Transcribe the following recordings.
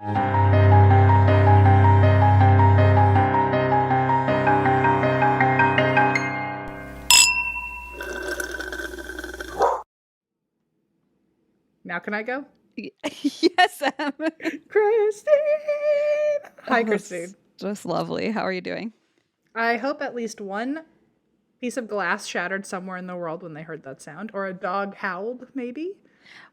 Now can I go? Yes, Em. Christine! Hi, Christine. Just lovely. How are you doing? I hope at least one piece of glass shattered somewhere in the world when they heard that sound, or a dog howled, maybe.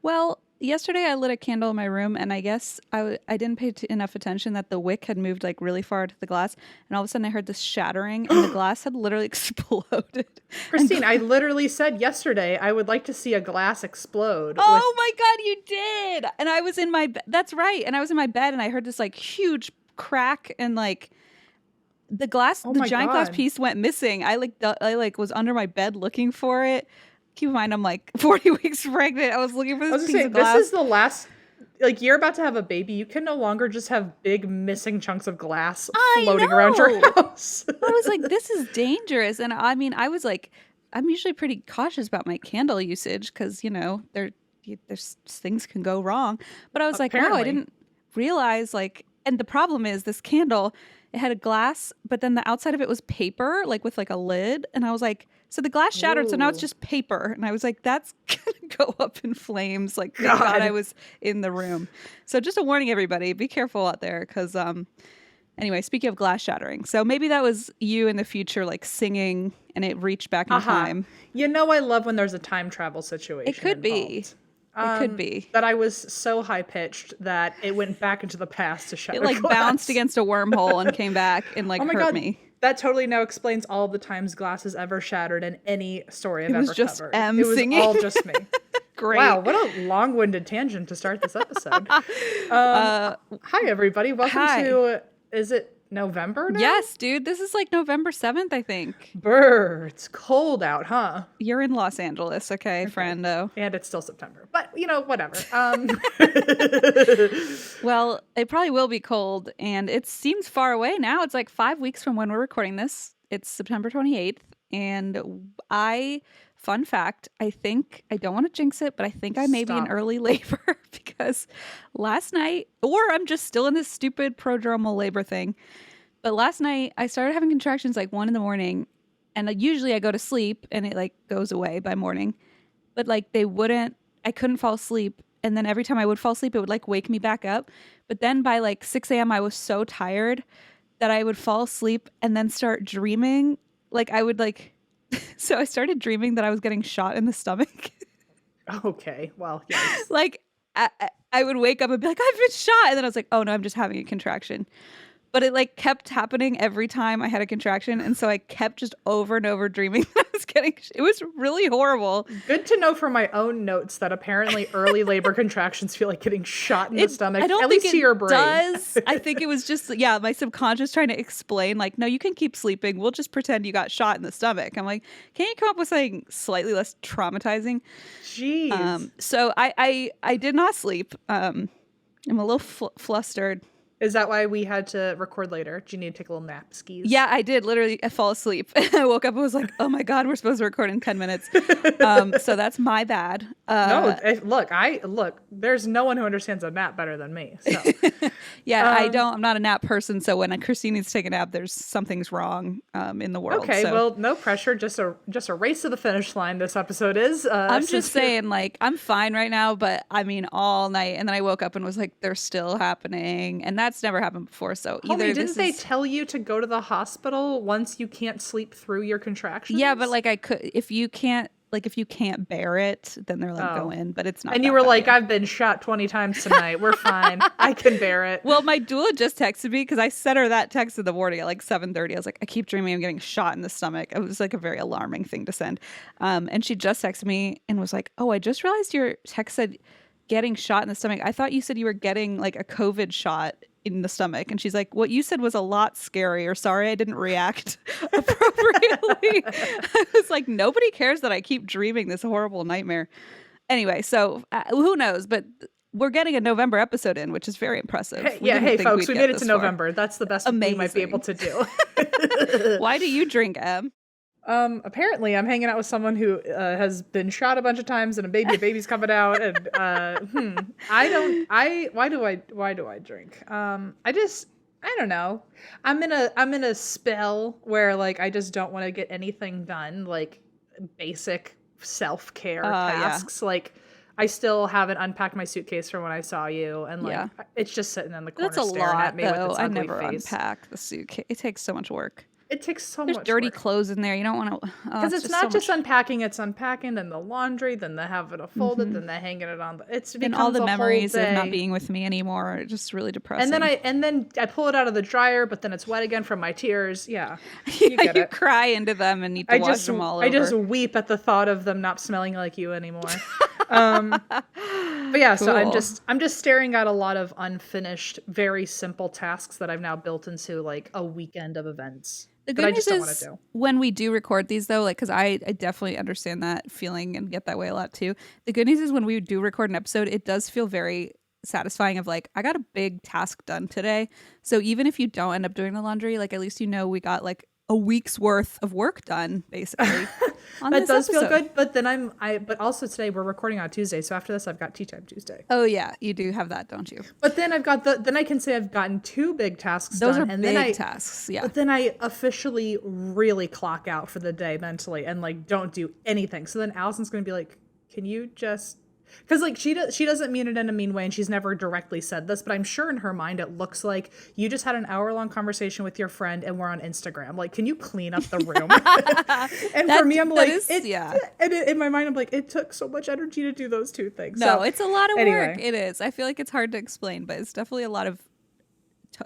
Well, yesterday I lit a candle in my room, and I guess I didn't pay enough attention that the wick had moved like really far to the glass, and all of a sudden I heard this shattering, and the glass had literally exploded. Christine, I literally said yesterday I would like to see a glass explode. Oh my God, you did! And I was in my that's right, and I was in my bed, and I heard this like huge crack, and like the glass, the giant glass piece went missing. I was under my bed looking for it. Keep in mind, I'm like 40 weeks pregnant. I was looking for this piece of glass. This is the last, like, you're about to have a baby. You can no longer just have big missing chunks of glass floating around your house. I was like, this is dangerous. And I mean, I was like, I'm usually pretty cautious about my candle usage because, you know, there's things can go wrong. But I was like, wow, I didn't realize, like, and the problem is this candle, it had a glass, but then the outside of it was paper, like with like a lid. And I was like, so the glass shattered, so now it's just paper. And I was like, that's gonna go up in flames. Like, thank God I was in the room. So just a warning, everybody, be careful out there. Because anyway, speaking of glass shattering, so maybe that was you in the future, like singing, and it reached back in time. You know, I love when there's a time travel situation. It could be. It could be. That I was so high pitched that it went back into the past to shatter. It like glass. Bounced against a wormhole and came back and like hurt me. That totally now explains all the times glass has ever shattered in any story I've ever covered. It was just M singing. It was all just me. Great. Wow, what a long-winded tangent to start this episode. Hi, everybody. Welcome to, is it November now? Yes, dude. This is like November 7th, I think. It's cold out, huh? You're in Los Angeles, okay, friendo. And it's still September. But, you know, whatever. Well, it probably will be cold, and it seems far away now. It's like 5 weeks from when we're recording this. It's September 28th, and fun fact, I don't want to jinx it, but I think I may be in early labor because last night, or I'm just still in this stupid prodromal labor thing, but last night I started having contractions like 1 a.m, and usually I go to sleep and it like goes away by morning, but like I couldn't fall asleep, and then every time I would fall asleep it would like wake me back up, but then by like 6 a.m. I was so tired that I would fall asleep and then start dreaming, like I would like so I started dreaming that I was getting shot in the stomach. Okay, well, yes. Like, I would wake up and be like, I've been shot. And then I was like, oh no, I'm just having a contraction. But it like kept happening every time I had a contraction. And so I kept just over and over dreaming that I was it was really horrible. Good to know from my own notes that apparently early labor contractions feel like getting shot in the stomach. I don't at think least to your brain. Does. I think it was just, my subconscious trying to explain like, no, you can keep sleeping. We'll just pretend you got shot in the stomach. I'm like, can you come up with something slightly less traumatizing? Jeez. So I did not sleep. I'm a little flustered. Is that why we had to record later? Do you need to take a little nap skis? Yeah, I did. Literally, I fall asleep. I woke up and was like, oh my God, we're supposed to record in 10 minutes. So that's my bad. Look, there's no one who understands a nap better than me. So. I'm not a nap person. So when Christine needs to take a nap, something's wrong in the world. Okay, well, no pressure. Just a race to the finish line this episode is. I'm just saying, like, I'm fine right now, but I mean, all night. And then I woke up and was like, they're still happening. And that's never happened before. So either didn't they tell you to go to the hospital once you can't sleep through your contractions? Yeah, but like I could, if you can't bear it, then they're like, go in, but it's not. And you were like, yet. I've been shot 20 times tonight. We're fine. I can bear it. Well, my doula just texted me because I sent her that text in the morning at like 7:30. I was like, I keep dreaming I'm getting shot in the stomach. It was like a very alarming thing to send. And she just texted me and was like, oh, I just realized your text said getting shot in the stomach. I thought you said you were getting like a COVID shot in the stomach. And she's like, what you said was a lot scarier. Sorry, I didn't react appropriately. I was like, nobody cares that I keep dreaming this horrible nightmare. Anyway, so who knows? But we're getting a November episode in, which is very impressive. Hey, folks, we made it to November. That's the best we might be able to do. Why do you drink, Em? Apparently I'm hanging out with someone who has been shot a bunch of times and a baby's coming out and why do I drink? I don't know. I'm in a spell where like I just don't want to get anything done, like basic self-care tasks. Like I still haven't unpacked my suitcase from when I saw you, and like it's just sitting in the corner staring at me with its ugly face. I never unpack the suitcase. It takes so much work. It takes so much. There's dirty work. Clothes in there. You don't want to. Because it's not just unpacking; it's unpacking, then the laundry, then the having it folded, then the hanging it on. And all the memories of not being with me anymore are just really depressing. And then I pull it out of the dryer, but then it's wet again from my tears. Yeah, you get it. Cry into them and need to wash them all over. I just weep at the thought of them not smelling like you anymore. But yeah, cool. So I'm just staring at a lot of unfinished, very simple tasks that I've now built into like a weekend of events. The good news is when we do record these, though, like, because I definitely understand that feeling and get that way a lot, too. The good news is when we do record an episode, it does feel very satisfying of like, I got a big task done today. So even if you don't end up doing the laundry, like, at least you know we got like a week's worth of work done, basically. That does feel good, but then but also today we're recording on Tuesday, so after this I've got Tea Time Tuesday. Oh yeah, you do have that, don't you? But then then I can say I've gotten 2 big tasks done. Those are big tasks, yeah. But then I officially really clock out for the day mentally and like don't do anything. So then Allison's going to be like, "Can you just..." Because like she doesn't mean it in a mean way, and she's never directly said this, but I'm sure in her mind it looks like you just had an hour-long conversation with your friend and we're on Instagram. Like, can you clean up the room? And for me, I'm like, and in my mind, I'm like, it took so much energy to do those 2 things. No, it's a lot of work. It is. I feel like it's hard to explain, but it's definitely a lot of.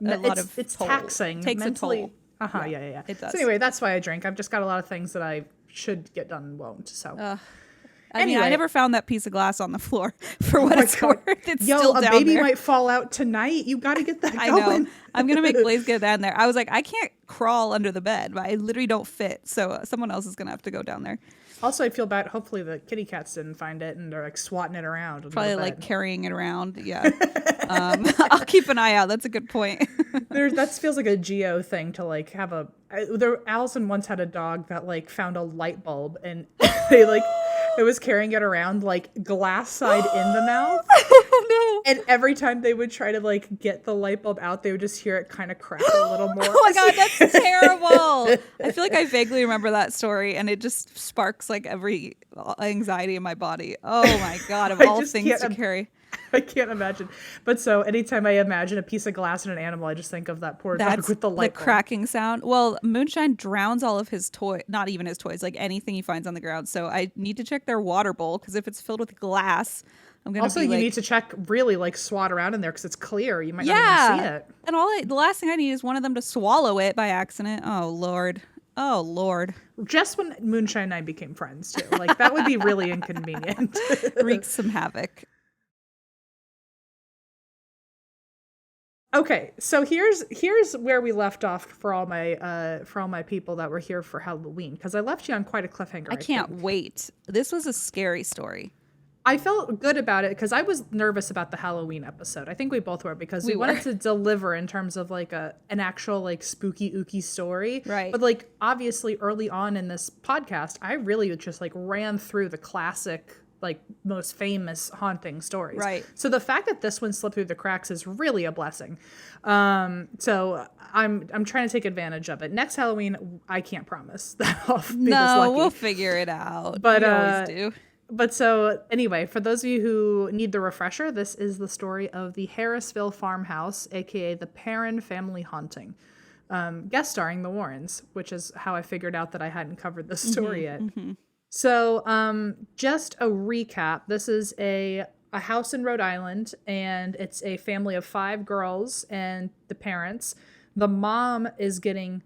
It's taxing. Takes mentally. A toll. Yeah. It does. So anyway, that's why I drink. I've just got a lot of things that I should get done and won't. So. I mean, I never found that piece of glass on the floor for what it's worth. It's still down there. A baby might fall out tonight. You got to get that going. I know. I'm going to make Blaze get down there. I was like, I can't crawl under the bed. I literally don't fit. So someone else is going to have to go down there. Also, I feel bad. Hopefully the kitty cats didn't find it and they're like swatting it around. Probably like carrying it around. Yeah. I'll keep an eye out. That's a good point. That feels like a Geo thing to like have Allison once had a dog that like found a light bulb and they like... It was carrying it around like glass side in the mouth. Oh no. And every time they would try to like get the light bulb out, they would just hear it kind of crack a little more. Oh my God, that's terrible. I feel like I vaguely remember that story and it just sparks like every anxiety in my body. Oh my God, of all things to carry. I can't imagine. But so anytime I imagine a piece of glass and an animal, I just think of that poor dog with the light bulb. The cracking sound. Well, Moonshine drowns all of his toys, not even his toys, like anything he finds on the ground. So I need to check their water bowl because if it's filled with glass, I'm going to Also, you need to check really like swat around in there because it's clear. You might not even see it. And the last thing I need is one of them to swallow it by accident. Oh, Lord. Oh, Lord. Just when Moonshine and I became friends, too. Like, that would be really inconvenient. Wreaks some havoc. Okay, so here's where we left off for all my people that were here for Halloween, because I left you on quite a cliffhanger. I can't wait. This was a scary story. I felt good about it because I was nervous about the Halloween episode. I think we both were because we wanted to deliver in terms of like an actual like spooky ooky story. Right. But like obviously early on in this podcast, I really just like ran through the classic like most famous haunting stories. Right. So the fact that this one slipped through the cracks is really a blessing. So I'm trying to take advantage of it. Next Halloween, I can't promise that I'll be this lucky. We'll figure it out. But we always do. But so anyway, for those of you who need the refresher, this is the story of the Harrisville Farmhouse, aka the Perron Family haunting. Guest starring the Warrens, which is how I figured out that I hadn't covered this story yet. Mm-hmm. So just a recap. This is a house in Rhode Island, and it's a family of 5 girls and the parents. The mom is getting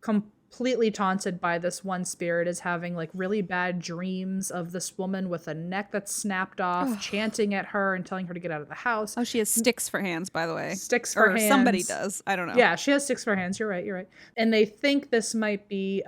completely taunted by this one spirit, is having like really bad dreams of this woman with a neck that's snapped off, chanting at her and telling her to get out of the house. Oh, she has sticks for hands, by the way. Sticks for hands. Somebody does. I don't know. Yeah, she has sticks for hands. You're right. And they think this might be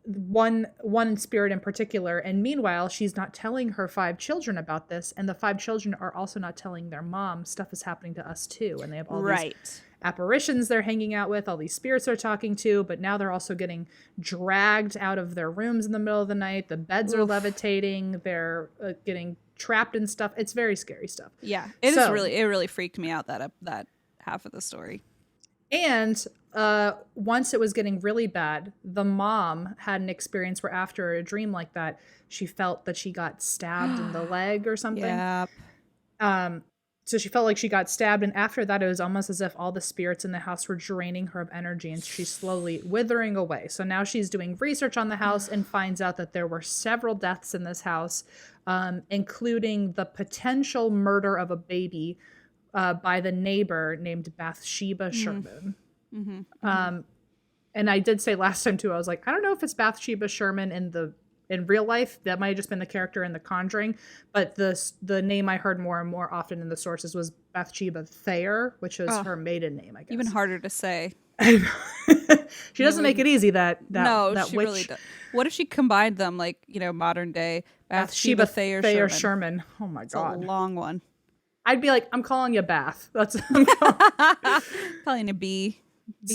one spirit in particular, and meanwhile she's not telling her 5 children about this, and the 5 children are also not telling their mom stuff is happening to us too, and they have all these apparitions they're hanging out with, all these spirits they're talking to, but now they're also getting dragged out of their rooms in the middle of the night. The beds are levitating. They're getting trapped in stuff. It's very scary stuff. Yeah, it really freaked me out, that half of the story. And once it was getting really bad, the mom had an experience where after a dream like that, she felt that she got stabbed in the leg or something. Yeah. So she felt like she got stabbed. And after that, it was almost as if all the spirits in the house were draining her of energy and she's slowly withering away. So now she's doing research on the house and finds out that there were several deaths in this house, including the potential murder of a baby by the neighbor named Bathsheba Sherman. And I did say last time too, I was like, I don't know if it's Bathsheba Sherman in real life. That might have just been the character in the Conjuring, but the name I heard more and more often in the sources was Bathsheba Thayer, which is her maiden name, I guess. Even harder to say. She doesn't make it easy, that she witch. really does. What if she combined them, like, modern day Bathsheba Thayer Sherman. Oh my God. It's a long one. I'd be like, I'm calling you Bath. That's Probably in a bee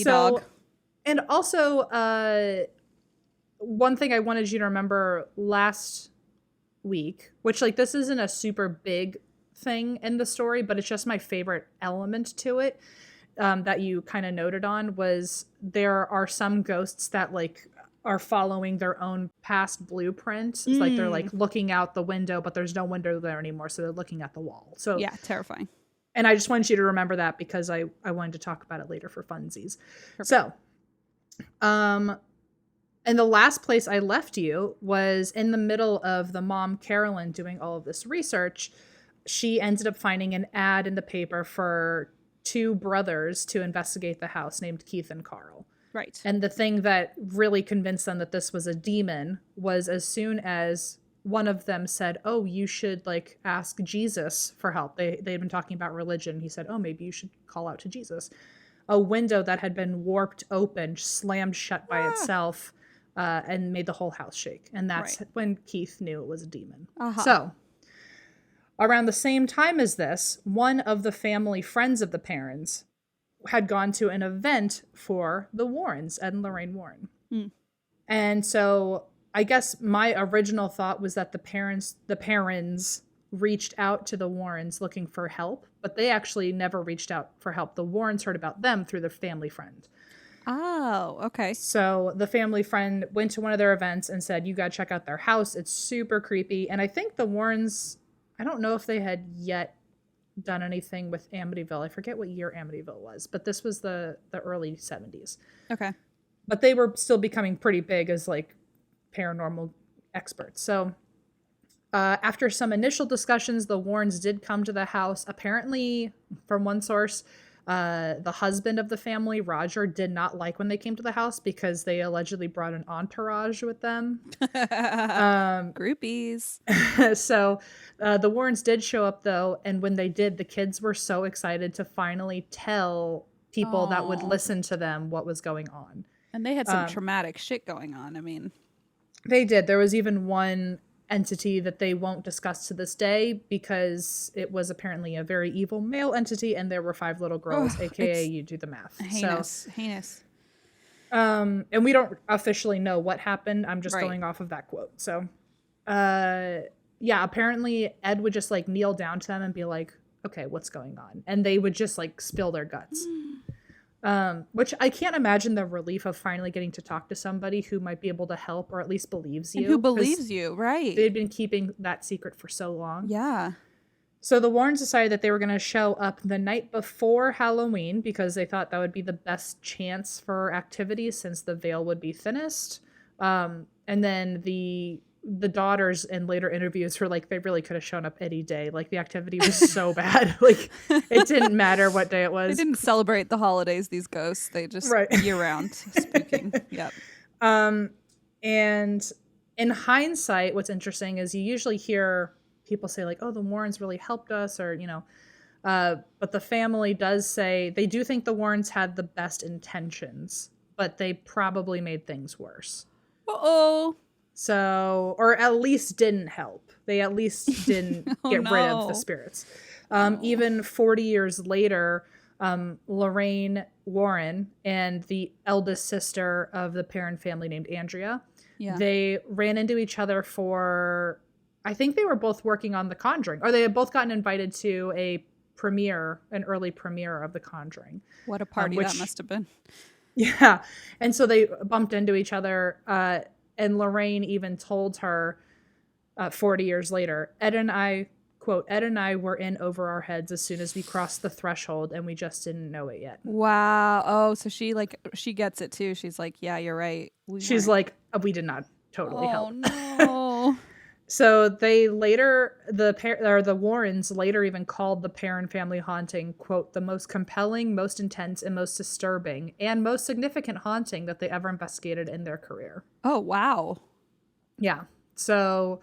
dog. And also, one thing I wanted you to remember last week, which, like, this isn't a super big thing in the story, but it's just my favorite element to it, that you kind of noted on, was there are some ghosts that, like, are following their own past blueprints. It's like they're, like, looking out the window, but there's no window there anymore, so they're looking at the wall. So yeah, terrifying. And I just wanted you to remember that because I wanted to talk about it later for funsies. Perfect. So, and the last place I left you was in the middle of the mom, Carolyn, doing all of this research. She ended up finding an ad in the paper for 2 brothers to investigate the house named Keith and Carl. Right. And the thing that really convinced them that this was a demon was as soon as one of them said, oh, you should, like, ask Jesus for help. They had been talking about religion. He said, oh, maybe you should call out to Jesus. A window that had been warped open slammed shut by itself and made the whole house shake. And that's when Keith knew it was a demon. So around the same time as this, one of the family friends of the parents had gone to an event for the Warrens, Ed and Lorraine Warren. And so I guess my original thought was that the parents reached out to the Warrens looking for help, but they actually never reached out for help. The Warrens heard about them through their family friend. Oh, okay. So the family friend went to one of their events and said, you got to check out their house. It's super creepy. And I think the Warrens, I don't know if they had yet done anything with Amityville. I forget what year Amityville was, but this was the early 70s. Okay. But they were still becoming pretty big as, like, paranormal experts. So after some initial discussions, the Warrens did come to the house. Apparently, from one source, the husband of the family, Roger, did not like when they came to the house because they allegedly brought an entourage with them. Groupies. So the Warrens did show up, though, and when they did, the kids were so excited to finally tell people that would listen to them what was going on. And they had some traumatic shit going on. I mean, they did. There was even one entity that they won't discuss to this day because it was apparently a very evil male entity, and there were 5 little girls, aka you do the math. Heinous. And we don't officially know what happened. I'm just going off of that quote. So, yeah, apparently Ed would just, like, kneel down to them and be like, okay, what's going on? And they would just, like, spill their guts. Which I can't imagine the relief of finally getting to talk to somebody who might be able to help or at least believes you. And who believes you, right? They'd been keeping that secret for so long. Yeah. So the Warrens decided that they were going to show up the night before Halloween because they thought that would be the best chance for activities since the veil would be thinnest. And then the daughters in later interviews were like, they really could have shown up any day. Like, the activity was so bad. Like, it didn't matter what day it was. They didn't celebrate the holidays, these ghosts. They just year round spooking. Yep. And in hindsight, what's interesting is you usually hear people say, like, oh, the Warrens really helped us, or, you know, but the family does say they do think the Warrens had the best intentions, but they probably made things worse. Uh-oh. So, or at least didn't help. They at least didn't get rid of the spirits. Even 40 years later, Lorraine Warren and the eldest sister of the Perron family named Andrea. Yeah. They ran into each other for, I think they were both working on The Conjuring, or they had both gotten invited to an early premiere of The Conjuring. What a party that must have been. Yeah. And so they bumped into each other. And Lorraine even told her 40 years later, Ed and I were in over our heads as soon as we crossed the threshold, and we just didn't know it yet. Wow. Oh, so she gets it too. She's like, yeah, you're right. She's like, we did not totally help. No. So they later, the Warrens later even called the Perron family haunting, quote, the most compelling, most intense, and most disturbing, and most significant haunting that they ever investigated in their career. Oh, wow. Yeah. So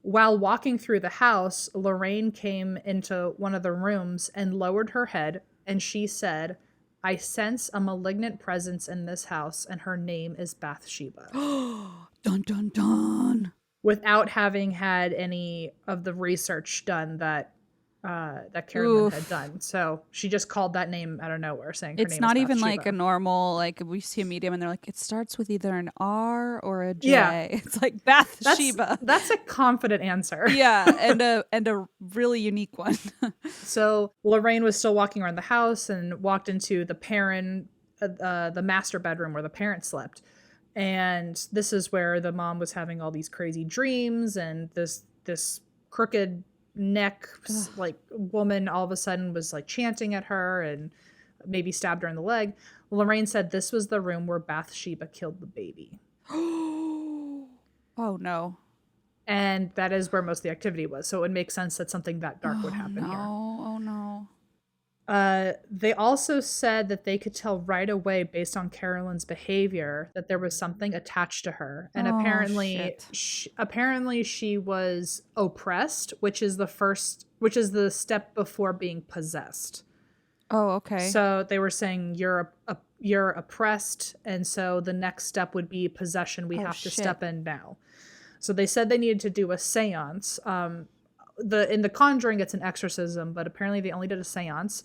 while walking through the house, Lorraine came into one of the rooms and lowered her head, and she said, I sense a malignant presence in this house, and her name is Bathsheba. Dun, dun, dun. Without having had any of the research done that Carolyn had done. So she just called that name out of nowhere, saying her name is Bathsheba. It's not even like a normal, like we see a medium and they're like, it starts with either an R or a J. Yeah. It's like Bathsheba. That's a confident answer. Yeah, and a really unique one. So Lorraine was still walking around the house and walked into the the master bedroom where the parents slept. And this is where the mom was having all these crazy dreams, and this crooked neck like woman all of a sudden was like chanting at her and maybe stabbed her in the leg. Lorraine said this was the room where Bathsheba killed the baby. Oh no. And that is where most of the activity was. So it would make sense that something that dark would happen here. Oh no. They also said that they could tell right away based on Carolyn's behavior that there was something attached to her. And apparently she was oppressed, which is the step before being possessed. Oh, okay. So they were saying you're oppressed, and so the next step would be possession. We have to step in now. So they said they needed to do a seance. In the Conjuring, it's an exorcism, but apparently they only did a seance.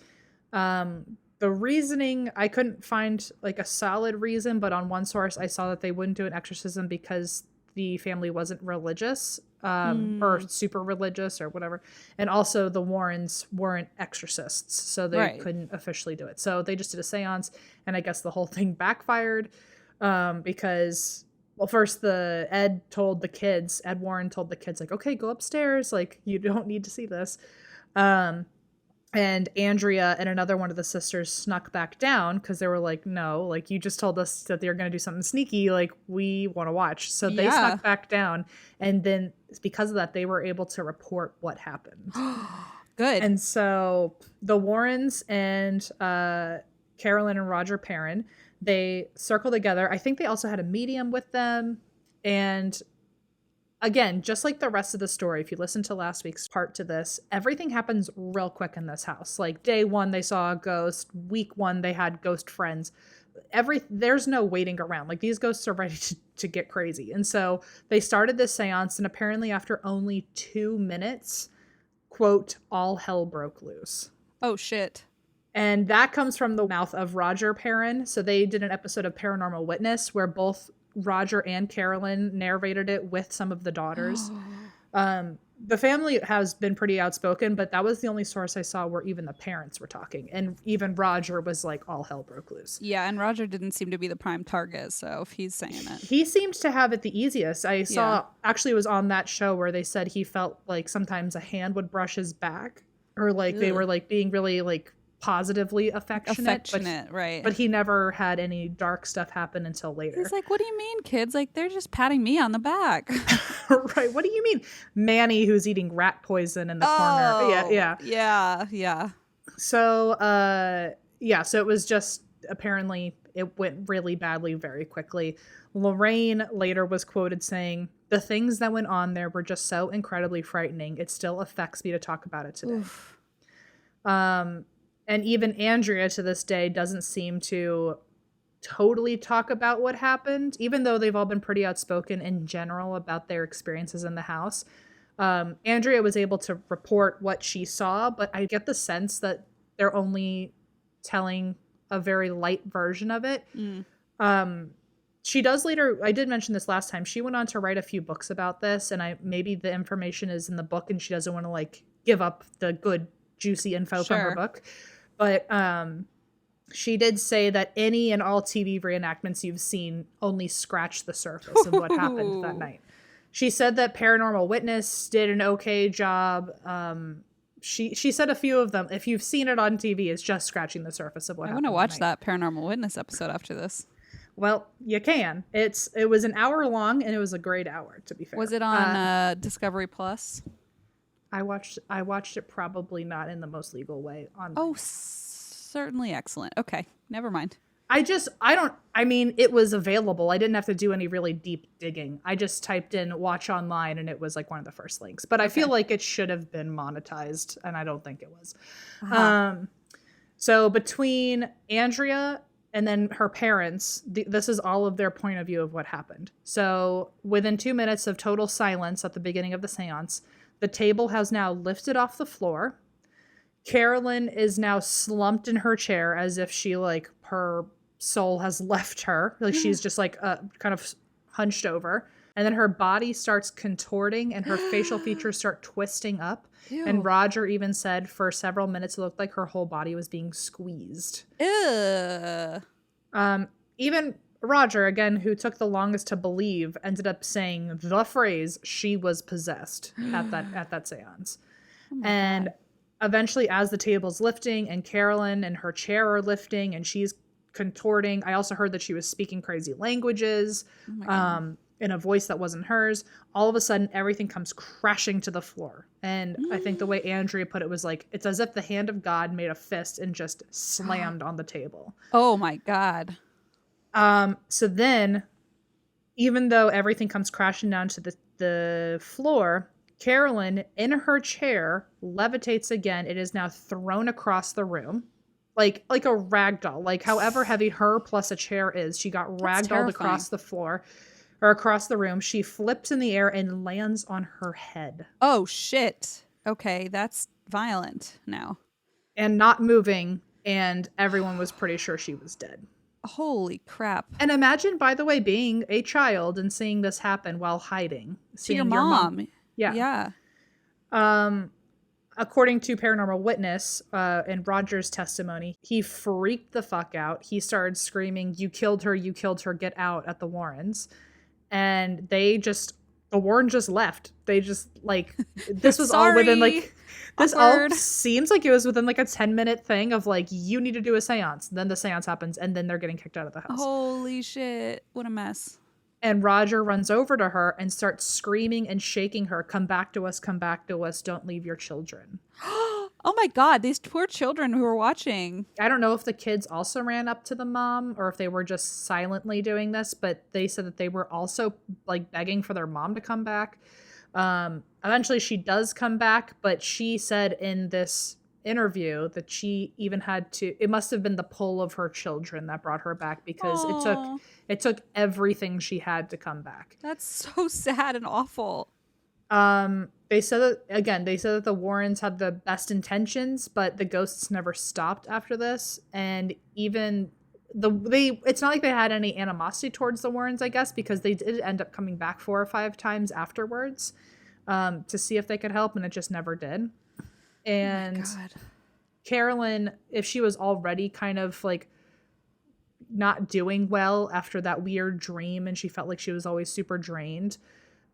The reasoning, I couldn't find like a solid reason, but on one source I saw that they wouldn't do an exorcism because the family wasn't religious, or super religious or whatever. And also the Warrens weren't exorcists, so they couldn't officially do it. So they just did a seance, and I guess the whole thing backfired, because, well, first Ed Warren told the kids, like, okay, go upstairs. Like, you don't need to see this. And Andrea and another one of the sisters snuck back down because they were like, no, like, you just told us that they were going to do something sneaky. Like, we want to watch. So they snuck back down. And then because of that, they were able to report what happened. Good. And so the Warrens and Carolyn and Roger Perron, they circle together. I think they also had a medium with them. And again, just like the rest of the story, if you listen to last week's part to this, everything happens real quick in this house. Like day one, they saw a ghost. Week one, they had ghost friends. There's no waiting around. Like, these ghosts are ready to get crazy. And so they started this seance, and apparently after only 2 minutes, quote, all hell broke loose. Oh, shit. And that comes from the mouth of Roger Perron. So they did an episode of Paranormal Witness where both Roger and Carolyn narrated it with some of the daughters. The family has been pretty outspoken, but that was the only source I saw where even the parents were talking. And even Roger was like, all hell broke loose. Yeah, and Roger didn't seem to be the prime target, so if he's saying it. He seemed to have it the easiest. I saw, actually it was on that show where they said he felt like sometimes a hand would brush his back, or like they were like being really like positively affectionate, right? But he never had any dark stuff happen until later. He's like, what do you mean, kids? Like, they're just patting me on the back. Right. What do you mean? Manny, who's eating rat poison in the corner. Yeah. So so it was just, apparently it went really badly very quickly. Lorraine later was quoted saying, the things that went on there were just so incredibly frightening. It still affects me to talk about it today. Oof. And even Andrea to this day doesn't seem to totally talk about what happened, even though they've all been pretty outspoken in general about their experiences in the house. Andrea was able to report what she saw, but I get the sense that they're only telling a very light version of it. Mm. She does later, I did mention this last time, she went on to write a few books about this, and maybe the information is in the book and she doesn't want to like give up the good juicy info from her book. But she did say that any and all TV reenactments you've seen only scratch the surface of what happened that night. She said that Paranormal Witness did an okay job. She said a few of them, if you've seen it on TV, it's just scratching the surface of what happened. I want to watch that Paranormal Witness episode after this. Well, you can. It was an hour long, and it was a great hour, to be fair. Was it on Discovery Plus? I watched it probably not in the most legal way. Oh, certainly excellent. Okay, never mind. It was available. I didn't have to do any really deep digging. I just typed in watch online, and it was like one of the first links. But I feel like it should have been monetized, and I don't think it was. So between Andrea and then her parents, this is all of their point of view of what happened. So within 2 minutes of total silence at the beginning of the seance, the table has now lifted off the floor. Carolyn is now slumped in her chair as if she, like, her soul has left her. Like, she's just, like, kind of hunched over. And then her body starts contorting and her facial features start twisting up. Ew. And Roger even said for several minutes it looked like her whole body was being squeezed. Ew. Even Roger, again, who took the longest to believe, ended up saying the phrase "she was possessed" at that seance. Oh and God. Eventually, as the table's lifting and Carolyn and her chair are lifting and she's contorting, I also heard that she was speaking crazy languages. In a voice that wasn't hers. All of a sudden, everything comes crashing to the floor. And I think the way Andrea put it was like, it's as if the hand of God made a fist and just slammed on the table. Oh my God. So then, even though everything comes crashing down to the floor, Carolyn, in her chair, levitates again. It is now thrown across the room. Like a rag doll. Like however heavy her plus a chair is, she got ragdolled across the floor. Or across the room. She flips in the air and lands on her head. Oh, shit. Okay, that's violent now. And not moving, and everyone was pretty sure she was dead. Holy crap. And imagine, by the way, being a child and seeing this happen while hiding. Seeing your mom. Yeah. According to Paranormal Witness, in Roger's testimony, he freaked the fuck out. He started screaming, you killed her, get out," at the Warrens. And the Warren just left. They just, like, this was all within, like, this all seems like it was within, like, a 10-minute thing of, like, you need to do a seance. Then the seance happens, and then they're getting kicked out of the house. Holy shit. What a mess. And Roger runs over to her and starts screaming and shaking her, come back to us, don't leave your children. Oh my God, these poor children who are watching. I don't know if the kids also ran up to the mom or if they were just silently doing this, but they said that they were also, like, begging for their mom to come back. Eventually she does come back, but she said in this interview that she even had to, it must have been the pull of her children that brought her back because it took everything she had to come back. That's so sad and awful. They said that the Warrens had the best intentions, but the ghosts never stopped after this. And even it's not like they had any animosity towards the Warrens, I guess, because they did end up coming back 4 or 5 times afterwards, to see if they could help, and it just never did. And oh my God. Carolyn, if she was already kind of like not doing well after that weird dream and she felt like she was always super drained,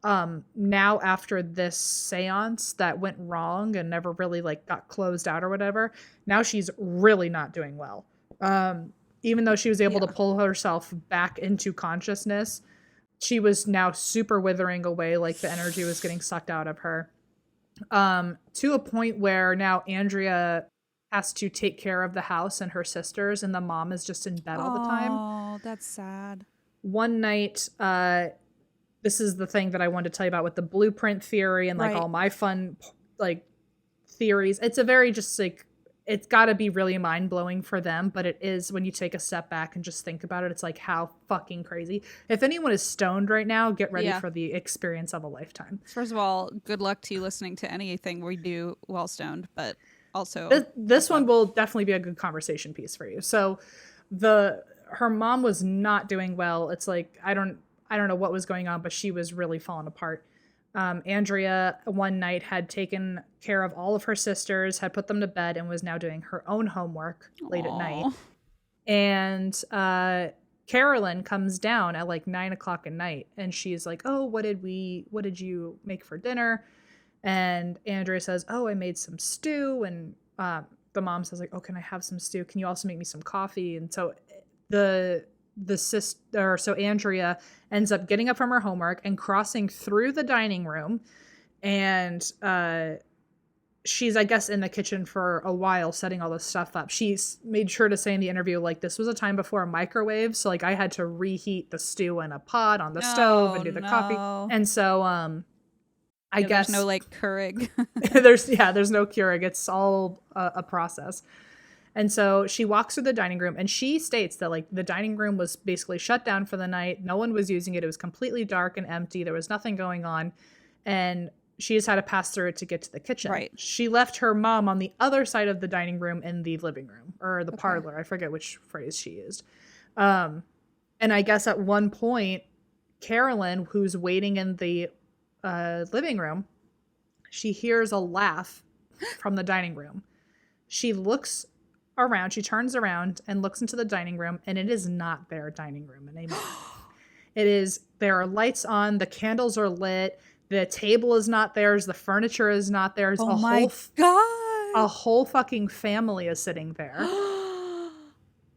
now after this seance that went wrong and never really like got closed out or whatever, now she's really not doing well. Even though she was able to pull herself back into consciousness, she was now super withering away, like the energy was getting sucked out of her. To a point where now Andrea has to take care of the house and her sisters, and the mom is just in bed all the time. Oh, that's sad. One night, this is the thing that I wanted to tell you about with the blueprint theory and like all my fun like theories. It's a very just like, it's got to be really mind blowing for them, but it is when you take a step back and just think about it. It's like how fucking crazy. If anyone is stoned right now, get ready for the experience of a lifetime. First of all, good luck to you listening to anything we do while stoned, but also this one will definitely be a good conversation piece for you. So her mom was not doing well. It's like I don't know what was going on, but she was really falling apart. Andrea one night had taken care of all of her sisters, had put them to bed, and was now doing her own homework late at night. And Carolyn comes down at like 9 o'clock at night, and she's like, "Oh, what did you make for dinner?" And Andrea says, "Oh, I made some stew." And the mom says, like, "Oh, can I have some stew? Can you also make me some coffee?" And so so Andrea ends up getting up from her homework and crossing through the dining room, and she's, I guess, in the kitchen for a while setting all this stuff up. She's made sure to say in the interview, like, this was a time before a microwave, so like I had to reheat the stew in a pot on the stove and do the coffee. And so I guess there's no like Keurig. there's no Keurig. It's all a process. And so she walks through the dining room, and she states that like the dining room was basically shut down for the night. No one was using it. It was completely dark and empty. There was nothing going on. And she just had to pass through it to get to the kitchen. Right. She left her mom on the other side of the dining room in the living room or the parlor. I forget which phrase she used. And I guess at one point, Carolyn, who's waiting in the living room, she hears a laugh from the dining room. She looks around, she turns around and looks into the dining room, and it is not their dining room anymore. There are lights on, the candles are lit, the table is not theirs, the furniture is not theirs. Oh my God. A whole fucking family is sitting there.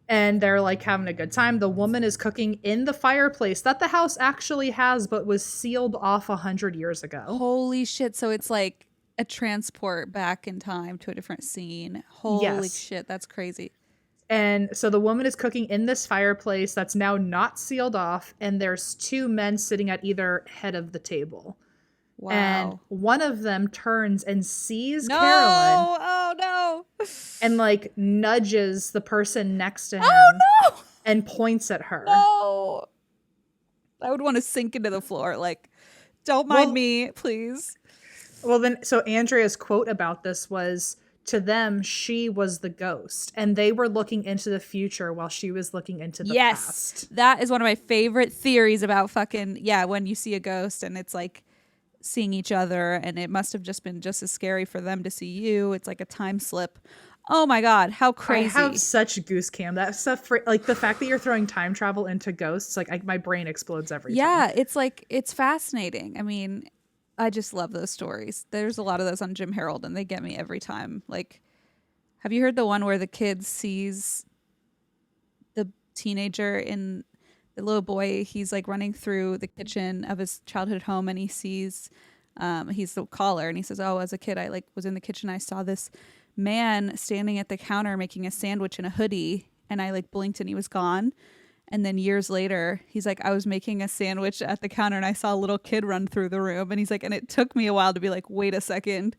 And they're like having a good time. The woman is cooking in the fireplace that the house actually has, but was sealed off 100 years ago. Holy shit. So it's like a transport back in time to a different scene. Holy shit. That's crazy. And so the woman is cooking in this fireplace that's now not sealed off. And there's two men sitting at either head of the table. Wow. And one of them turns and sees Carolyn. Oh, no. And like nudges the person next to him. Oh, no. And points at her. No. I would want to sink into the floor. Like, don't mind me, please. Well, then, so Andrea's quote about this was, to them, she was the ghost. And they were looking into the future while she was looking into the past. That is one of my favorite theories about when you see a ghost and it's like seeing each other, and it must have just been just as scary for them to see you. It's like a time slip. Oh my God, how crazy. I have such goose cam. That stuff, like the fact that you're throwing time travel into ghosts, like my brain explodes every time. Yeah, it's fascinating. I mean, I just love those stories. There's a lot of those on Jim Harold, and they get me every time. Like, have you heard the one where the kid sees the teenager in the little boy? He's like running through the kitchen of his childhood home, and he sees he's the caller, and he says, "Oh, as a kid, I like was in the kitchen. I saw this man standing at the counter making a sandwich in a hoodie, and I like blinked and he was gone." And then years later, he's like, "I was making a sandwich at the counter and I saw a little kid run through the room." And he's like, "And it took me a while to be like, wait a second."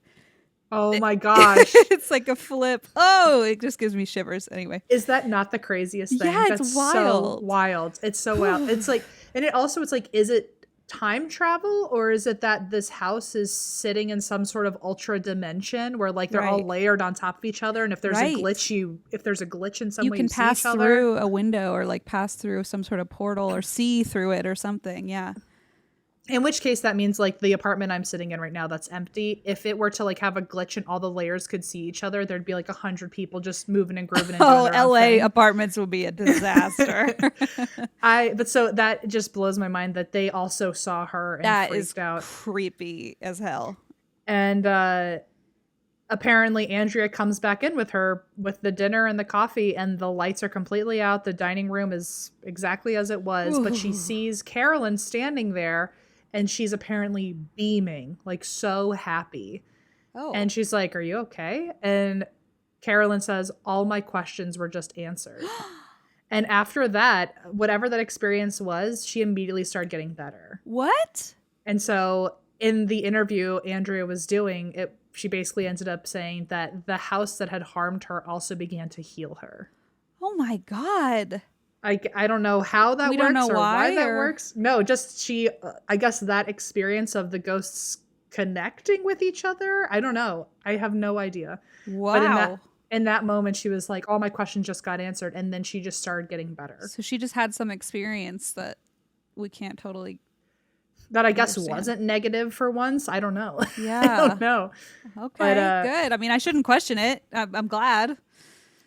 Oh my gosh. It's like a flip. Oh, it just gives me shivers. Anyway. Is that not the craziest thing? Yeah, it's That's wild. So wild. It's so wild. It's like, and it's like, is it time travel, or is it that this house is sitting in some sort of ultra dimension where like they're all layered on top of each other, and if there's a glitch in some way, you can pass see each through other? A window or like pass through some sort of portal or see through it or something. Yeah. In which case that means like the apartment I'm sitting in right now that's empty, if it were to like have a glitch and all the layers could see each other, there'd be like 100 people just moving and grooving. And LA apartments would be a disaster. But so that just blows my mind that they also saw her and freaked out. Creepy as hell. And apparently Andrea comes back in with her with the dinner and the coffee, and the lights are completely out. The dining room is exactly as it was. Ooh. But she sees Carolyn standing there, and she's apparently beaming, like so happy. Oh. And she's like, "Are you okay?" And Carolyn says, "All my questions were just answered." And after that, whatever that experience was, she immediately started getting better. What? And so in the interview Andrea was doing, she basically ended up saying that the house that had harmed her also began to heal her. Oh my God. I don't know how that works or why that works. No, just I guess that experience of the ghosts connecting with each other. I don't know. I have no idea. Wow. But in that moment, she was like, all my questions just got answered. And then she just started getting better. So she just had some experience that we can't totally that I guess understand. wasn't negative for once. I don't know. Yeah. I don't know. Okay, but, good. I mean, I shouldn't question it. I'm glad.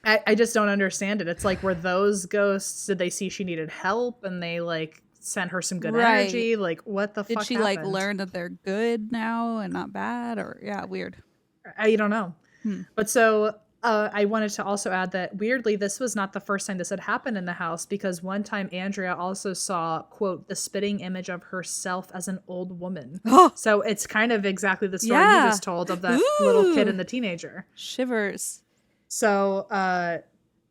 I just don't understand it. It's like, were those ghosts, did they see she needed help and they like sent her some good energy? Like, what the fuck Did she happened? like learn that they're good now and not bad? Or yeah, weird. I don't know. But so I wanted to also add that weirdly, this was not the first time this had happened in the house, because one time Andrea also saw, quote, the spitting image of herself as an old woman. So it's kind of exactly the story you just told of that little kid and the teenager. Shivers. So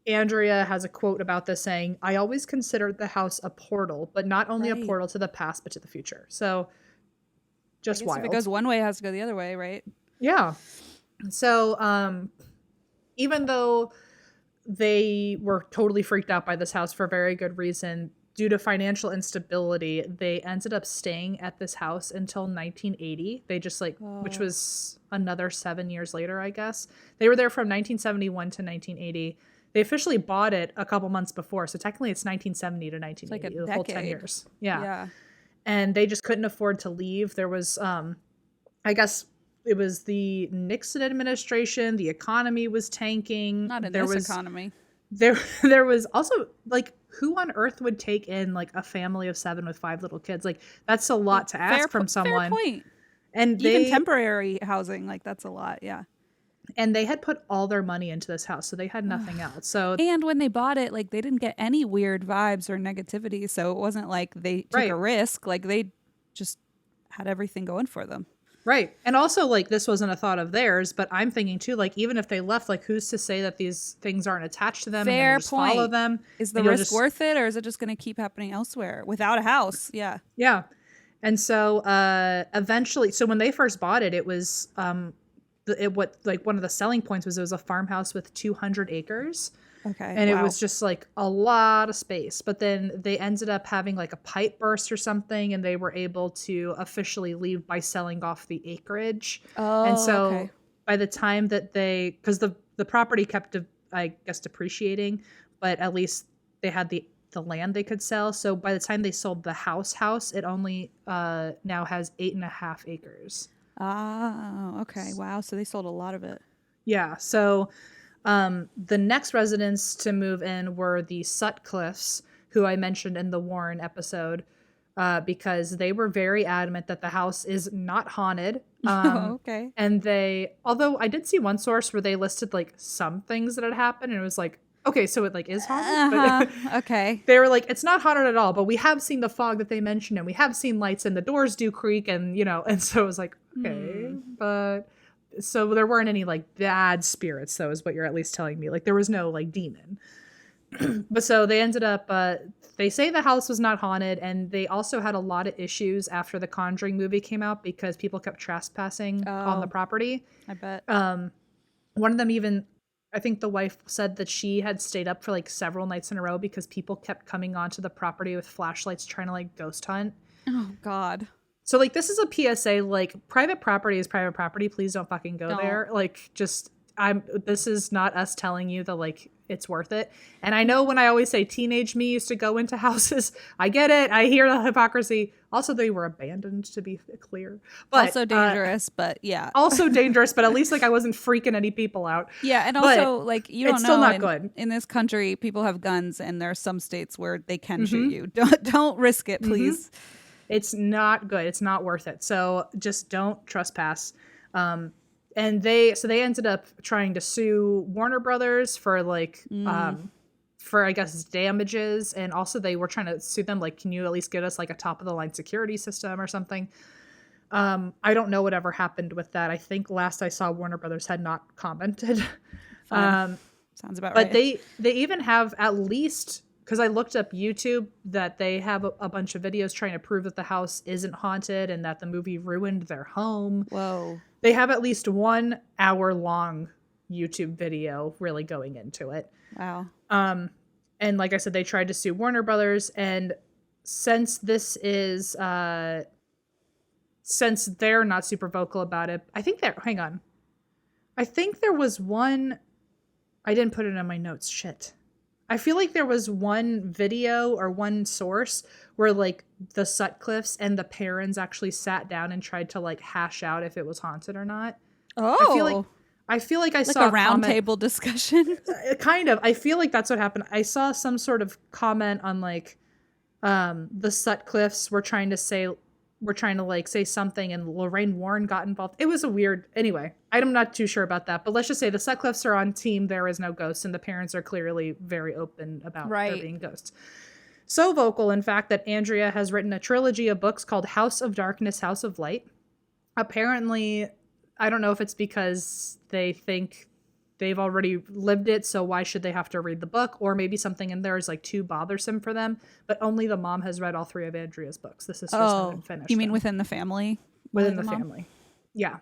Andrea has a quote about this saying, I always considered the house a portal, but not only a portal to the past, but to the future. So just wild. If it goes one way, it has to go the other way, right? Yeah. So even though they were totally freaked out by this house for very good reason, due to financial instability, they ended up staying at this house until 1980. They just which was another 7 years later, I guess. They were there from 1971 to 1980. They officially bought it a couple months before, so technically it's 1970 to 1980, like a the decade. whole 10 years. Yeah. And they just couldn't afford to leave. There was, I guess it was the Nixon administration. The economy was tanking. Not in this economy. There was also like, who on earth would take in like a family of 7 with 5 little kids? Like, that's a lot to ask from someone. Fair point. And even temporary housing, like that's a lot. Yeah. And they had put all their money into this house, so they had nothing else. So, and when they bought it, like they didn't get any weird vibes or negativity. So it wasn't like they took a risk. Like they just had everything going for them. Right. And also, like, this wasn't a thought of theirs, but I'm thinking too, like, even if they left, like, who's to say that these things aren't attached to them and then just follow them? Is the risk worth it, or is it just going to keep happening elsewhere without a house? Yeah. Yeah. And so eventually, so when they first bought it, it was one of the selling points was it was a farmhouse with 200 acres. Okay. And it was just like a lot of space. But then they ended up having like a pipe burst or something, and they were able to officially leave by selling off the acreage. Oh, and so by the time that because the property kept, I guess, depreciating, but at least they had the land they could sell. So by the time they sold the house, it only now has 8.5 acres. Oh, okay. Wow. So they sold a lot of it. Yeah. So the next residents to move in were the Sutcliffes, who I mentioned in the Warren episode, because they were very adamant that the house is not haunted. Okay. And although I did see one source where they listed like some things that had happened, and it was like, okay, so it like is haunted. But okay. They were like, it's not haunted at all, but we have seen the fog that they mentioned, and we have seen lights, and the doors do creak, and and so it was like, okay, but. So there weren't any like bad spirits, though, is what you're at least telling me. Like there was no like demon. But so they ended up, they say the house was not haunted, and they also had a lot of issues after the Conjuring movie came out because people kept trespassing on the property. I bet. One of them even, I think the wife said that she had stayed up for like several nights in a row because people kept coming onto the property with flashlights trying to like ghost hunt. Oh, God. So, like, this is a PSA, like, private property is private property. Please don't fucking go there. Like, this is not us telling you that, like, it's worth it. And I know when I always say teenage me used to go into houses, I get it. I hear the hypocrisy. Also, they were abandoned, to be clear. But also dangerous, but yeah. Also dangerous, but at least, like, I wasn't freaking any people out. Yeah, and also, like, you don't know. It's still not good. In this country, people have guns, and there are some states where they can shoot you. Don't risk it, please. It's not good. It's not worth it. So just don't trespass. And they ended up trying to sue Warner Brothers for like, for I guess damages. And also they were trying to sue them. Like, can you at least get us like a top of the line security system or something? I don't know whatever happened with that. I think last I saw Warner Brothers had not commented. Sounds about right. But they even have at least, because I looked up YouTube, that they have a bunch of videos trying to prove that the house isn't haunted and that the movie ruined their home. Whoa. They have at least 1 hour long YouTube video really going into it. Wow. And like I said, they tried to sue Warner Brothers. And since this is since they're not super vocal about it, I think hang on. I think there was one, I didn't put it in my notes. Shit. I feel like there was one video or one source where like the Sutcliffes and the Perrons actually sat down and tried to like hash out if it was haunted or not. Oh. I feel like I like saw a round table discussion. Kind of. I feel like that's what happened. I saw some sort of comment on like the Sutcliffes were trying to like say something and Lorraine Warren got involved. It was a weird, anyway, I'm not too sure about that, but let's just say the Sutcliffes are on team There Is No Ghost, and the parents are clearly very open about there being ghosts. So vocal, in fact, that Andrea has written a trilogy of books called House of Darkness, House of Light. Apparently, I don't know if it's because they think they've already lived it, so why should they have to read the book? Or maybe something in there is like too bothersome for them. But only the mom has read all 3 of Andrea's books. The sisters haven't finished. You mean them. Within the family? Within the family. Yeah.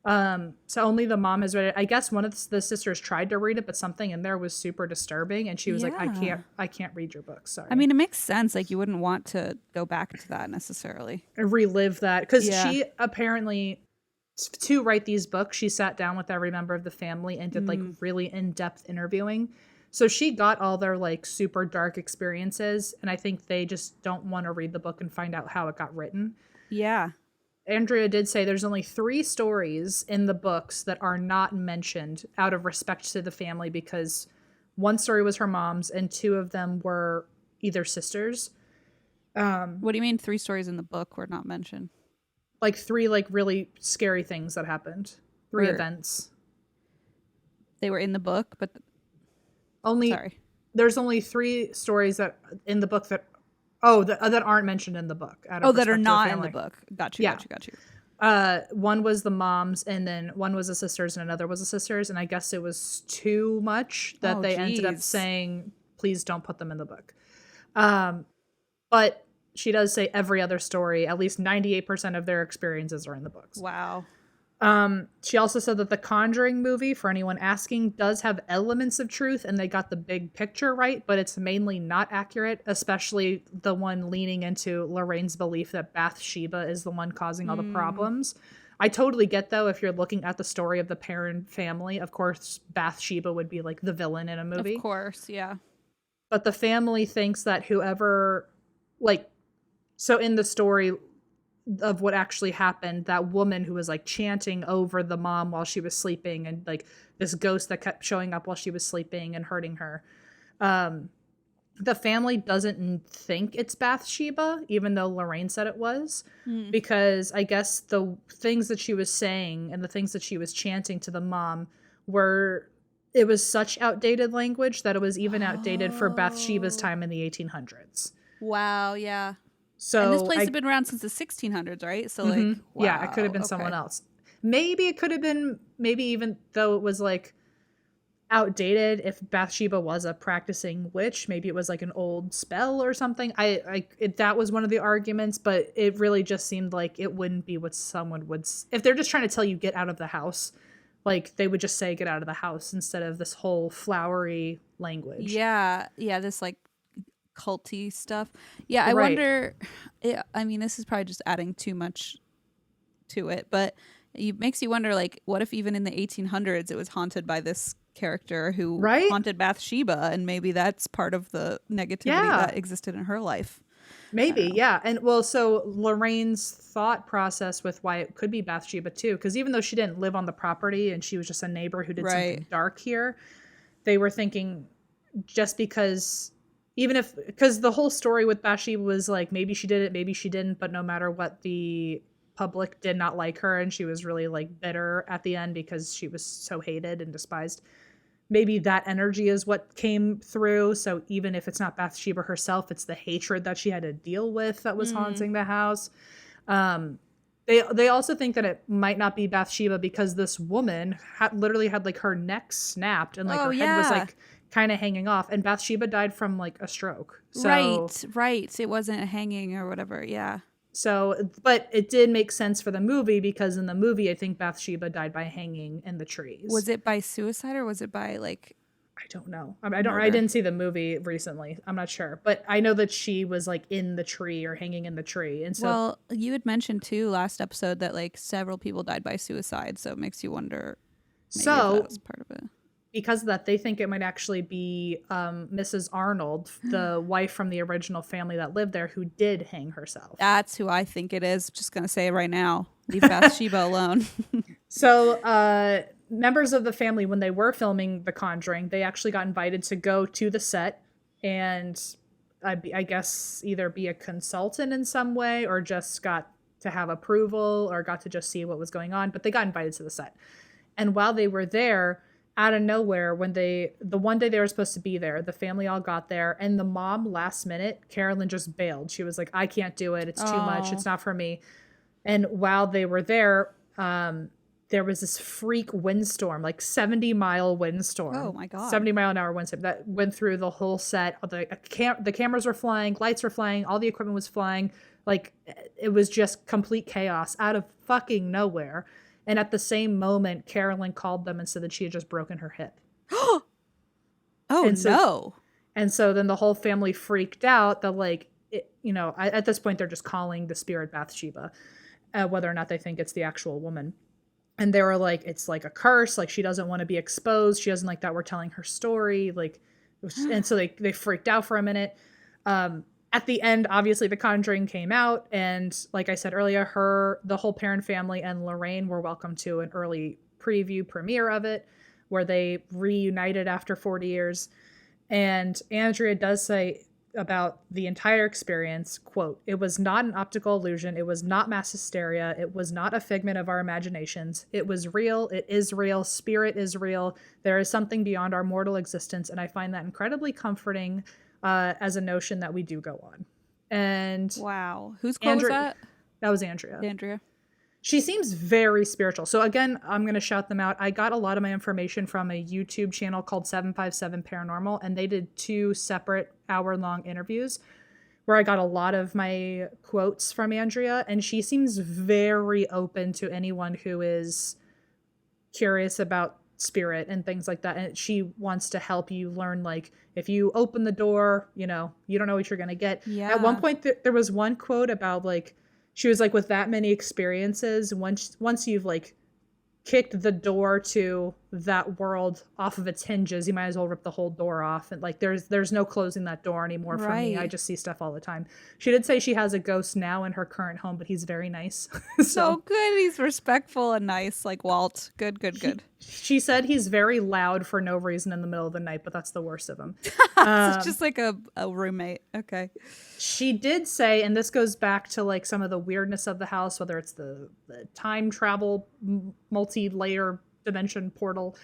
So only the mom has read it. I guess one of the sisters tried to read it, but something in there was super disturbing, and she was like, I can't read your book. Sorry. I mean, it makes sense. Like, you wouldn't want to go back to that necessarily. Relive that. Because she apparently, to write these books, she sat down with every member of the family and did like really in-depth interviewing. So she got all their like super dark experiences, and I think they just don't want to read the book and find out how it got written. Yeah. Andrea did say there's only 3 stories in the books that are not mentioned out of respect to the family, because one story was her mom's and 2 of them were either sisters. What do you mean 3 stories in the book were not mentioned? Like 3 like really scary things that happened. 3 events. They were in the book, but there's only 3 stories that in the book that that aren't mentioned in the book. That are not in the book. Got you. One was the mom's, and then one was the sisters, and another was the sisters. And I guess it was too much that they ended up saying, please don't put them in the book. But she does say every other story, at least 98% of their experiences are in the books. Wow. She also said that the Conjuring movie, for anyone asking, does have elements of truth, and they got the big picture right, but it's mainly not accurate, especially the one leaning into Lorraine's belief that Bathsheba is the one causing all the problems. I totally get, though, if you're looking at the story of the Perron family, of course, Bathsheba would be like the villain in a movie. Of course, yeah. But the family thinks that whoever, like, so in the story of what actually happened, that woman who was like chanting over the mom while she was sleeping, and like this ghost that kept showing up while she was sleeping and hurting her, the family doesn't think it's Bathsheba, even though Lorraine said it was, because I guess the things that she was saying and the things that she was chanting to the mom it was such outdated language that it was even outdated for Bathsheba's time in the 1800s. Wow, yeah. So, and this place had been around since the 1600s, right? So like, wow, yeah, it could have been someone else. Maybe it could have been, even though it was like outdated, if Bathsheba was a practicing witch, maybe it was like an old spell or something. That was one of the arguments, but it really just seemed like it wouldn't be what someone would, if they're just trying to tell you get out of the house, like they would just say get out of the house instead of this whole flowery language. Yeah, this like culty stuff. Yeah, I wonder. I mean, this is probably just adding too much to it, but it makes you wonder, like, what if even in the 1800s it was haunted by this character who haunted Bathsheba, and maybe that's part of the negativity that existed in her life. Maybe, yeah. And well, so Lorraine's thought process with why it could be Bathsheba too, because even though she didn't live on the property and she was just a neighbor who did something dark here, they were thinking just because because the whole story with Bathsheba was like, maybe she did it, maybe she didn't, but no matter what, the public did not like her, and she was really like bitter at the end because she was so hated and despised. Maybe that energy is what came through. So even if it's not Bathsheba herself, it's the hatred that she had to deal with that was haunting the house. They also think that it might not be Bathsheba because this woman literally had like her neck snapped and like her head was like kind of hanging off, and Bathsheba died from like a stroke. So, right. It wasn't hanging or whatever. Yeah. So, but it did make sense for the movie, because in the movie, I think Bathsheba died by hanging in the trees. Was it by suicide or was it by like I don't know. I didn't see the movie recently. I'm not sure, but I know that she was like in the tree or hanging in the tree, and so Well, you had mentioned too last episode that like several people died by suicide, so it makes you wonder maybe if that was part of it. Because of that, they think it might actually be Mrs. Arnold, the wife from the original family that lived there, who did hang herself. That's who I think it is. Just gonna say it right now. Leave Bathsheba alone. So members of the family, when they were filming The Conjuring, they actually got invited to go to the set and I guess either be a consultant in some way or just got to have approval or got to just see what was going on. But they got invited to the set. And while they were there, out of nowhere, the one day they were supposed to be there, the family all got there, and the mom last minute, Carolyn, just bailed. She was like, I can't do it. It's too much. It's not for me. And while they were there, there was this freak windstorm, like 70-mile windstorm. Oh my God. 70-mile-an-hour windstorm that went through the whole set. The cameras were flying, lights were flying, all the equipment was flying. Like, it was just complete chaos out of fucking nowhere. And at the same moment, Carolyn called them and said that she had just broken her hip. Oh, no. And so then the whole family freaked out that, like, at this point, they're just calling the spirit Bathsheba, whether or not they think it's the actual woman. And they were like, it's like a curse. Like, she doesn't want to be exposed. She doesn't like that we're telling her story. Like, and so they freaked out for a minute. At the end, obviously, The Conjuring came out, and like I said earlier, the whole Perron family and Lorraine were welcome to an early preview premiere of it, where they reunited after 40 years. And Andrea does say about the entire experience, quote, "It was not an optical illusion. It was not mass hysteria. It was not a figment of our imaginations. It was real. It is real. Spirit is real. There is something beyond our mortal existence, and I find that incredibly comforting as a notion that we do go on." And wow. Whose quote was that? That was Andrea. Andrea. She seems very spiritual. So again, I'm going to shout them out. I got a lot of my information from a YouTube channel called 757 Paranormal, and they did 2 separate hour-long interviews where I got a lot of my quotes from Andrea, and she seems very open to anyone who is curious about spirit and things like that. And she wants to help you learn, like, if you open the door, you don't know what you're going to get. Yeah. At one point, there was one quote about, like, she was like, with that many experiences, once you've like kicked the door to that world off of its hinges, you might as well rip the whole door off. And like, there's no closing that door anymore for me. I just see stuff all the time. She did say she has a ghost now in her current home, but he's very nice. So good. He's respectful and nice, like Walt. Good. She said he's very loud for no reason in the middle of the night, but that's the worst of him. It's just like a roommate. Okay. She did say, and this goes back to like some of the weirdness of the house, whether it's the time travel multi-layer dimension portal.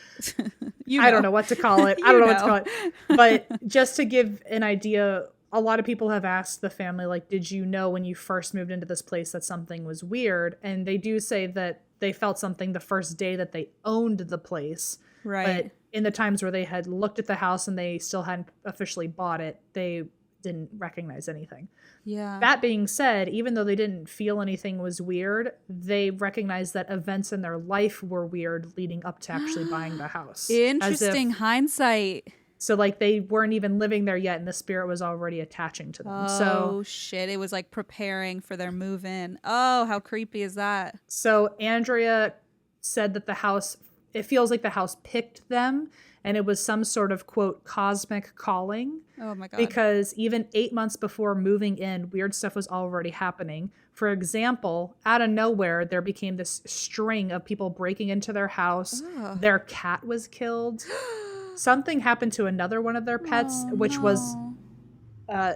I don't know what to call it. I don't know what to call it. But just to give an idea, a lot of people have asked the family, like, did you know when you first moved into this place that something was weird? And they do say that they felt something the first day that they owned the place. Right. But in the times where they had looked at the house and they still hadn't officially bought it, they didn't recognize anything. Yeah. That being said, even though they didn't feel anything was weird, they recognized that events in their life were weird leading up to actually buying the house. Interesting hindsight. So like they weren't even living there yet and the spirit was already attaching to them. Oh, shit. It was like preparing for their move in. Oh, how creepy is that? So Andrea said that it feels like the house picked them, and it was some sort of, quote, cosmic calling. Oh my God. Because even 8 months before moving in, weird stuff was already happening. For example, out of nowhere, there became this string of people breaking into their house. Ugh. Their cat was killed. Something happened to another one of their pets, which was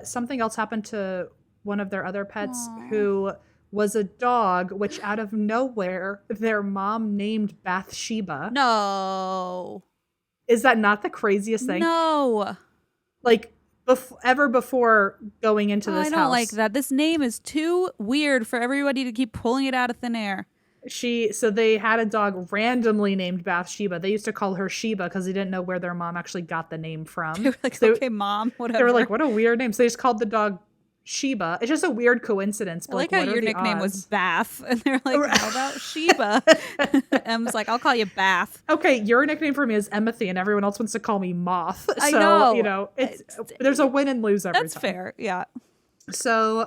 something else happened to one of their other pets who was a dog, which out of nowhere, their mom named Bathsheba. No. Is that not the craziest thing? No. Like, ever before going into this house. I don't like that. This name is too weird for everybody to keep pulling it out of thin air. So they had a dog randomly named Bathsheba. They used to call her Sheba because they didn't know where their mom actually got the name from. They were like, okay, mom, whatever. They were like, what a weird name. So they just called the dog Sheba. It's just a weird coincidence. I like how what your are the nickname was odds? Bath, and they're like, "How about Sheba?" Em's like, "I'll call you Bath." Okay, your nickname for me is Emmethy, and everyone else wants to call me Moth. I So, know. you know, there's a win and lose every That's time. fair. Yeah. So,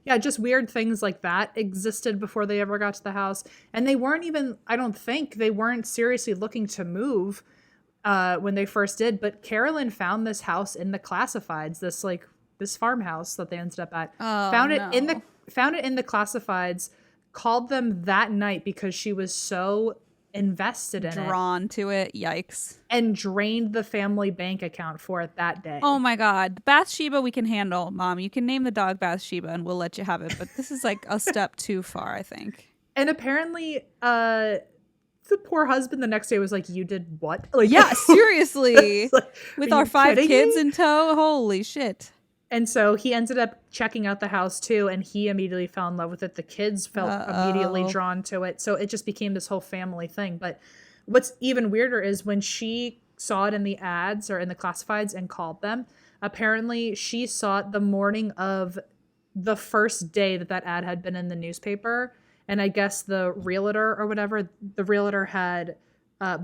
yeah, just weird things like that existed before they ever got to the house. And they weren't even, I don't think, they weren't seriously looking to move when they first did. But Carolyn found this house in the classifieds, this farmhouse that they ended up at. Oh, Found it in the classifieds, called them that night because she was so invested in it. Drawn to it. Yikes. And drained the family bank account for it that day. Oh my God. Bathsheba we can handle, Mom. You can name the dog Bathsheba and we'll let you have it. But this is like a step too far, I think. And apparently, the poor husband the next day was like, "You did what?" Like, Yeah, seriously. like, with are our you 5 kidding kids me? in tow. Holy shit. And so he ended up checking out the house too, and he immediately fell in love with it. The kids felt immediately drawn to it. So it just became this whole family thing. But what's even weirder is when she saw it in the ads or in the classifieds and called them, apparently she saw it the morning of the first day that ad had been in the newspaper. And I guess the realtor or whatever, the realtor had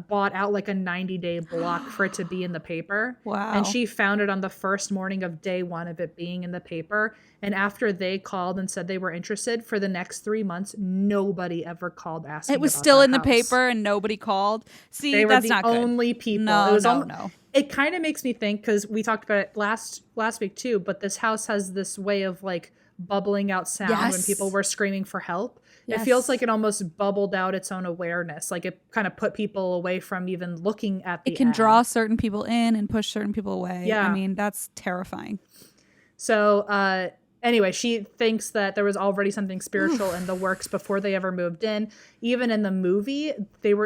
bought out like a 90-day block for it to be in the paper. Wow. And she found it on the first morning of day one of it being in the paper. And after they called and said they were interested, for the next 3 months, nobody ever called asking. It was about still that in the house. paper and nobody called. See, They were that's the not good. only people. No, it was no. It kind of makes me think, because we talked about it last week too, but this house has this way of like bubbling out sound when Yes. people were screaming for help. Yes. It feels like it almost bubbled out its own awareness. Like it kind of put people away from even looking at the It can ad. draw certain people in and push certain people away. Yeah. I mean, that's terrifying. So anyway, she thinks that there was already something spiritual in the works before they ever moved in. Even in the movie,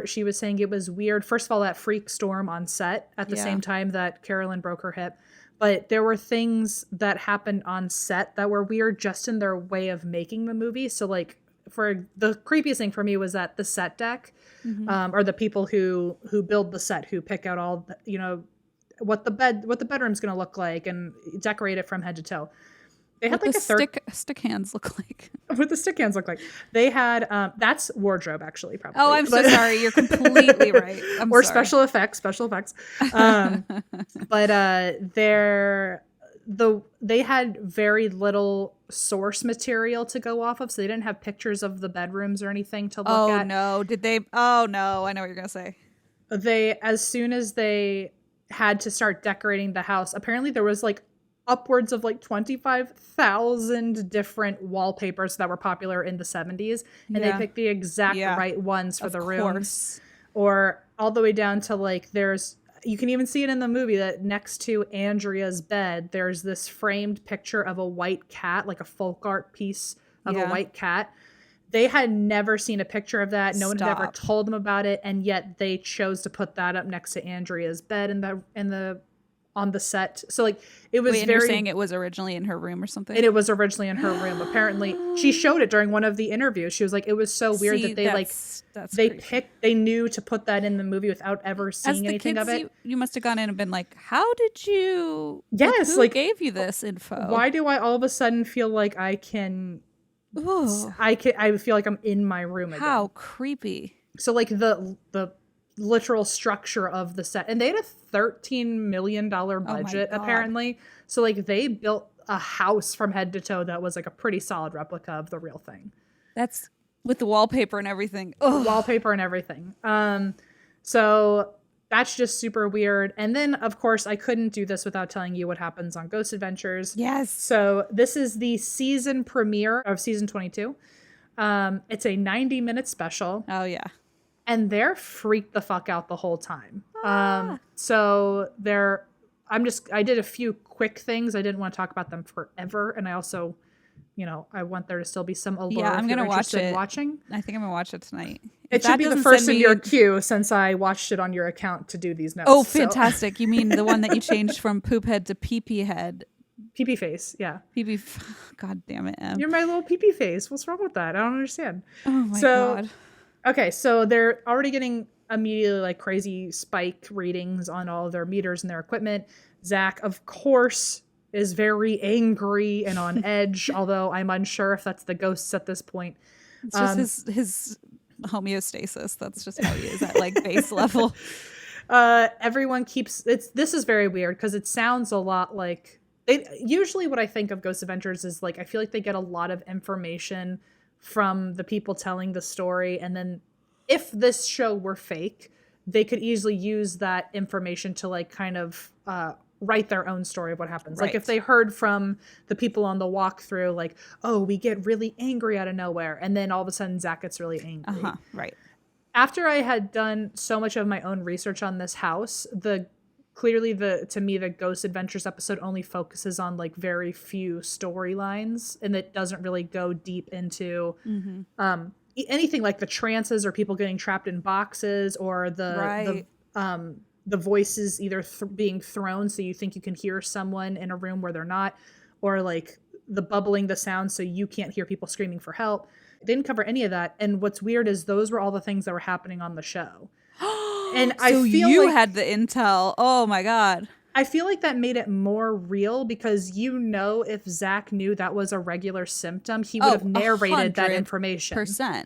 she was saying it was weird. First of all, that freak storm on set at the same time that Carolyn broke her hip. But there were things that happened on set that were weird just in their way of making the movie. So like, for the creepiest thing for me was that the set deck, or the people who build the set, who pick out all the, you know, what the bedroom's going to look like and decorate it from head to toe. They had What like the stick hands look like. what the stick hands look like. They had that's wardrobe actually, probably. Oh, I'm so sorry. You're completely right. I'm or sorry. special effects. But they had very little source material to go off of, so they didn't have pictures of the bedrooms or anything to look at. Oh no, did they? Oh no, I know what you're gonna say. As soon as they had to start decorating the house, apparently there was like upwards of like 25,000 different wallpapers that were popular in the 70s, and they picked the exact right ones for the rooms. Or all the way down to like you can even see it in the movie that next to Andrea's bed, there's this framed picture of a white cat, like a folk art piece of a white cat. They had never seen a picture of that. No one had ever told them about it. And yet they chose to put that up next to Andrea's bed on the set. So like it was you're saying it was originally in her room or something? And it was originally in her room. Apparently she showed it during one of the interviews. She was like, it was so weird that they knew to put that in the movie without ever seeing anything of it. You must have gone in and been like, how did you? Yes. Who gave you this info? Why do I all of a sudden feel like I can? I feel like I'm in my room again. How creepy. So like the literal structure of the set, and they had a $13 million budget apparently. So like they built a house from head to toe that was like a pretty solid replica of the real thing. That's with the wallpaper and everything. Wallpaper and everything. So that's just super weird. And then of course I couldn't do this without telling you what happens on Ghost Adventures. Yes. So this is the season premiere of season 22. It's a 90-minute special. Oh yeah. And they're freaked the fuck out the whole time. So I did a few quick things. I didn't want to talk about them forever. And I also, I want there to still be some allure. Yeah, I'm going to watch it. Watching. I think I'm going to watch it tonight. It should be the first in your queue since I watched it on your account to do these notes. Oh, fantastic. You mean the one that you changed from poop head to pee-pee head? Pee-pee face, yeah. Pee-pee, God damn it, Em. You're my little pee-pee face. What's wrong with that? I don't understand. Oh my God. Okay, so they're already getting immediately like crazy spike readings on all of their meters and their equipment. Zach, of course, is very angry and on edge, although I'm unsure if that's the ghosts at this point. It's just his homeostasis. That's just how he is at like base level. Everyone keeps this is very weird because it sounds a lot like usually what I think of Ghost Adventures is like I feel like they get a lot of information from the people telling the story, and then if this show were fake, they could easily use that information to like kind of write their own story of what happens. Right. Like if they heard from the people on the walkthrough, like, oh, we get really angry out of nowhere, and then all of a sudden Zach gets really angry. Right. After I had done so much of my own research on this house, to me the Ghost Adventures episode only focuses on like very few storylines, and it doesn't really go deep into anything like the trances or people getting trapped in boxes or the voices either being thrown so you think you can hear someone in a room where they're not, or like the bubbling the sound so you can't hear people screaming for help. They didn't cover any of that, and what's weird is those were all the things that were happening on the show. And so I feel you had the intel. Oh my god. I feel like that made it more real because if Zach knew that was a regular symptom, he would have narrated that information. %.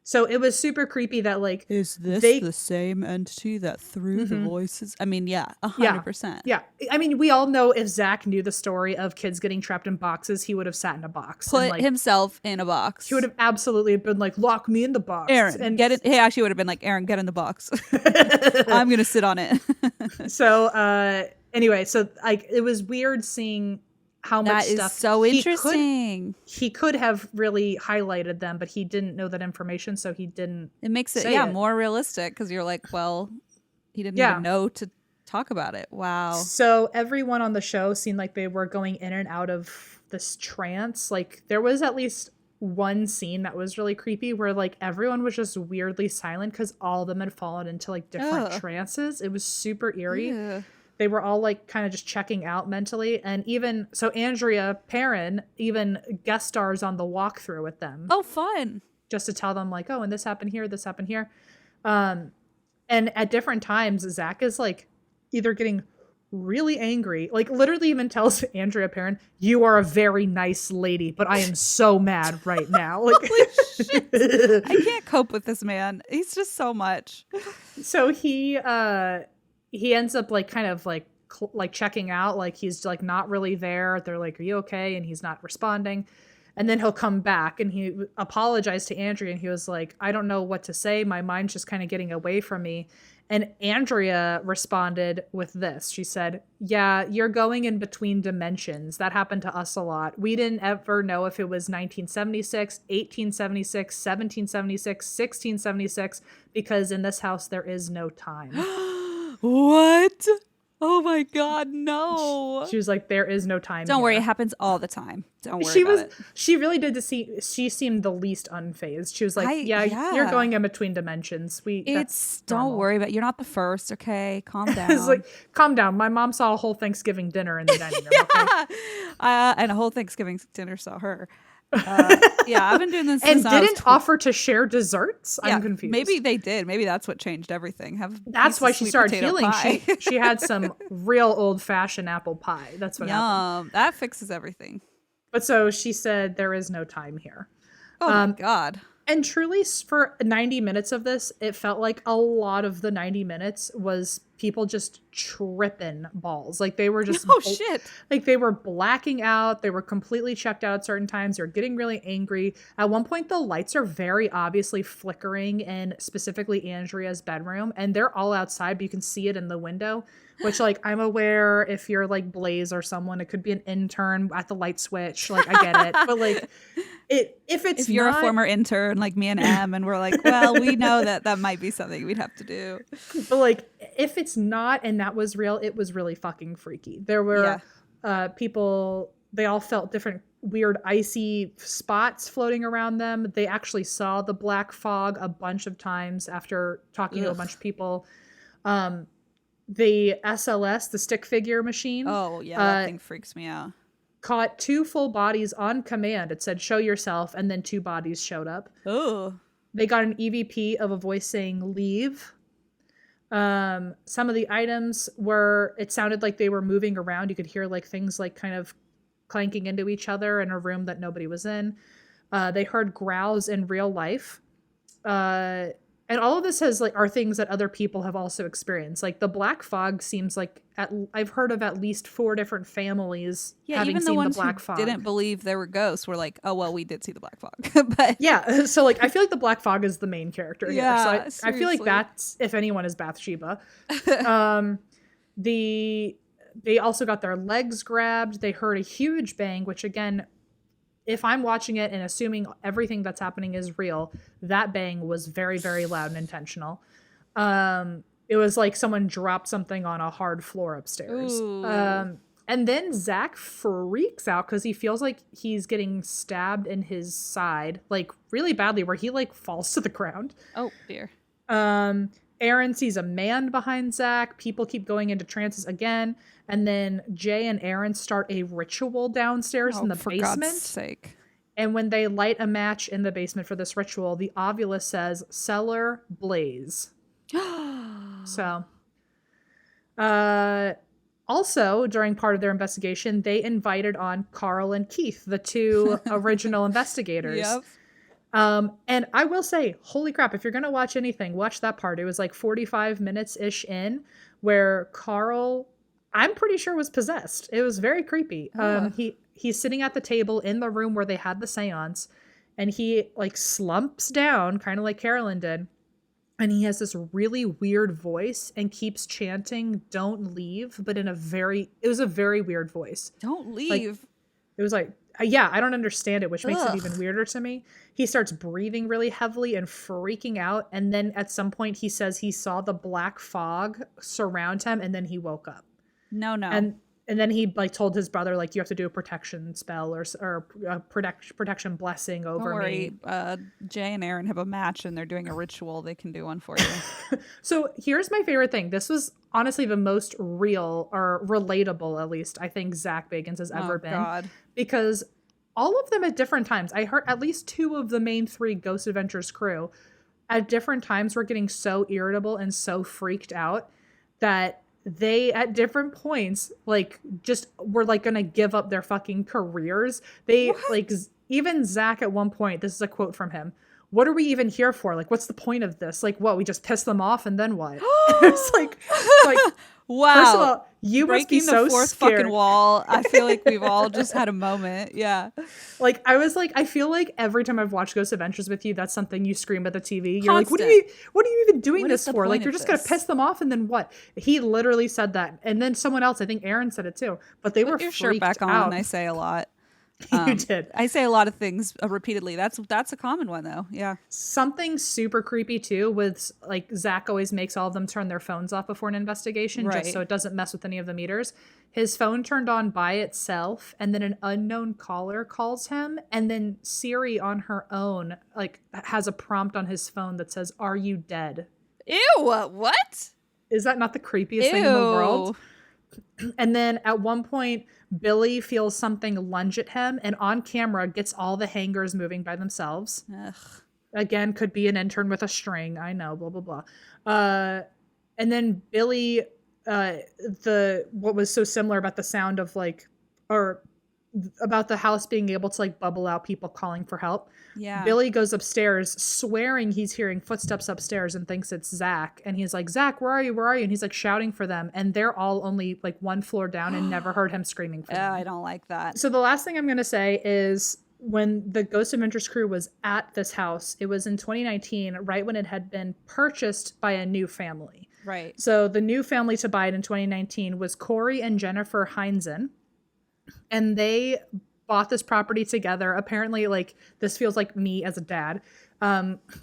So it was super creepy that like, is this the same entity that threw the voices? I mean, yeah, 100%. Yeah. I mean, we all know if Zach knew the story of kids getting trapped in boxes, he would have sat in a box. Put himself in a box. He would have absolutely been like, lock me in the box. Aaron, get it. He actually would have been like, Aaron, get in the box. I'm going to sit on it. So anyway, so like it was weird seeing how much stuff. That is so interesting. He could have really highlighted them, but he didn't know that information, so he didn't. It makes it more realistic because you're like, well, he didn't even know to talk about it. Wow. So everyone on the show seemed like they were going in and out of this trance. Like there was at least one scene that was really creepy where like everyone was just weirdly silent because all of them had fallen into like different trances. It was super eerie. Yeah. They were all like kind of just checking out mentally. And even so, Andrea Perron even guest stars on the walkthrough with them. Oh, fun. Just to tell them like, oh, and this happened here, this happened here. And at different times, Zach is like either getting really angry, like literally even tells Andrea Perron, you are a very nice lady, but I am so mad right now. Like, holy shit. I can't cope with this man. He's just so much. So he ends up like kind of like checking out, like he's like not really there. They're like, are you okay? And he's not responding. And then he'll come back and he apologized to Andrea and he was like, I don't know what to say. My mind's just kind of getting away from me. And Andrea responded with this. She said, yeah, you're going in between dimensions. That happened to us a lot. We didn't ever know if it was 1976, 1876, 1776, 1676, because in this house there is no time. What? Oh my God, no. She was like, there is no time. Don't worry, here. It happens all the time. Don't worry about it. She really did she seemed the least unfazed. She was like, you're going in between dimensions. Don't worry about it. You're not the first, okay? Calm down. It's like, calm down. My mom saw a whole Thanksgiving dinner in the dining room, okay? And a whole Thanksgiving dinner saw her. I've been doing this since and didn't offer to share desserts. I'm confused. Maybe they did. Maybe that's what changed everything. That's why she started healing. She had some real old-fashioned apple pie. That's what happened. That fixes everything. But so she said there is no time here. Oh my God. And truly, for 90 minutes of this, it felt like a lot of the 90 minutes was people just tripping balls. Like they were just, shit. Like they were blacking out. They were completely checked out at certain times. They were getting really angry. At one point, the lights are very obviously flickering in specifically Andrea's bedroom, and they're all outside, but you can see it in the window. Which, like, I'm aware if you're like Blaze or someone, it could be an intern at the light switch. Like, I get it, but like, if you're a former intern like me and Em, and we're like, well, we know that might be something we'd have to do. But like, if it's not, and that was real, it was really fucking freaky. There were people. They all felt different weird icy spots floating around them. They actually saw the black fog a bunch of times after talking to a bunch of people. The SLS, the stick figure machine. Oh, yeah, that thing freaks me out. Caught 2 full bodies on command. It said, show yourself, and then 2 bodies showed up. Oh. They got an EVP of a voice saying, leave. Some of the items were, it sounded like they were moving around. You could hear like things like kind of clanking into each other in a room that nobody was in. They heard growls in real life. And all of this has like are things that other people have also experienced. Like the black fog seems like I've heard of at least 4 different families having even the seen ones the black who fog. didn't believe there were ghosts were like, oh well, we did see the black fog. But yeah, so like I feel like the black fog is the main character here. Yeah, So I feel like that's, if anyone, is Bathsheba. They also got their legs grabbed. They heard a huge bang, which again, if I'm watching it and assuming everything that's happening is real, that bang was very, very loud and intentional. It was like someone dropped something on a hard floor upstairs. And then Zach freaks out because he feels like he's getting stabbed in his side, like really badly, where he like falls to the ground. Oh dear. Aaron sees a man behind Zach. People keep going into trances again. And then Jay and Aaron start a ritual downstairs in the for basement. God's sake. And when they light a match in the basement for this ritual, the ovulus says, "Cellar blaze." So, also, during part of their investigation, they invited on Carl and Keith, the 2 original investigators. Yep. And I will say, holy crap, if you're going to watch anything, watch that part. It was like 45 minutes-ish in where Carl, I'm pretty sure, was possessed. It was very creepy. He's sitting at the table in the room where they had the seance, and he like slumps down, kind of like Carolyn did. And he has this really weird voice and keeps chanting, "Don't leave," but it was a very weird voice. Don't leave. Like, it was like, yeah, I don't understand it, which makes it even weirder to me. He starts breathing really heavily and freaking out. And then at some point he says he saw the black fog surround him, and then he woke up. No. And then he like told his brother, like, you have to do a protection spell or a protection blessing over me. Jay and Aaron have a match and they're doing a ritual. They can do one for you. So here's my favorite thing. This was honestly the most real or relatable, at least, I think Zach Bagans has ever been. God. Because all of them at different times, I heard at least 2 of the main 3 Ghost Adventures crew at different times were getting so irritable and so freaked out that they at different points like just were like gonna give up their fucking careers. They like, even Zach at one point, this is a quote from him, "What are we even here for? Like, what's the point of this? Like, what, we just piss them off and then what?" It's like wow. First of all, you must be so breaking the 4th scared. fucking wall. I feel like we've all just had a moment. Yeah. Like, I feel like every time I've watched Ghost Adventures with you, that's something you scream at the TV. You're Constant. like, what are you even doing What this is the for? Like, point you're of just gonna this? piss them off and then what? He literally said that. And then someone else, I think Aaron said it too, but they were Put your freaked shirt back on. out. I say a lot. You did. I say a lot of things repeatedly. That's a common one though. Yeah. Something super creepy too with like Zach always makes all of them turn their phones off before an investigation, Right. just so it doesn't mess with any of the meters. His phone turned on by itself, and then an unknown caller calls him, and then Siri on her own like has a prompt on his phone that says, "Are you dead?" Ew, what? Is that not the creepiest thing in the world? And then at one point, Billy feels something lunge at him, and on camera gets all the hangers moving by themselves. Ugh. Again, could be an intern with a string. I know, blah, blah, blah. And then Billy, what was so similar about the sound of like, or about the house being able to like bubble out people calling for help. Yeah. Billy goes upstairs swearing he's hearing footsteps upstairs and thinks it's Zach. And he's like, "Zach, where are you? Where are you?" And he's like shouting for them. And they're all only like 1 floor down and never heard him screaming for them. I don't like that. So the last thing I'm going to say is when the Ghost Adventures crew was at this house, it was in 2019, right when it had been purchased by a new family. Right. So the new family to buy it in 2019 was Corey and Jennifer Heinzen. And they bought this property together. Apparently, like, this feels like me as a dad.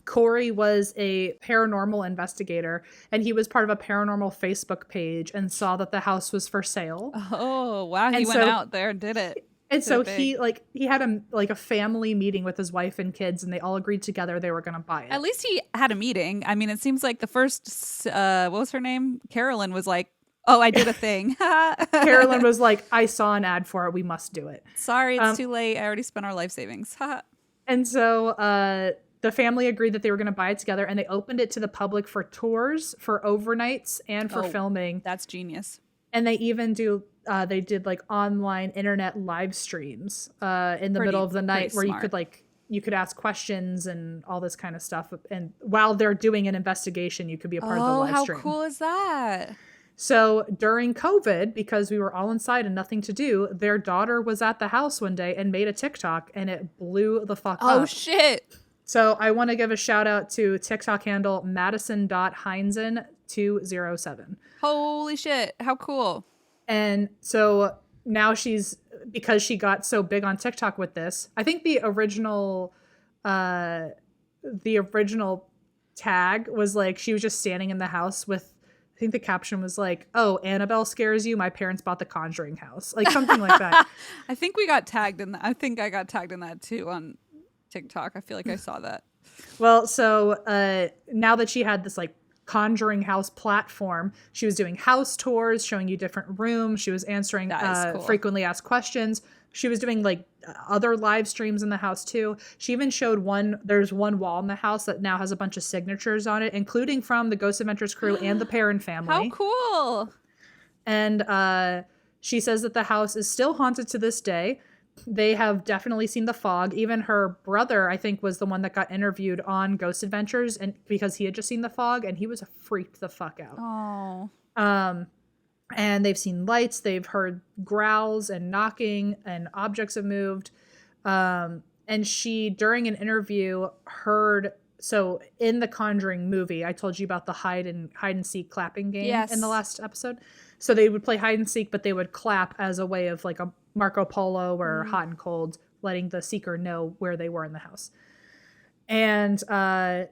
Corey was a paranormal investigator, and he was part of a paranormal Facebook page and saw that the house was for sale. Oh, wow. He went out there and did it. And so he had a family meeting with his wife and kids, and they all agreed together they were going to buy it. At least he had a meeting. I mean, it seems like the first, what was her name? Carolyn was like, "Oh, I did a thing." Carolyn was like, "I saw an ad for it. We must do it." Sorry, it's too late. I already spent our life savings. And so the family agreed that they were going to buy it together, and they opened it to the public for tours, for overnights, and for filming. That's genius. And they even they did like online internet live streams in the middle of the night where you could ask questions and all this kind of stuff. And while they're doing an investigation, you could be a part of the live stream. How cool is that? So during COVID, because we were all inside and nothing to do, their daughter was at the house one day and made a TikTok, and it blew the fuck up. Oh, shit. So I want to give a shout out to TikTok handle Madison.Heinzen207. Holy shit. How cool. And so now because she got so big on TikTok with this, I think the original tag was like, she was just standing in the house with, I think the caption was like, "Oh, Annabelle scares you. My parents bought the Conjuring house." Like something like that. I think we got tagged in that. I think I got tagged in that too on TikTok. I feel like I saw that. Well, so now that she had this like Conjuring house platform, she was doing house tours, showing you different rooms. She was answering cool. frequently asked questions. She was doing like other live streams in the house too. She even showed there's one wall in the house that now has a bunch of signatures on it, including from the Ghost Adventures crew and the Perron family. How cool. And she says that the house is still haunted to this day. They have definitely seen the fog. Even her brother, I think, was the one that got interviewed on Ghost Adventures, and because he had just seen the fog, and he was freaked the fuck out. Oh. And they've seen lights. They've heard growls and knocking, and objects have moved. And she, during an interview, heard. So in the Conjuring movie, I told you about the hide and seek clapping game in the last episode. So they would play hide and seek, but they would clap as a way of like a Marco Polo or hot and cold, letting the seeker know where they were in the house. And I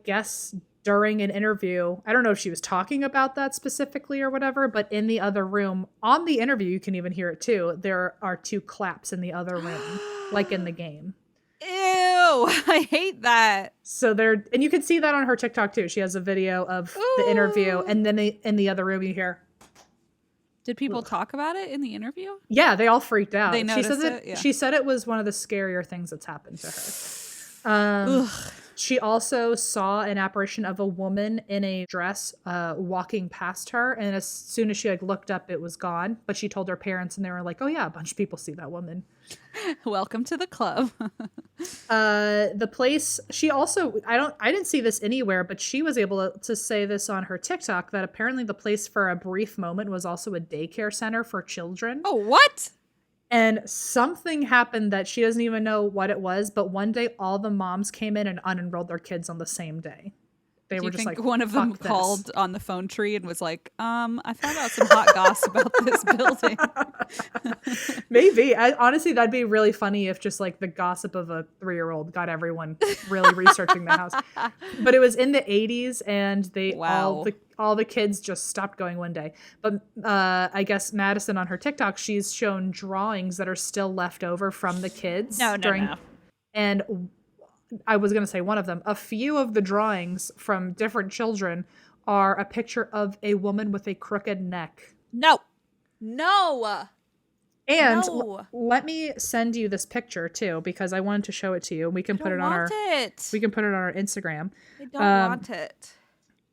guess during an interview, I don't know if she was talking about that specifically or whatever, but in the other room, on the interview, you can even hear it too. There are 2 claps in the other room, like in the game. Ew, I hate that. So and you can see that on her TikTok too. She has a video of the interview, and then in the other room you hear. Did people talk about it in the interview? Yeah, they all freaked out. They noticed it? Yeah. She said it was one of the scarier things that's happened to her. She also saw an apparition of a woman in a dress walking past her, and as soon as she like looked up, it was gone. But she told her parents, and they were like, "Oh yeah, a bunch of people see that woman." Welcome to the club. The place, she also, I didn't see this anywhere, but she was able to say this on her TikTok, that apparently the place for a brief moment was also a daycare center for children. Oh, what? And something happened that she doesn't even know what it was, but one day all the moms came in and unenrolled their kids on the same day. They were just like, one of them called on the phone tree and was like, I found out some hot gossip about this building. Maybe. Honestly, that'd be really funny if just like the gossip of a 3-year-old got everyone really researching the house. But it was in the 80s, and all the kids just stopped going one day. But I guess Madison on her TikTok, she's shown drawings that are still left over from the kids. No. And I was going to say one of them. A few of the drawings from different children are a picture of a woman with a crooked neck. No. And let me send you this picture too, because I wanted to show it to you. We can put it on our Instagram. I don't want it.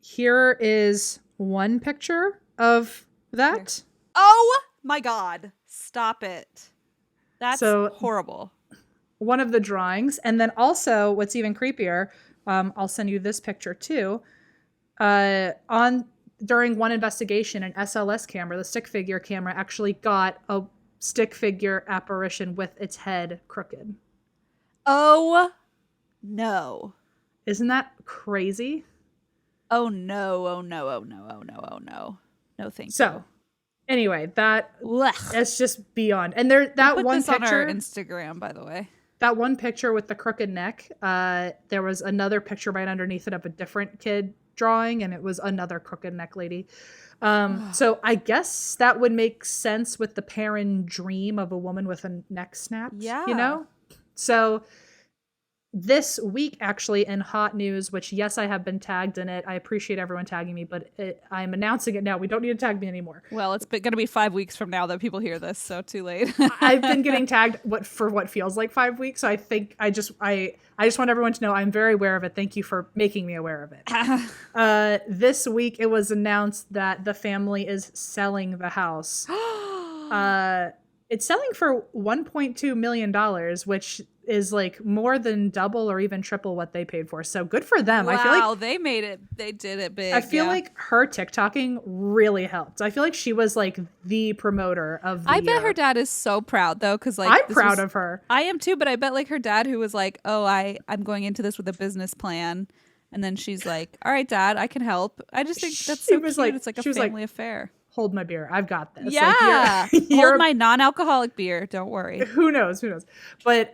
Here is one picture of that. Oh my God. Stop it. That's horrible. One of the drawings. And then also what's even creepier, I'll send you this picture too. During one investigation, an SLS camera, the stick figure camera, actually got a stick figure apparition with its head crooked. Oh no. Isn't that crazy? Oh no. No, thank you. So anyway, that's just beyond. And that one picture on our Instagram, by the way. That one picture with the crooked neck, there was another picture right underneath it of a different kid drawing, and it was another crooked neck lady. So I guess that would make sense with the Perron dream of a woman with a neck snapped. Yeah. You know? So This week, actually, in hot news, which, yes, I have been tagged in it. I appreciate everyone tagging me, but I'm announcing it now. We don't need to tag me anymore. Well, it's going to be 5 weeks from now that people hear this, so too late. I've been getting tagged for what feels like 5 weeks. So I think I just want everyone to know I'm very aware of it. Thank you for making me aware of it. This week, it was announced that the family is selling the house. It's selling for $1.2 million, which is like more than double or even triple what they paid for. So good for them. Wow, I feel like they made it. They did it big. I feel like her TikToking really helped. I feel like she was like the promoter of the I bet her dad is so proud though, because like I'm proud of her. I am too, but I bet like her dad, who was like, "Oh, I'm going into this with a business plan," and then she's like, "All right, Dad, I can help." I just think that's so cute. It's like a family affair. Hold my beer. I've got this. Yeah. Like, hold my non-alcoholic beer. Don't worry. Who knows? But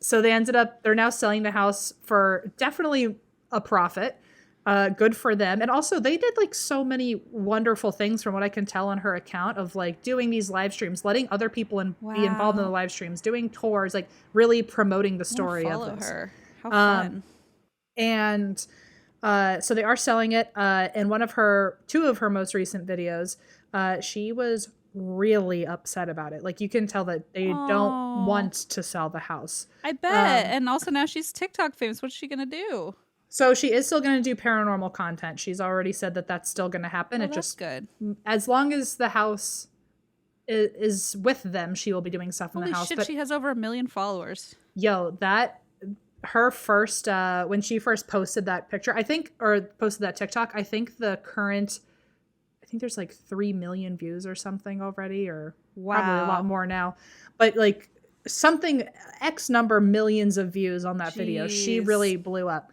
so they're now selling the house for definitely a profit. Good for them. And also they did like so many wonderful things from what I can tell on her account of like doing these live streams, letting other people be involved in the live streams, doing tours, like really promoting the story of this. Her. How fun. And so they are selling it. In two of her most recent videos, she was really upset about it. Like you can tell that they don't want to sell the house. I bet. And also now she's TikTok famous. What's she gonna do? So she is still going to do paranormal content. She's already said that that's still going to happen. That's just good. As long as the house is with them, she will be doing stuff in the house. Shit, but she has over 1 million followers. Yo, her first when she first posted that picture, posted that TikTok, I think there's like 3 million views or something already, or probably a lot more now. But like something X number millions of views on that video. She really blew up.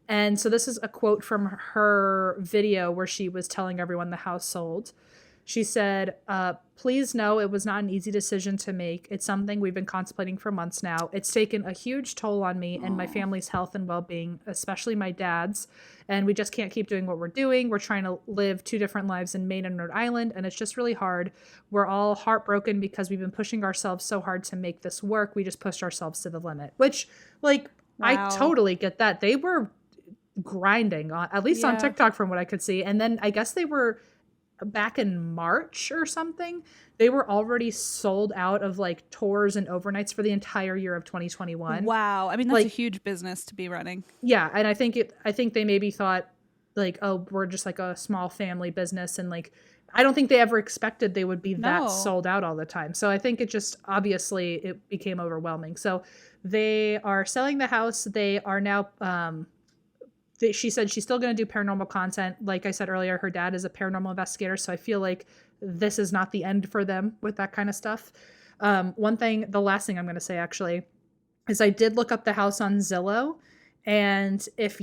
And so this is a quote from her video where she was telling everyone the house sold. She said, "Please know it was not an easy decision to make. It's something we've been contemplating for months now. It's taken a huge toll on me and my family's health and well-being, especially my dad's. And we just can't keep doing what we're doing. We're trying to live 2 different lives in Maine and Rhode Island, and it's just really hard. We're all heartbroken because we've been pushing ourselves so hard to make this work. We just pushed ourselves to the limit." Which, like, I totally get that. They were grinding on, at least on TikTok from what I could see. And then I guess they were back in March or something. They were already sold out of like tours and overnights for the entire year of 2021. Wow. I mean, that's a huge business to be running. Yeah. And I think they maybe thought like, oh, we're just like a small family business. And like, I don't think they ever expected they would be that sold out all the time. So I think obviously it became overwhelming. So they are selling the house. They are now, she said she's still going to do paranormal content. Like I said earlier, her dad is a paranormal investigator. So I feel like this is not the end for them with that kind of stuff. The last thing I'm going to say actually is I did look up the house on Zillow, and it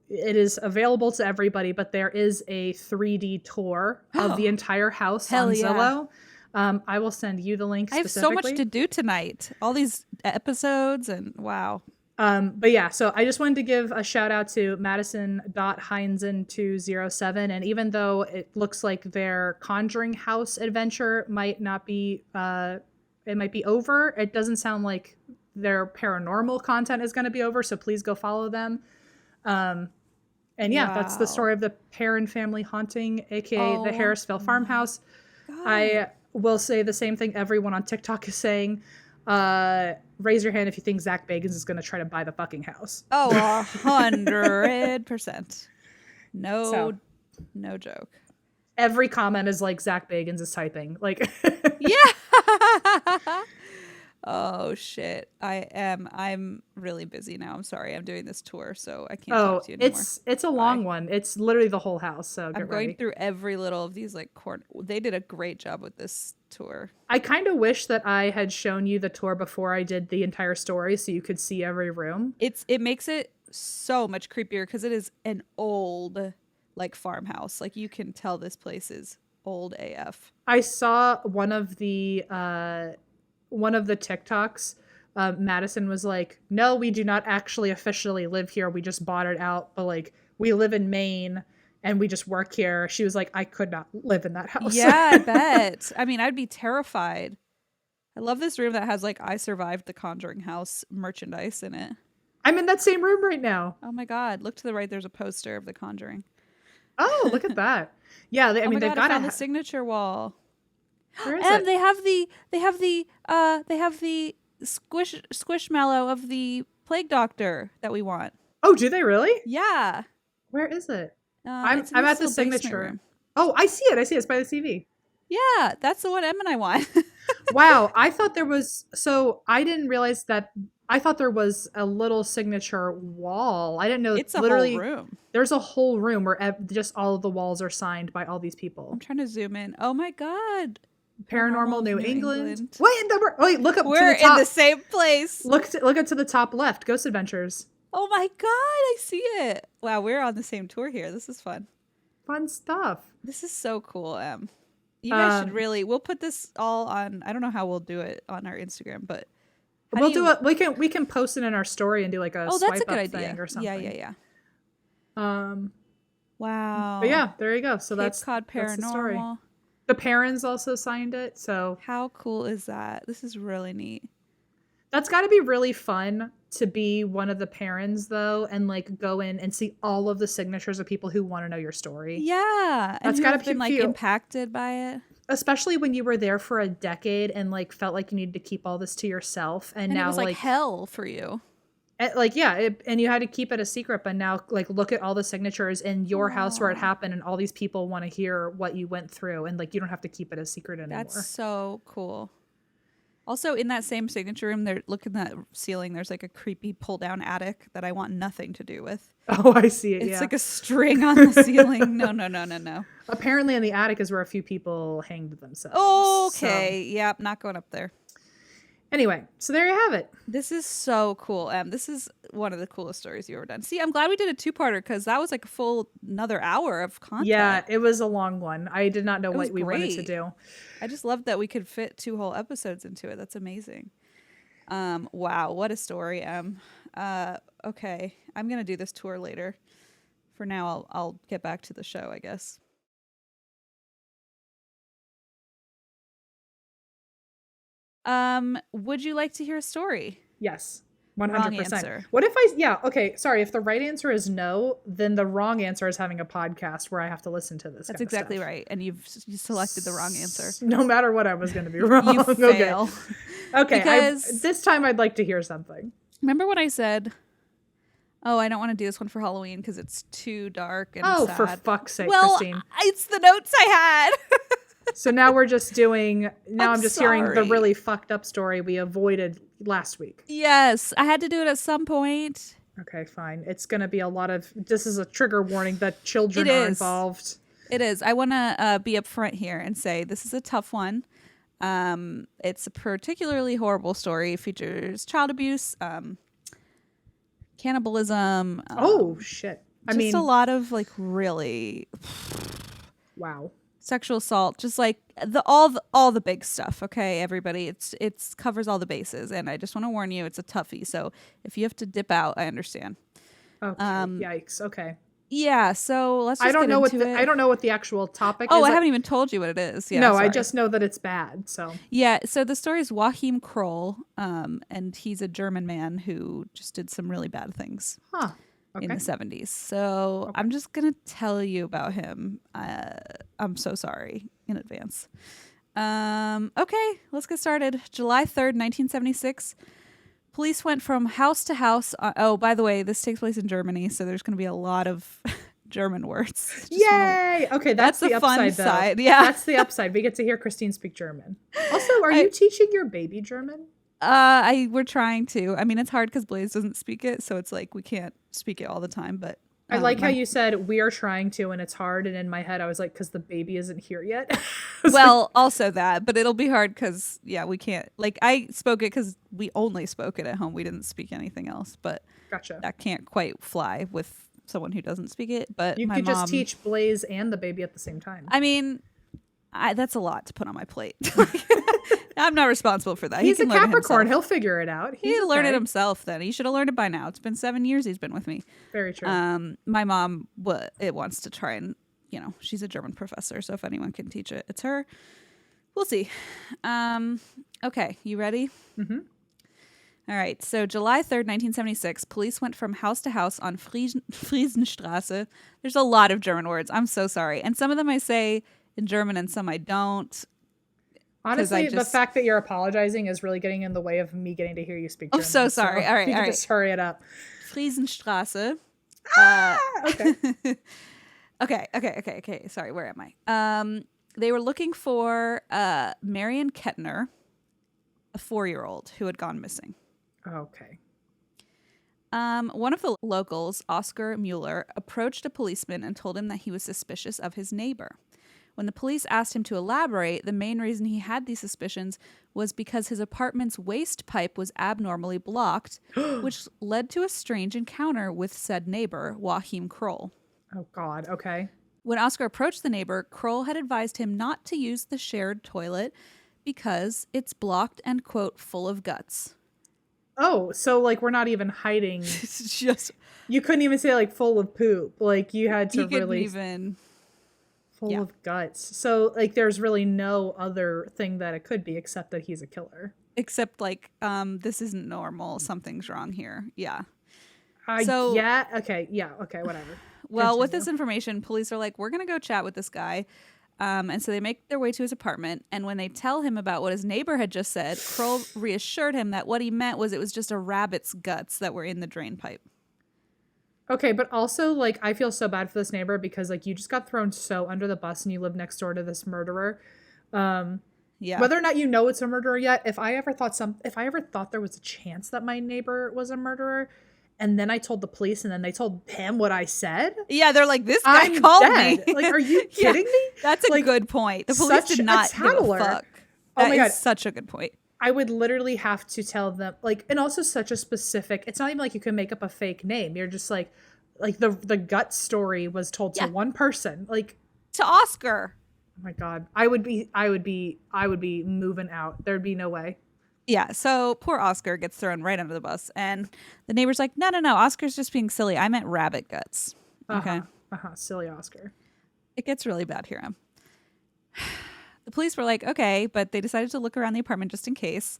is available to everybody, but there is a 3D tour of the entire house on Zillow. I will send you the link. I have so much to do tonight. All these episodes and wow. But yeah, so I just wanted to give a shout out to Madison.Heinzen207. And even though it looks like their Conjuring house adventure might not be, it might be over, it doesn't sound like their paranormal content is going to be over. So please go follow them. And yeah, that's the story of the Perron family haunting, aka the Harrisville Farmhouse. God. I will say the same thing everyone on TikTok is saying. Raise your hand if you think Zach Bagans is going to try to buy the fucking house. Oh, 100%. No joke. Every comment is like Zach Bagans is typing. Like, yeah. Oh shit. I'm really busy now. I'm sorry. I'm doing this tour, so I can't talk to you anymore. It's a long one. It's literally the whole house. So I'm going through every little of these like they did a great job with this tour. I kind of wish that I had shown you the tour before I did the entire story so you could see every room. It makes it so much creepier because it is an old like farmhouse. Like you can tell this place is old AF. I saw one of the TikToks. Madison was like, "No, we do not actually officially live here. We just bought it out, but like we live in Maine and we just work here." She was like, "I could not live in that house." Yeah, I bet. I mean, I'd be terrified. I love this room that has like I survived the Conjuring house merchandise in it. I'm in that same room right now. Oh my God. Look to the right. There's a poster of The Conjuring. Oh, look at that. Yeah, I Oh mean my they've God, I got found the signature wall. Where is And it? they have the squishmallow of the plague doctor that we want. Oh, do they really? Yeah. Where is it? I'm It's in I'm this at the little basement signature. room. Oh, I see it. It's by the TV. Yeah, that's the one Em and I want. Wow, I thought there was I didn't realize that I thought there was a little signature wall. I didn't know It's a whole literally room. there's a whole room where just all of the walls are signed by all these people. I'm trying to zoom in. Oh my God. Paranormal New England. Wait, look up to We're the top. in the same place. Look up to the top left. Ghost Adventures. Oh my God, I see it. Wow, we're on the same tour here. This is fun. Fun stuff. This is so cool, Em. You guys should really. We'll put this all on. I don't know how we'll do it on our Instagram, but we'll do it. We can post it in our story and do like a that's a good up idea thing or something. Yeah. Wow. But yeah, there you go. So Cape Cod that's the story. Paranormal. The parents also signed it. So how cool is that? This is really neat. That's got to be really fun to be one of the parents though, and like go in and see all of the signatures of people who want to know your story. Yeah, that's got to be like impacted by it. Especially when you were there for a decade and like felt like you needed to keep all this to yourself, and now it was like hell for you. And you had to keep it a secret, but now like look at all the signatures in your house where it happened, and all these people want to hear what you went through, and like you don't have to keep it a secret anymore. That's so cool. Also, in that same signature room, look in that ceiling. There's like a creepy pull-down attic that I want nothing to do with. Oh, I see it. It's like a string on the ceiling. No. Apparently, in the attic is where a few people hanged themselves. Okay. So. Yep. Not going up there. Anyway, so there you have it. This is so cool, Em. This is one of the coolest stories you've ever done. See, I'm glad we did a two-parter because that was like a full another hour of content. Yeah, it was a long one. I did not know what we wanted to do. I just love that we could fit 2 whole episodes into it. That's amazing. Wow, what a story, Em. Okay, I'm going to do this tour later. For now, I'll get back to the show, I guess. Would you like to hear a story? Yes. 100%. Wrong answer. What if sorry, if the right answer is no, then the wrong answer is having a podcast where I have to listen to this. That's exactly right. And you selected the wrong answer. No matter what, I was going to be wrong. You fail. Okay. This time I'd like to hear something. Remember when I said, oh, I don't want to do this one for Halloween because it's too dark and sad. For fuck's sake, Christine. It's the notes I had. So now we're just doing, I'm just hearing the really fucked up story we avoided last week. Yes, I had to do it at some point. Okay, fine. It's going to be a lot of, this is a trigger warning that children are involved. It is. I want to be upfront here and say this is a tough one. It's a particularly horrible story. It features child abuse, cannibalism. Oh, shit. I mean, a lot of like really... Wow. Sexual assault, just like all the big stuff. Okay, everybody, it's covers all the bases, and I just want to warn you, it's a toughie. So if you have to dip out, I understand. Okay. Yikes. Okay. Yeah. So let's. Just I don't know what the actual topic is. Oh, I haven't even told you what it is. Yeah. No, sorry. I just know that it's bad. So. Yeah. So the story is Joachim Kroll, and he's a German man who just did some really bad things. Huh. Okay. In the 70s. So I'm just going to tell you about him. I'm so sorry in advance. Okay, let's get started. July 3rd, 1976. Police went from house to house. By the way, this takes place in Germany, so there's going to be a lot of German words. Yay! Okay, that's the upside, fun side. Yeah. That's the upside. We get to hear Christine speak German. Also, are you teaching your baby German? We're trying to. I mean, it's hard because Blaze doesn't speak it, so it's like we can't speak it all the time. But I like how you said we are trying to, and it's hard. And in my head, I was like, because the baby isn't here yet. Well, also that, but it'll be hard because we can't. Like I spoke it because we only spoke it at home. We didn't speak anything else. But gotcha. That can't quite fly with someone who doesn't speak it. But you could just teach Blaze and the baby at the same time. I mean, that's a lot to put on my plate. I'm not responsible for that. He's a Capricorn. He'll figure it out. He'll learn it himself then. He should have learned it by now. It's been 7 years he's been with me. Very true. My mom wants to try and, she's a German professor, so if anyone can teach it, it's her. We'll see. Okay, you ready? Mm-hmm. All right. So July 3rd, 1976, police went from house to house on Friesenstraße. There's a lot of German words. I'm so sorry. And some of them I say in German and some I don't. Honestly, the fact that you're apologizing is really getting in the way of me getting to hear you speak German. Oh, so sorry. All right. You can just hurry it up. Friesenstraße. Okay. Okay. Sorry, where am I? They were looking for Marion Kettner, a 4-year-old who had gone missing. Okay. One of the locals, Oscar Mueller, approached a policeman and told him that he was suspicious of his neighbor. When the police asked him to elaborate, the main reason he had these suspicions was because his apartment's waste pipe was abnormally blocked, which led to a strange encounter with said neighbor, Joachim Kroll. Oh, God. Okay. When Oscar approached the neighbor, Kroll had advised him not to use the shared toilet because it's blocked and, quote, full of guts. Oh, so like we're not even hiding. It's just you couldn't even say like full of poop. Like you had to really even full of guts. So like there's really no other thing that it could be except that he's a killer. Except like this isn't normal. Something's wrong here. Yeah. Okay, whatever. Well, with this information, police are like, we're gonna go chat with this guy. And so they make their way to his apartment, and when they tell him about what his neighbor had just said, Kroll reassured him that what he meant was it was just a rabbit's guts that were in the drain pipe. Okay, but also, like, I feel so bad for this neighbor because, like, you just got thrown so under the bus and you live next door to this murderer. Yeah. Whether or not you know it's a murderer yet, if I ever thought there was a chance that my neighbor was a murderer, and then I told the police, and then they told him what I said. Yeah, they're like, this guy called me. Like, are you kidding me? That's a good point. The police did not give a fuck. That is such a good point. I would literally have to tell them, like, and also such a specific. It's not even like you can make up a fake name. You're just like the gut story was told to one person, like to Oscar. Oh my God, I would be moving out. There'd be no way. Yeah, so poor Oscar gets thrown right under the bus, and the neighbor's like, no, Oscar's just being silly. I meant rabbit guts. Okay. Silly Oscar. It gets really bad here. The police were like, okay, but they decided to look around the apartment just in case.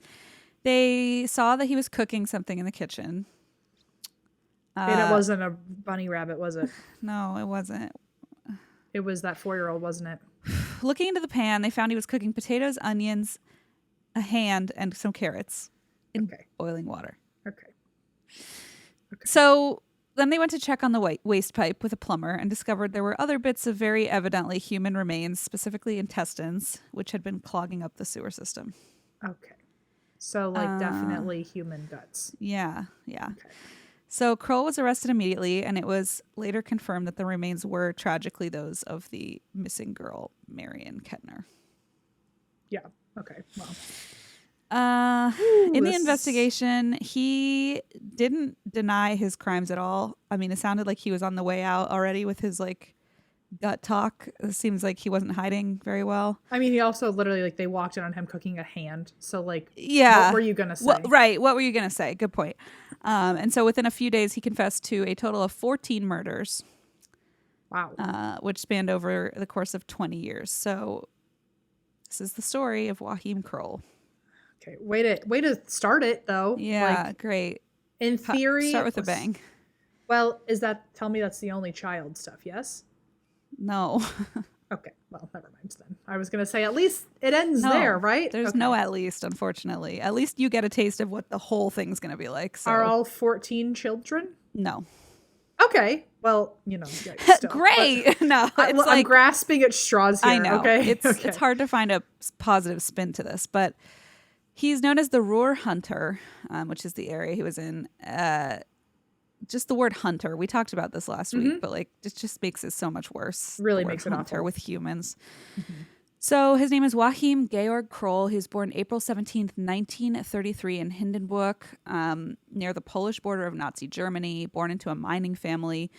They saw that he was cooking something in the kitchen. And it wasn't a bunny rabbit, was it? No, it wasn't. It was that 4-year-old, wasn't it? Looking into the pan, they found he was cooking potatoes, onions, a hand, and some carrots in boiling water. Okay. So then they went to check on the waste pipe with a plumber and discovered there were other bits of very evidently human remains, specifically intestines, which had been clogging up the sewer system. Okay. So, like, definitely human guts. Yeah. Okay. So Kroll was arrested immediately, and it was later confirmed that the remains were tragically those of the missing girl, Marion Kettner. Yeah. Okay. Well. In the investigation, he didn't deny his crimes at all. I mean, it sounded like he was on the way out already with his like gut talk. It seems like he wasn't hiding very well. I mean, he also literally like they walked in on him cooking a hand. So like, yeah, what were you gonna say? What were you gonna say? Good point. And so within a few days, he confessed to a total of 14 murders. Wow. Which spanned over the course of 20 years. So this is the story of Joachim Kroll. Okay, way to start it though. Yeah, like, great. In theory, start with a bang. Well, tell me that's the only child stuff, yes? No. Okay, well, never mind then. I was going to say at least it ends there, right? There's no at least, unfortunately. At least you get a taste of what the whole thing's going to be like. So. Are all 14 children? No. Okay. Well, yeah, still, great. No, I'm grasping at straws here. I know. Okay. It's hard to find a positive spin to this, but he's known as the Ruhr Hunter, which is the area he was in. Just the word hunter. We talked about this last week, but like it just makes it so much worse. Really makes it hunter awful. With humans. Mm-hmm. So his name is Joachim Georg Kroll. He was born April 17th, 1933 in Hindenburg, near the Polish border of Nazi Germany, born into a mining family.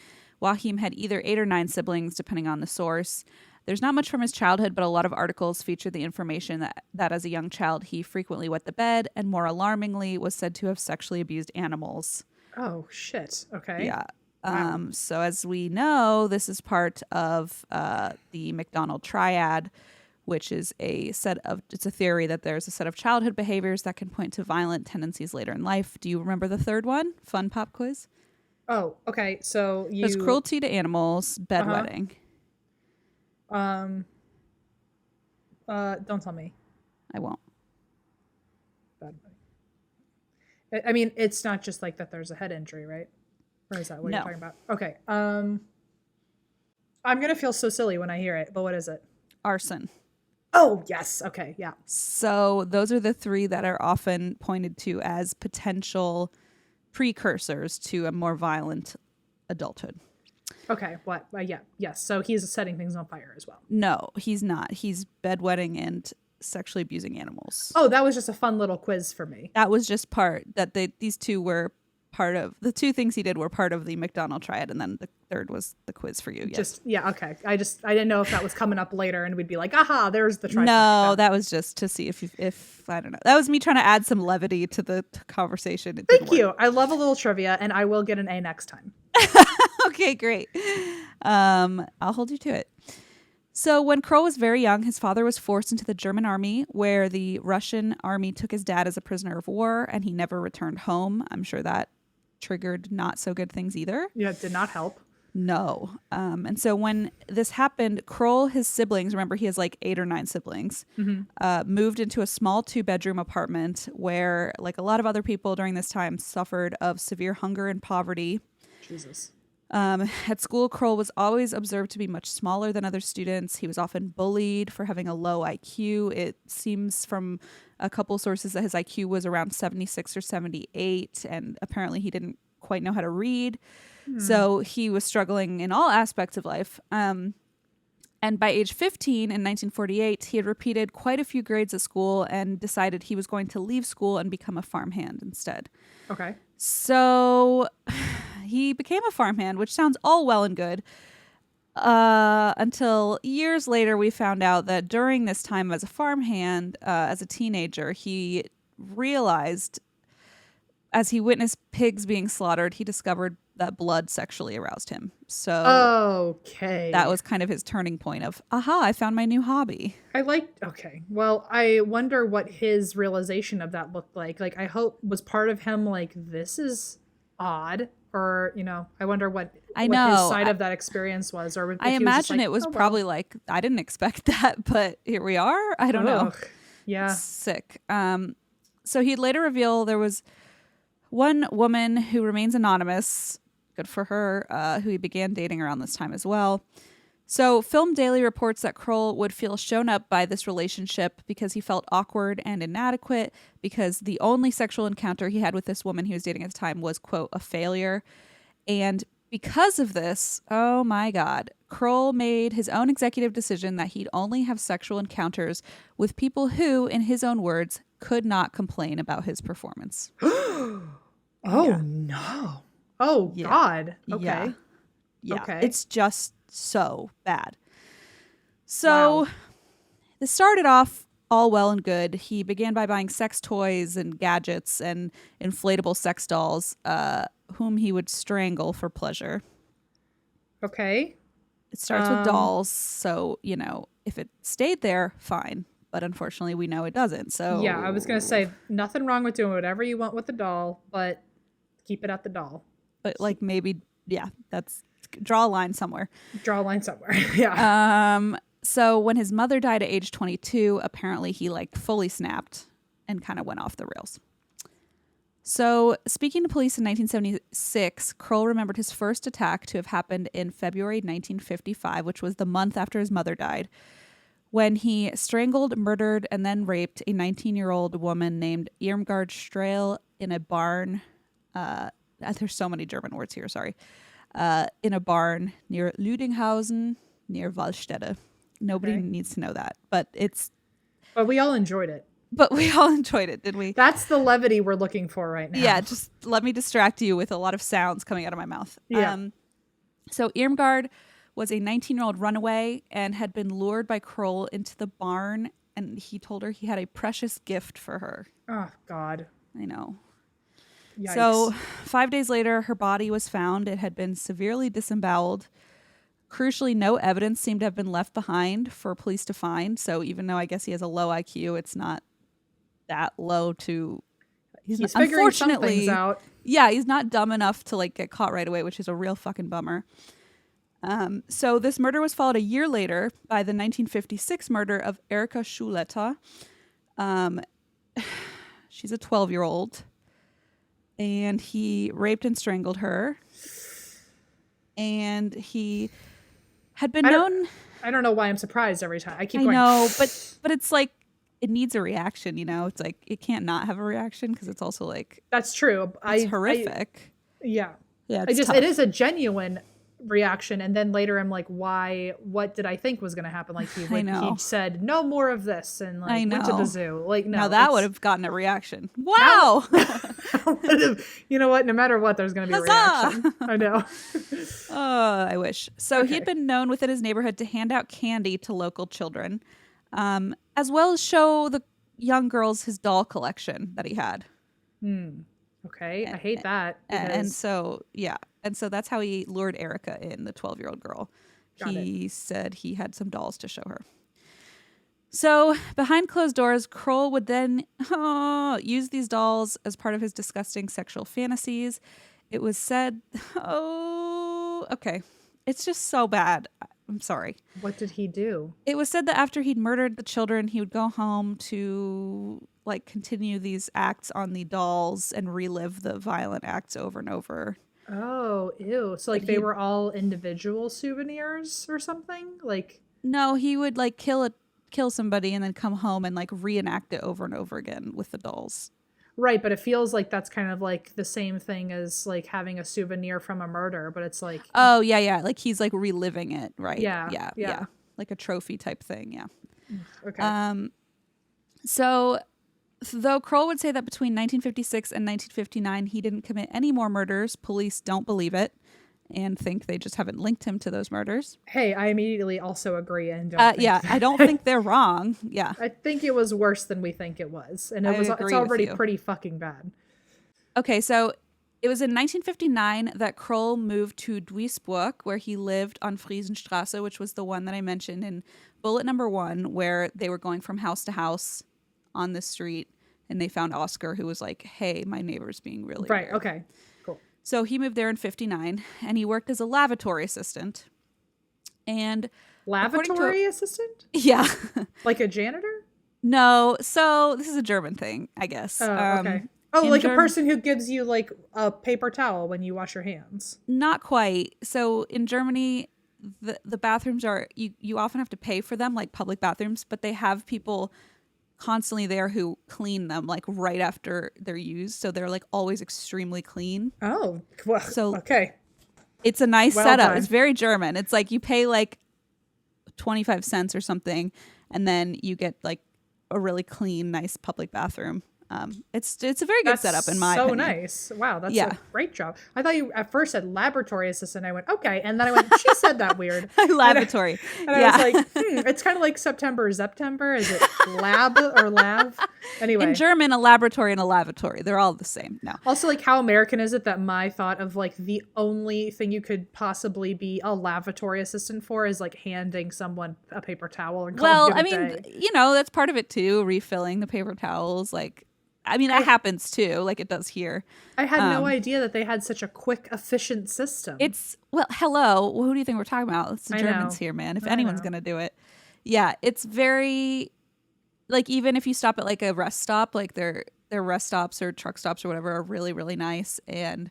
Joachim had either 8 or 9 siblings, depending on the source. There's not much from his childhood, but a lot of articles feature the information that as a young child, he frequently wet the bed and, more alarmingly, was said to have sexually abused animals. Oh, shit. Okay. Yeah. Wow. So as we know, this is part of the McDonald triad, which is it's a theory that there's a set of childhood behaviors that can point to violent tendencies later in life. Do you remember the third one? Fun pop quiz. Oh, okay. So There's cruelty to animals, bedwetting. Don't tell me. I won't. Bedwetting. I mean, it's not just like that there's a head injury, right? Or is that what you're talking about? Okay. I'm going to feel so silly when I hear it, but what is it? Arson. Oh, yes. Okay. Yeah. So those are the three that are often pointed to as potential precursors to a more violent adulthood. Okay. What? Yeah. Yes. So he's setting things on fire as well. No, he's not. He's bedwetting and sexually abusing animals. Oh, that was just a fun little quiz for me. That was just these two were part of the two things he did were part of the McDonald triad, and then the third was the quiz for you. Yes. Okay. I didn't know if that was coming up later and we'd be like, aha, there's the trifecta. No, that was just to see if I don't know. That was me trying to add some levity to the conversation. Thank you. I love a little trivia, and I will get an A next time. Okay, great. I'll hold you to it. So when Kroll was very young, his father was forced into the German army, where the Russian army took his dad as a prisoner of war, and he never returned home. I'm sure that triggered not so good things either. Yeah, it did not help. No. And so when this happened, Kroll, his siblings, remember he has like 8 or 9 siblings, moved into a small 2-bedroom apartment where, like a lot of other people during this time, suffered of severe hunger and poverty. Jesus. At school, Kroll was always observed to be much smaller than other students. He was often bullied for having a low IQ. It seems from a couple sources that his IQ was around 76 or 78, and apparently he didn't quite know how to read. So he was struggling in all aspects of life. And by age 15 in 1948, he had repeated quite a few grades at school and decided he was going to leave school and become a farmhand instead. Okay. So he became a farmhand, which sounds all well and good. Until years later, we found out that during this time as a farmhand, as a teenager, he realized, as he witnessed pigs being slaughtered, he discovered that blood sexually aroused him. So okay, that was kind of his turning point of, aha, I found my new hobby. Okay. Well, I wonder what his realization of that looked like. Like, I hope was part of him like, this is odd, or, I wonder what his side of that experience was. Or I imagine it was probably like, I didn't expect that, but here we are. I don't know. Yeah. Sick. So he'd later reveal there was one woman who remains anonymous, good for her, who he began dating around this time as well. So Film Daily reports that Kroll would feel shown up by this relationship because he felt awkward and inadequate, because the only sexual encounter he had with this woman he was dating at the time was, quote, a failure. And because of this, oh my God, Kroll made his own executive decision that he'd only have sexual encounters with people who, in his own words, could not complain about his performance. No. Oh, yeah. God. Okay. Yeah. Okay. It's just so bad. So This started off all well and good. He began by buying sex toys and gadgets and inflatable sex dolls, whom he would strangle for pleasure. Okay. It starts with dolls, so, if it stayed there, fine. But unfortunately, we know it doesn't. So yeah, I was going to say, nothing wrong with doing whatever you want with the doll, but keep it at the doll. But maybe, that's draw a line somewhere. Yeah. So when his mother died at age 22, apparently he fully snapped and kind of went off the rails. So speaking to police in 1976, Kroll remembered his first attack to have happened in February 1955, which was the month after his mother died, when he strangled, murdered, and then raped a 19-year-old woman named Irmgard Strahl in a barn. There's so many German words here, sorry. In a barn near Lüdinghausen, near Wallstätte. Nobody needs to know that, but But we all enjoyed it. Didn't we? That's the levity we're looking for right now. Yeah, just let me distract you with a lot of sounds coming out of my mouth. Yeah. So Irmgard was a 19-year-old runaway and had been lured by Kroll into the barn, and he told her he had a precious gift for her. Oh, God. I know. Yikes. So 5 days later, her body was found. It had been severely disemboweled. Crucially, no evidence seemed to have been left behind for police to find. So even though I guess he has a low IQ, it's not that low to... He's figuring some things out. Yeah, he's not dumb enough to like get caught right away, which is a real fucking bummer. So this murder was followed a year later by the 1956 murder of Erika Schuleta. She's a 12-year-old. And he raped and strangled her. And he had been known... I don't know why I'm surprised every time. I keep I going... know, but it's like, it needs a reaction, you know? It's like, it can't not have a reaction because it's also like... That's true. It's horrific. Yeah. Yeah, it is a genuine reaction, and then later I'm like, why? What did I think was going to happen? Like he said no more of this, and like went to the zoo. Like no, now that would have gotten a reaction. Wow. You know what? No matter what, there's going to be a reaction. I know. I wish. So he had been known within his neighborhood to hand out candy to local children, as well as show the young girls his doll collection that he had. Okay, I hate that. And so that's how he lured Erika in, the 12-year-old girl. He said he had some dolls to show her. So behind closed doors, Kroll would then use these dolls as part of his disgusting sexual fantasies. It was said, it's just so bad. I'm sorry. What did he do? It was said that after he'd murdered the children, he would go home to like continue these acts on the dolls and relive the violent acts over and over. Oh, ew. So like they were all individual souvenirs or something? Like no, he would like kill somebody and then come home and like reenact it over and over again with the dolls. Right, but it feels like that's kind of like the same thing as like having a souvenir from a murder, but it's like... Oh, yeah. Like he's like reliving it, right? Yeah. Like a trophy type thing, yeah. Okay. So though Kroll would say that between 1956 and 1959, he didn't commit any more murders, police don't believe it and think they just haven't linked him to those murders. Hey, I immediately also agree and don't I don't think they're wrong. Yeah. I think it was worse than we think it was. And it's already pretty fucking bad. Okay, so it was in 1959 that Kroll moved to Duisburg, where he lived on Friesenstrasse, which was the one that I mentioned in bullet number 1, where they were going from house to house on the street, and they found Oscar, who was like, hey, my neighbor's being really weird. Okay, cool. So he moved there in 59, and he worked as a lavatory assistant. And lavatory assistant? Yeah. Like a janitor? No, so this is a German thing, I guess. Oh, okay. Oh, like a person who gives you like a paper towel when you wash your hands. Not quite. So in Germany, the bathrooms are, you often have to pay for them, like public bathrooms, but they have people constantly there who clean them like right after they're used. So they're like always extremely clean. Oh, well, so okay. It's a nice setup. Done. It's very German. It's like you pay like 25 cents or something, and then you get like a really clean, nice public bathroom. It's a very good setup in my opinion. So nice. Wow, that's a great job. I thought you at first said laboratory assistant. I went, okay. And then I went, she said that weird. Laboratory. And I was like, it's kind of like September. Is it lab or lav? Anyway. In German, a laboratory and a lavatory. They're all the same. No. Also, like, how American is it that my thought of like the only thing you could possibly be a lavatory assistant for is like handing someone a paper towel and calling it a day. You know, that's part of it too. Refilling the paper towels, like. I mean, that happens too, like it does here. I had no idea that they had such a quick, efficient system. Hello. Who do you think we're talking about? It's the Germans here, man. If anyone's going to do it. Yeah, it's very, like, even if you stop at like a rest stop, like their rest stops or truck stops or whatever are really, really nice. And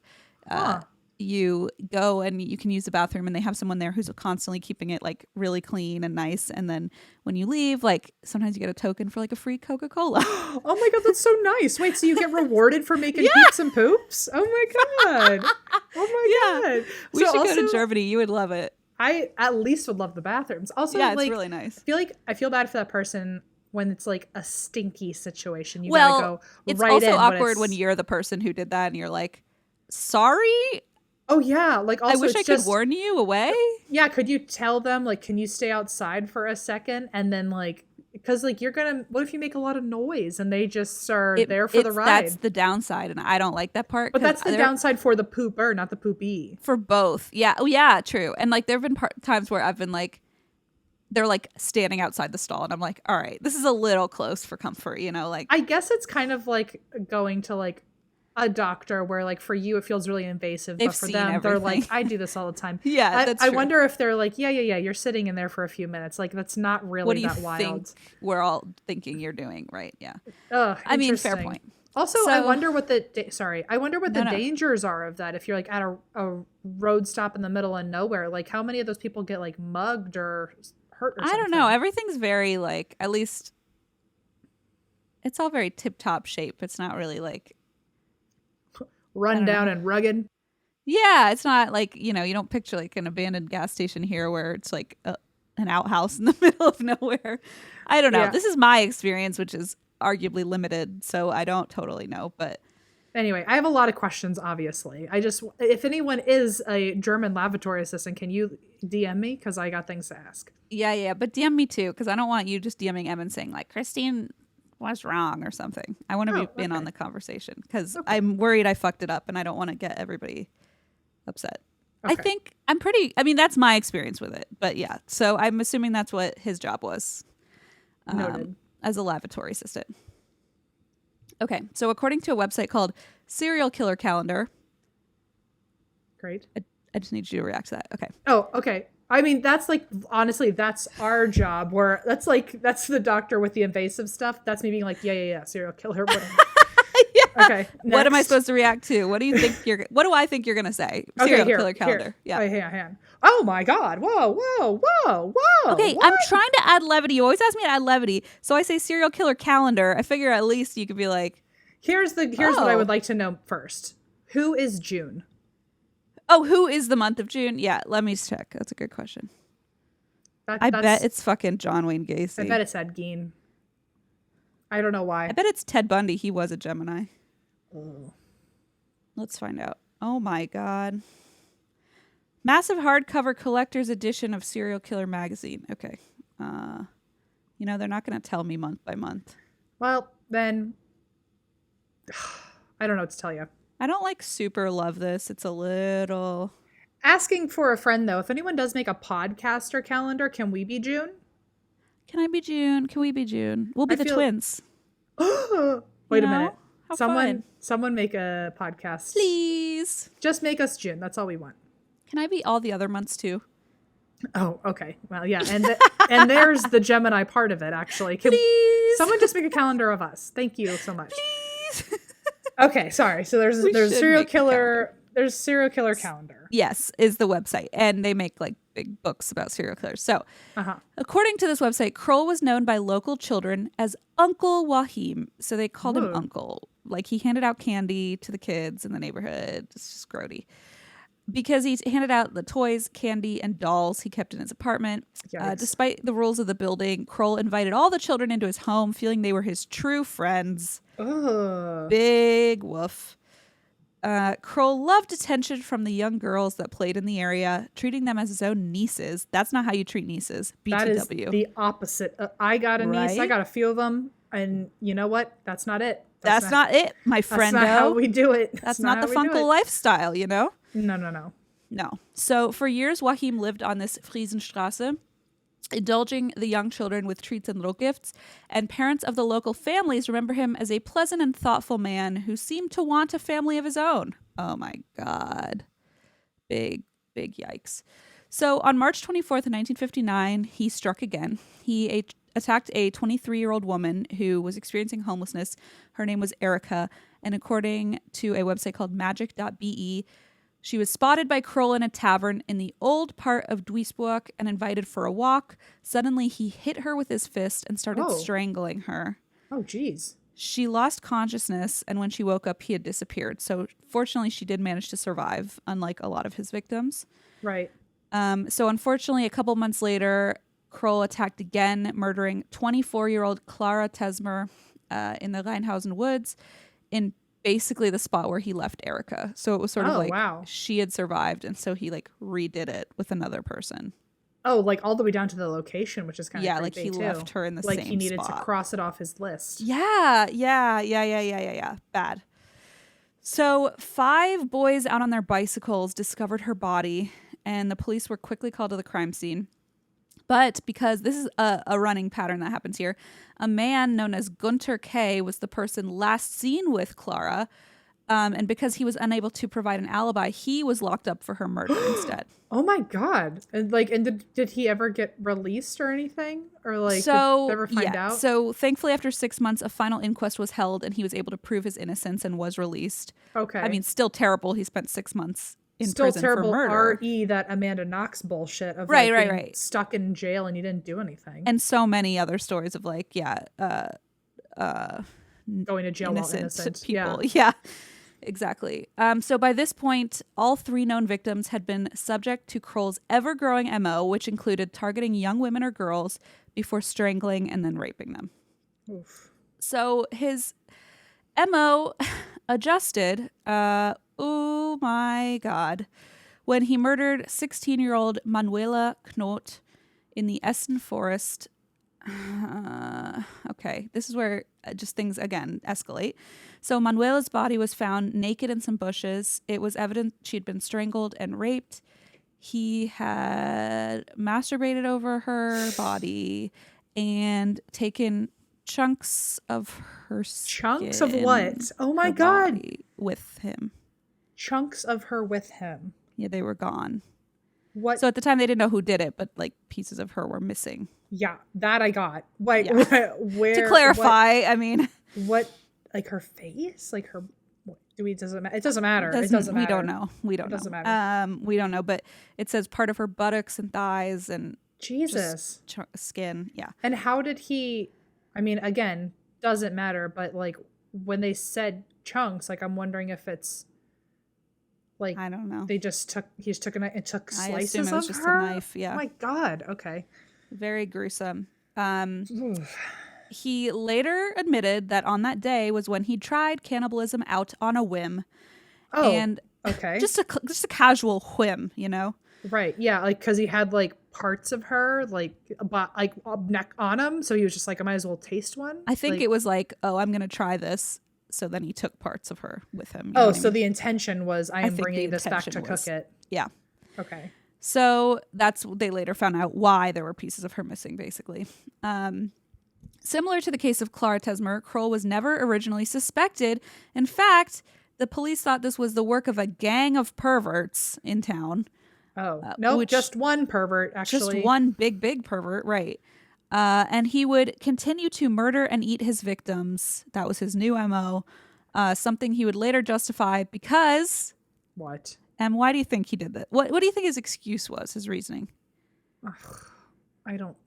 you go and you can use the bathroom and they have someone there who's constantly keeping it like really clean and nice. And then when you leave, like sometimes you get a token for like a free Coca-Cola. Oh my God, that's so nice. Wait, so you get rewarded for making peeps and poops? Oh my God. Oh my God. We should go to Germany. You would love it. I at least would love the bathrooms. Also, it's really nice. I feel bad for that person when it's like a stinky situation. You gotta go it's right also in awkward when you're the person who did that and you're like, sorry? Oh yeah, like also I wish I could warn you away. Yeah, could you tell them like, can you stay outside for a second, and then like because like what if you make a lot of noise and they just are there for the ride? That's the downside, and I don't like that part. But that's the downside for the pooper, not the poopy. For both. Yeah. Oh yeah, true. And like there have been times where I've been like, they're like standing outside the stall and I'm like, all right, this is a little close for comfort, you know, like I guess it's kind of like going to like a doctor where like for you it feels really invasive, but for them everything. They're like, I do this all the time. Yeah, that's I true. wonder if they're like, yeah, you're sitting in there for a few minutes, like that's not really that wild. We're all thinking you're doing, right? Yeah. I mean, fair point. Also, I wonder what the dangers are of that. If you're like at a road stop in the middle of nowhere, like how many of those people get like mugged or hurt or something? I don't know. Everything's very like, at least it's all very tip-top shape. It's not really like run down and rugged. Yeah, it's not like, you know, you don't picture like an abandoned gas station here where it's like an outhouse in the middle of nowhere. I don't know. Yeah. This is my experience, which is arguably limited, so I don't totally know. But anyway, I have a lot of questions, obviously. If anyone is a German lavatory assistant, can you DM me? Because I got things to ask. Yeah, but DM me too, because I don't want you just DMing Em and saying like, Christine, what's wrong or something. I want to be in on the conversation because I'm worried I fucked it up and I don't want to get everybody upset. Okay. I mean, that's my experience with it. But yeah, so I'm assuming that's what his job was. Noted. As a lavatory assistant. Okay, so according to a website called Serial Killer Calendar. Great. I just need you to react to that. Okay. Oh, okay. I mean, that's like, honestly, that's our job where that's the doctor with the invasive stuff. That's me being like, yeah, serial killer. Yeah. Okay. Next. What am I supposed to react to? What do I think you're going to say? Serial killer calendar. Yeah. Wait, hang on. Oh my God. Whoa. Okay. What? I'm trying to add levity. You always ask me to add levity. So I say serial killer calendar. I figure at least you could be like, here's what I would like to know first. Who is June? Oh, who is the month of June? Yeah, let me check. That's a good question. I bet it's fucking John Wayne Gacy. I bet it's Ed Gein. I don't know why. I bet it's Ted Bundy. He was a Gemini. Oh. Let's find out. Oh my God. Massive hardcover collector's edition of Serial Killer magazine. Okay. You know, they're not going to tell me month by month. Well, then I don't know what to tell you. I don't like super love this. It's a little... Asking for a friend, though. If anyone does make a podcaster calendar, can we be June? Can I be June? Can we be June? We'll be the twins. Wait a minute. Someone make a podcast. Please. Just make us June. That's all we want. Can I be all the other months, too? Oh, okay. Well, yeah. And there's the Gemini part of it, actually. Please. Someone just make a calendar of us. Thank you so much. Please. Okay, sorry. So there's serial killer. There's serial killer calendar. Yes, is the website, and they make like big books about serial killers. So, according to this website, Kroll was known by local children as Uncle Wahim. So they called him Uncle. Like he handed out candy to the kids in the neighborhood. It's just grody. Because he handed out the toys, candy, and dolls he kept in his apartment. Despite the rules of the building, Kroll invited all the children into his home, feeling they were his true friends. Big woof. Kroll loved attention from the young girls that played in the area, treating them as his own nieces. That's not how you treat nieces. BTW. That is the opposite. I got a niece. I got a few of them. And you know what? That's not it. That's not it, my friend. That's not how we do it. That's not the Funkel lifestyle, you know? No. So for years, Wahim lived on this Friesenstrasse, indulging the young children with treats and little gifts, and parents of the local families remember him as a pleasant and thoughtful man who seemed to want a family of his own. Oh my God. Big yikes. So on March 24th, 1959, he struck again. He attacked a 23-year-old woman who was experiencing homelessness. Her name was Erica, and according to a website called magic.be, she was spotted by Kroll in a tavern in the old part of Duisburg and invited for a walk. Suddenly, he hit her with his fist and started strangling her. Oh, geez. She lost consciousness, and when she woke up, he had disappeared. So fortunately, she did manage to survive, unlike a lot of his victims. Right. So unfortunately, a couple months later, Kroll attacked again, murdering 24-year-old Clara Tesmer in the Rheinhausen woods in basically the spot where he left Erica. So it was sort of like she had survived, and so he like redid it with another person. Oh, like all the way down to the location, which is kind of Yeah, creepy like he too. left her in the Like same he needed spot. to cross it off his list. Yeah. Bad. So 5 boys out on their bicycles discovered her body, and the police were quickly called to the crime scene. But because this is a running pattern that happens here, a man known as Gunter K was the person last seen with Clara. And because he was unable to provide an alibi, he was locked up for her murder instead. Oh my God. And like, and did he ever get released or anything? Or like, So, did they ever find out? So thankfully, after 6 months, a final inquest was held and he was able to prove his innocence and was released. Okay. I mean, still terrible. He spent 6 months in Still prison terrible for murder. RE that Amanda Knox bullshit of Right, like right, being stuck in jail and you didn't do anything. And so many other stories of like, going to jail while innocent people. Yeah, exactly. So by this point, all 3 known victims had been subject to Kroll's ever-growing MO, which included targeting young women or girls before strangling and then raping them. Oof. So his MO adjusted. Oh my God. When he murdered 16-year-old Manuela Knott in the Essen Forest. Okay, this is where just things, again, escalate. So Manuela's body was found naked in some bushes. It was evident she'd been strangled and raped. He had masturbated over her body and taken chunks of her skin. Chunks of what? Oh my God. With him. Chunks of her with him. Yeah, they were gone. What? So at the time they didn't know who did it, but like pieces of her were missing. Yeah, that I got. Wait, Yeah. where? To clarify, I mean, what? Like her face? Like her? Do we? Doesn't matter. It doesn't matter. We don't know. We don't know. Doesn't matter. We don't know. But it says part of her buttocks and thighs and Jesus skin. Yeah. And how did he? I mean, again, doesn't matter. But like when they said chunks, like I'm wondering if it's like I don't know. They just took. He just took a knife and took I slices assume it was of just her. a knife. Yeah. Oh my God. Okay. Very gruesome. He later admitted that on that day was when he tried cannibalism out on a whim. Oh. And okay. Just a casual whim, you know. Right. Yeah. Like because he had like parts of her like neck on him, so he was just like, I might as well taste one. I think like, it was like, oh, I'm gonna try this. So then he took parts of her with him. Oh, so the intention was I am think bringing the this back to intention was- cook it. Yeah. Okay. So they later found out why there were pieces of her missing, basically. Similar to the case of Clara Tesmer, Kroll was never originally suspected. In fact, the police thought this was the work of a gang of perverts in town. Oh, no, just one pervert, actually. Just one big pervert, right. And he would continue to murder and eat his victims. That was his new MO. Something he would later justify because... What? And why do you think he did that? What do you think his excuse was, his reasoning? I don't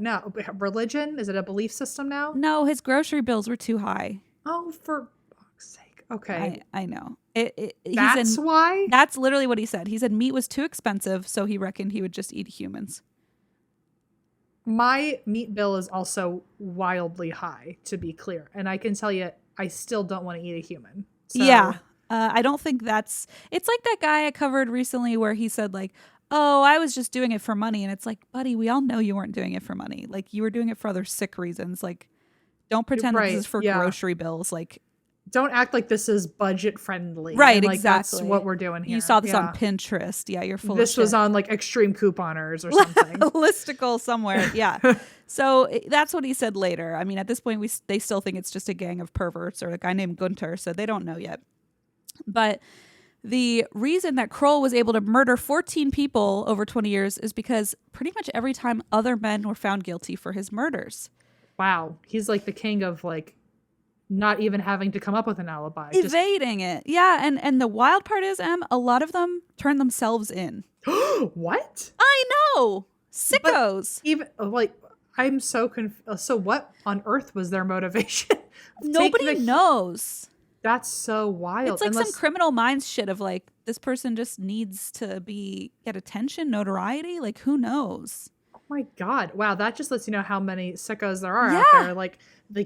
know. Religion? Is it a belief system now? No, his grocery bills were too high. Oh, for fuck's sake. Okay. I know. That's why? That's literally what he said. He said meat was too expensive, so he reckoned he would just eat humans. My meat bill is also wildly high, to be clear. And I can tell you, I still don't want to eat a human. So. Yeah. I don't think it's like that guy I covered recently where he said like, oh, I was just doing it for money. And it's like, buddy, we all know you weren't doing it for money. Like you were doing it for other sick reasons. Like don't pretend that this is for grocery bills. Like don't act like this is budget friendly. Right, like, exactly. That's what we're doing here. You saw this on Pinterest. Yeah, you're full of shit. This was on like Extreme Couponers or something. Listicle somewhere. Yeah. So that's what he said later. I mean, at this point, they still think it's just a gang of perverts or a guy named Gunter, so they don't know yet. But the reason that Kroll was able to murder 14 people over 20 years is because pretty much every time other men were found guilty for his murders. Wow. He's like the king of like not even having to come up with an alibi. Evading it. Yeah. And the wild part is, a lot of them turn themselves in. What? I know. Sickos. But even like, I'm so confused. So what on earth was their motivation? Nobody knows. That's so wild. It's like some Criminal Minds shit of like, this person just needs to get attention, notoriety. Like, who knows? Oh my God. Wow. That just lets you know how many sickos there are out there. Like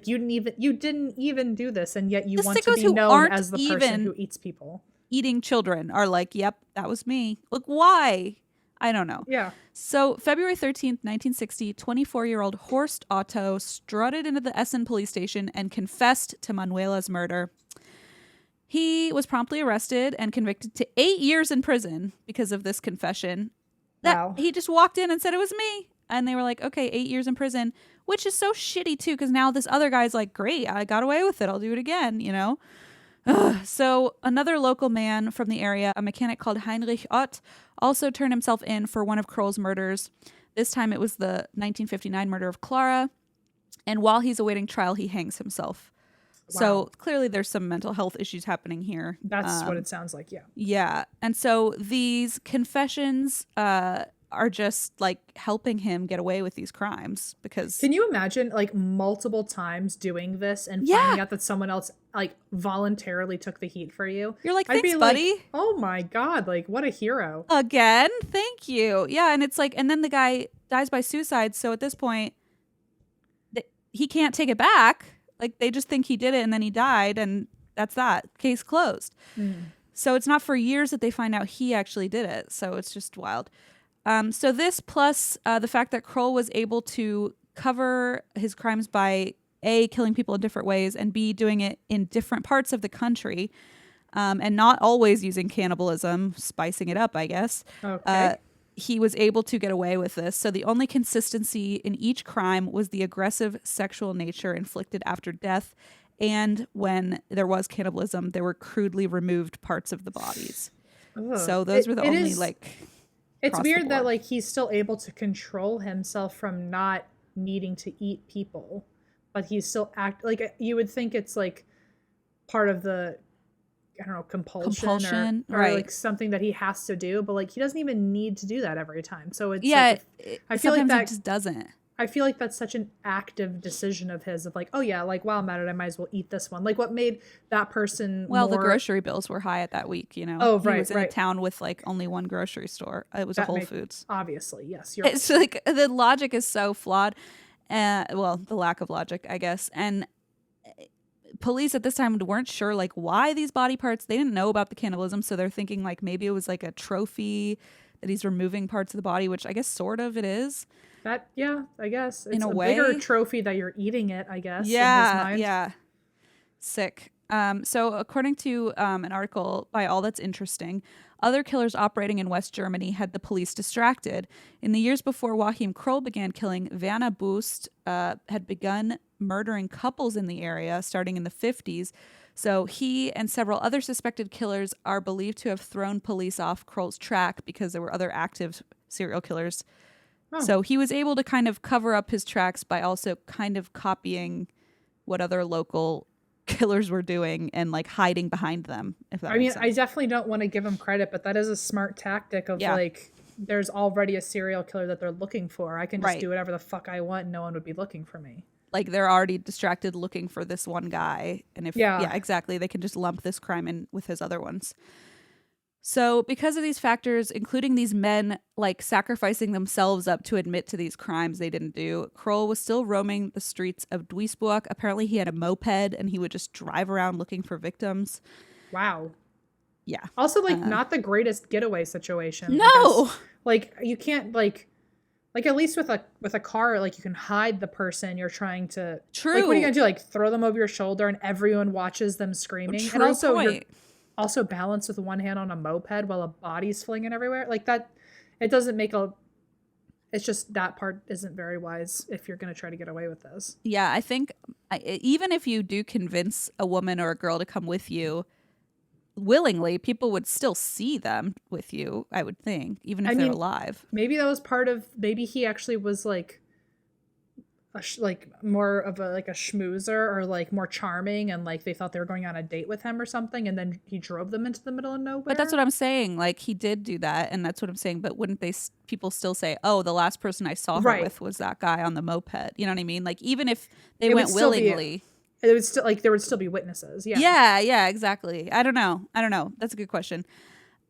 you didn't even do this. And yet you want to be known as the person who eats people. eating children are like, yep, that was me. Like, why? I don't know. Yeah. So February 13th, 1960, 24-year-old Horst Otto strutted into the Essen police station and confessed to Manuela's murder. He was promptly arrested and convicted to 8 years in prison because of this confession. Wow. He just walked in and said it was me. And they were like, okay, 8 years in prison, which is so shitty too, because now this other guy's like, great, I got away with it. I'll do it again, you know? So another local man from the area, a mechanic called Heinrich Ott, also turned himself in for one of Kroll's murders. This time it was the 1959 murder of Clara. And while he's awaiting trial, he hangs himself. Wow. So clearly there's some mental health issues happening here. That's what it sounds like, yeah. Yeah. And so these confessions are just like helping him get away with these crimes because... Can you imagine like multiple times doing this and finding out that someone else like voluntarily took the heat for you? You're like, I'd thanks, be buddy. Like, oh my God, like what a hero. Again, thank you. Yeah, and it's like, and then the guy dies by suicide. So at this point, he can't take it back. Like they just think he did it and then he died and that's that. Case closed. So it's not for years that they find out he actually did it. So it's just wild. So this plus the fact that Kroll was able to cover his crimes by A, killing people in different ways, and B, doing it in different parts of the country, and not always using cannibalism, spicing it up, I guess. Okay. He was able to get away with this. So the only consistency in each crime was the aggressive sexual nature inflicted after death. And when there was cannibalism, there were crudely removed parts of the bodies. Ugh. So those were the only It's weird that like he's still able to control himself from not needing to eat people, but he's still like you would think it's like part of the I don't know compulsion or right. like something that he has to do, but like he doesn't even need to do that every time. So it's I feel like that he just doesn't. I feel like that's such an active decision of his of like, oh yeah, like while I'm at it, I might as well eat this one. Like what made that person the grocery bills were high at that week, you know. Oh, he was in a town with like only one grocery store. It was a Whole Foods. Obviously, yes. It's like the logic is so flawed. The lack of logic, I guess. And police at this time weren't sure like why these body parts. They didn't know about the cannibalism, so they're thinking like maybe it was like a trophy that he's removing parts of the body, which I guess sort of it is. That I guess it's in a way bigger trophy that you're eating it, I guess. Yeah, in his mind. yeah. Sick. So according to an article by All That's Interesting, other killers operating in West Germany had the police distracted. In the years before Joachim Kroll began killing, Werner Boost had begun murdering couples in the area starting in the 50s. So he and several other suspected killers are believed to have thrown police off Kroll's track because there were other active serial killers. Oh. So he was able to kind of cover up his tracks by also kind of copying what other local killers were doing and like hiding behind them. If that makes sense. I definitely don't want to give him credit, but that is a smart tactic of like, there's already a serial killer that they're looking for. I can just do whatever the fuck I want and no one would be looking for me. Like they're already distracted looking for this one guy. And if, exactly. They can just lump this crime in with his other ones. So because of these factors, including these men like sacrificing themselves up to admit to these crimes they didn't do, Kroll was still roaming the streets of Duisburg. Apparently he had a moped and he would just drive around looking for victims. Wow. Yeah. Also like not the greatest getaway situation. No. Because, like you can't like at least with a car, like you can hide the person you're trying to. True. Like what are you gonna do? Like throw them over your shoulder and everyone watches them screaming. True and also point. Also balanced with one hand on a moped while a body's flinging everywhere. Like that, it doesn't make it's just that part isn't very wise if you're going to try to get away with this. Yeah, I think even if you do convince a woman or a girl to come with you willingly, people would still see them with you, I would think, even if they're alive. Maybe that was part of, maybe he actually was like, more of a schmoozer or like more charming and like they thought they were going on a date with him or something and then he drove them into the middle of nowhere. But that's what I'm saying, like he did do that and that's what I'm saying, but wouldn't people still say, oh, the last person I saw her with was that guy on the moped, you know what I mean? Like even if they went willingly, it would still like there would still be witnesses. Yeah, exactly. I don't know, that's a good question.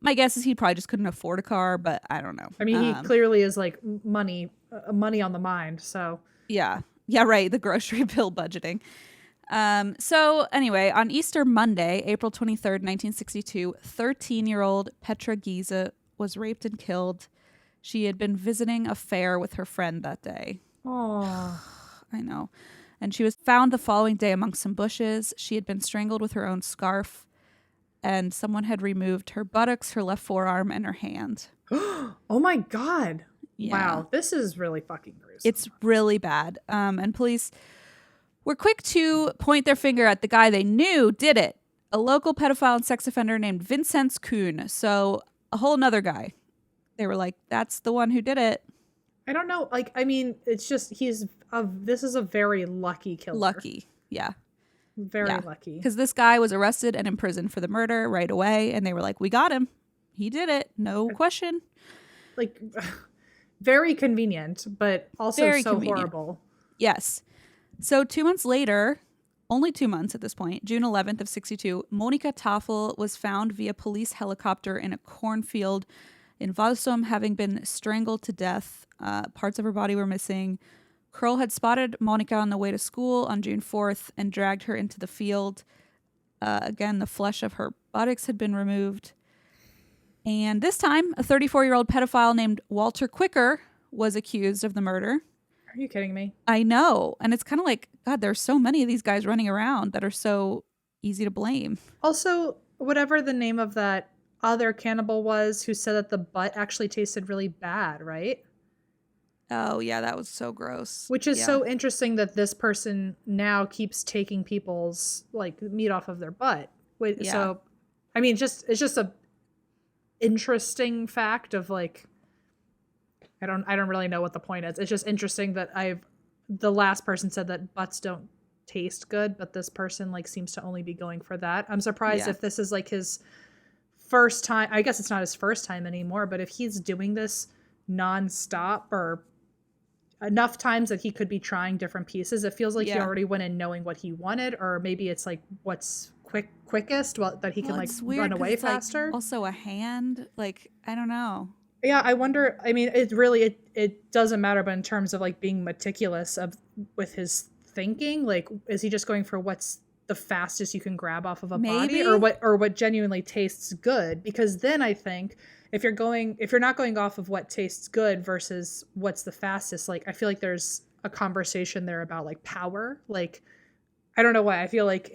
My guess is he probably just couldn't afford a car, but I don't know. I mean he clearly is like money on the mind, so Yeah, right. The grocery bill budgeting. So anyway, on Easter Monday, April 23rd, 1962, 13-year-old Petra Giese was raped and killed. She had been visiting a fair with her friend that day. Oh, I know. And she was found the following day among some bushes. She had been strangled with her own scarf, and someone had removed her buttocks, her left forearm, and her hand. oh my God. Yeah. Wow, this is really fucking gruesome. It's really bad. And police were quick to point their finger at the guy they knew did it, a local pedophile and sex offender named Vincenz Kuhn. So a whole nother guy. They were like, that's the one who did it. I don't know. Like, I mean, it's just, this is a very lucky killer. Lucky. Yeah. Very lucky. Because this guy was arrested and imprisoned for the murder right away. And they were like, we got him. He did it. No question. Like, very convenient, but also Very so convenient. horrible. Yes. So 2 months later, only 2 months at this point, June 11th of 62, Monika Tafel was found via police helicopter in a cornfield in Walsum, having been strangled to death. Parts of her body were missing. Kroll had spotted Monika on the way to school on June 4th and dragged her into the field. Again, the flesh of her buttocks had been removed. And this time, a 34-year-old pedophile named Walter Quicker was accused of the murder. Are you kidding me? I know. And it's kind of like, God, there's so many of these guys running around that are so easy to blame. Also, whatever the name of that other cannibal was who said that the butt actually tasted really bad, right? Oh, yeah, that was so gross. Which is so interesting that this person now keeps taking people's like meat off of their butt. So, I mean, it's just a interesting fact of like, I don't really know what the point is. It's just interesting that the last person said that butts don't taste good, but this person like seems to only be going for that. I'm surprised if this is like his first time. I guess it's not his first time anymore, but if he's doing this nonstop or enough times that he could be trying different pieces, it feels like he already went in knowing what he wanted, or maybe it's like what's quickest that he can like run away faster. Like also a hand, like I don't know. Yeah, I wonder. I mean, it doesn't matter, but in terms of like being meticulous with his thinking, like is he just going for what's the fastest you can grab off of a body, or what genuinely tastes good? Because then I think if you're not going off of what tastes good versus what's the fastest, like I feel like there's a conversation there about like power. Like I don't know why. I feel like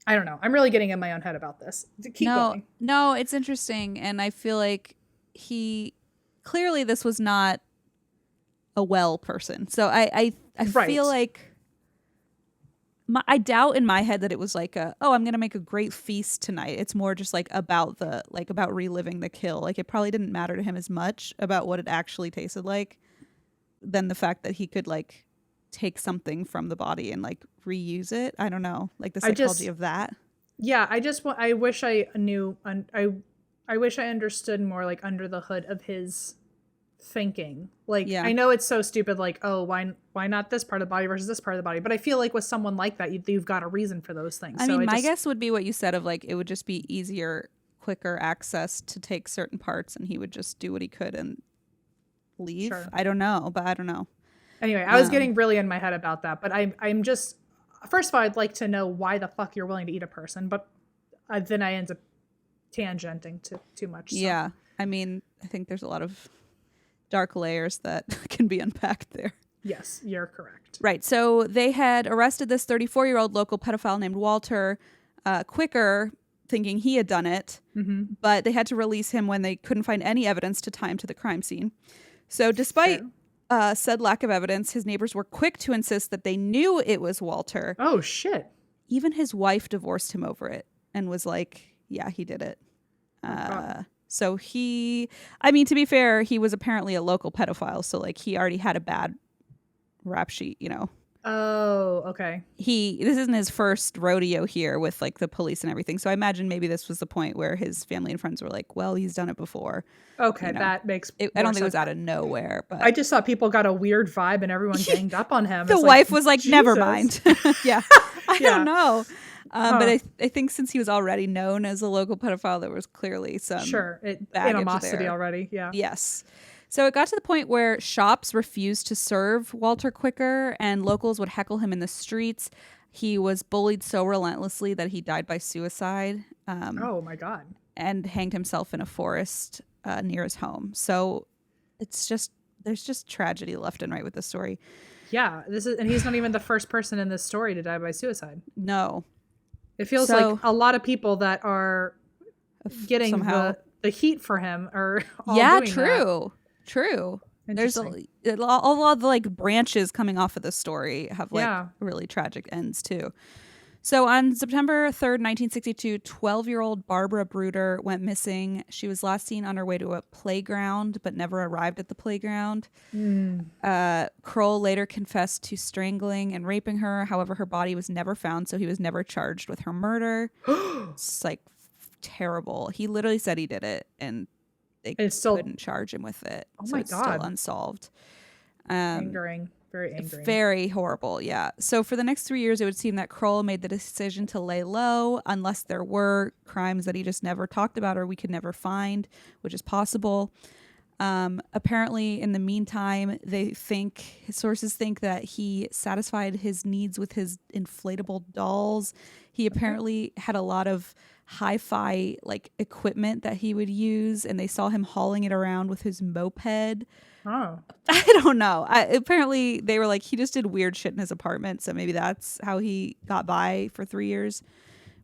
I don't know. I'm really getting in my own head about this. Keep going. No, it's interesting, and I feel like clearly this was not a well person. So I feel like I doubt in my head that it was like I'm gonna make a great feast tonight. It's more just like about reliving the kill. Like it probably didn't matter to him as much about what it actually tasted like than the fact that he could like take something from the body and like reuse it. I don't know, like the psychology of that. Yeah, I wish I knew. I wish I understood more like under the hood of his thinking. Like I know it's so stupid. Like why not this part of the body versus this part of the body? But I feel like with someone like that, you've got a reason for those things. I mean, my guess would be what you said of like it would just be easier, quicker access to take certain parts, and he would just do what he could and leave. Sure. I don't know. Anyway, I was getting really in my head about that, but I'm just, first of all, I'd like to know why the fuck you're willing to eat a person, but then I end up tangenting to too much. So. Yeah. I mean, I think there's a lot of dark layers that can be unpacked there. Yes, you're correct. Right. So they had arrested this 34-year-old local pedophile named Walter Quicker, thinking he had done it, but they had to release him when they couldn't find any evidence to tie him to the crime scene. So despite said lack of evidence, his neighbors were quick to insist that they knew it was Walter. Oh, shit. Even his wife divorced him over it and was like, yeah, he did it. So to be fair, he was apparently a local pedophile. So like he already had a bad rap sheet, you know. Oh, okay. This isn't his first rodeo here with like the police and everything. So I imagine maybe this was the point where his family and friends were like, well, he's done it before. Okay, you know? That makes I don't think it was out of nowhere. But I just thought people got a weird vibe and everyone ganged up on him. The wife was like, never mind. Yeah. I don't know. But I think since he was already known as a local pedophile, there was clearly some animosity there. Already. Yeah. Yes. So it got to the point where shops refused to serve Walter Quicker and locals would heckle him in the streets. He was bullied so relentlessly that he died by suicide. Oh my God. And hanged himself in a forest near his home. So there's just tragedy left and right with this story. Yeah, and he's not even the first person in this story to die by suicide. No. It feels like a lot of people that are getting the heat for him are all doing that. True. There's all of the like branches coming off of this story have like really tragic ends too. So on September 3rd, 1962, 12-year-old Barbara Bruder went missing. She was last seen on her way to a playground, but never arrived at the playground. Kroll later confessed to strangling and raping her. However, her body was never found, so he was never charged with her murder. It's like terrible. He literally said he did it, and they couldn't charge him with it. Oh so my God. Still unsolved. Angering. Very angry. Very horrible, yeah. So for the next 3 years, it would seem that Kroll made the decision to lay low unless there were crimes that he just never talked about or we could never find, which is possible. Apparently, in the meantime, his sources think that he satisfied his needs with his inflatable dolls. He apparently had a lot of hi-fi like equipment that he would use, and they saw him hauling it around with his moped. Oh, I don't know. Apparently, they were like, he just did weird shit in his apartment. So maybe that's how he got by for 3 years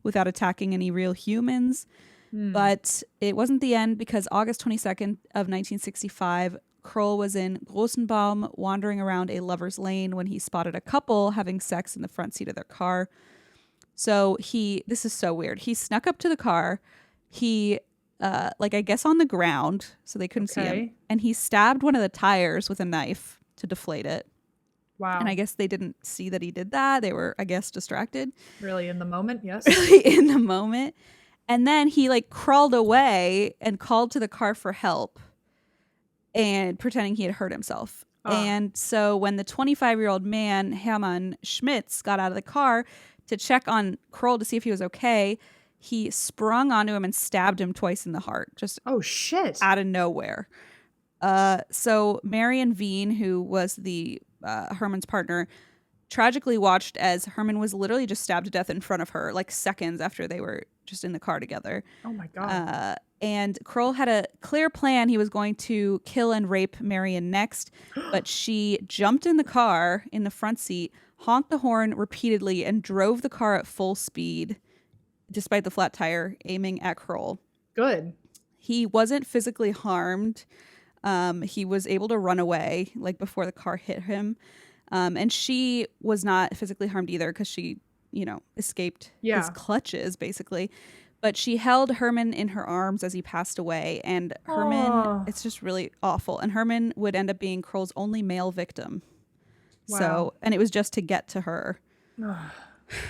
without attacking any real humans. But it wasn't the end, because August 22nd of 1965, Kroll was in Grossenbaum wandering around a lover's lane when he spotted a couple having sex in the front seat of their car. So this is so weird. He snuck up to the car. He I guess on the ground so they couldn't see him, and he stabbed one of the tires with a knife to deflate it. Wow. And I guess they didn't see that he did that. They were, I guess, distracted. Really in the moment. Yes. Really in the moment. And then he like crawled away and called to the car for help and pretending he had hurt himself. And so when the 25-year-old man, Hermann Schmitz, got out of the car to check on Kroll to see if he was okay, he sprung onto him and stabbed him twice in the heart. Just shit, out of nowhere. So Marion Veen, who was the Herman's partner, tragically watched as Herman was literally just stabbed to death in front of her, like seconds after they were just in the car together. Oh my God. And Kroll had a clear plan. He was going to kill and rape Marion next, but she jumped in the car in the front seat, honked the horn repeatedly, and drove the car at full speed despite the flat tire, aiming at Kroll. Good. He wasn't physically harmed. He was able to run away like before the car hit him. And she was not physically harmed either because she, escaped his clutches basically. But she held Herman in her arms as he passed away. And Herman, it's just really awful. And Herman would end up being Kroll's only male victim. Wow. So, and it was just to get to her.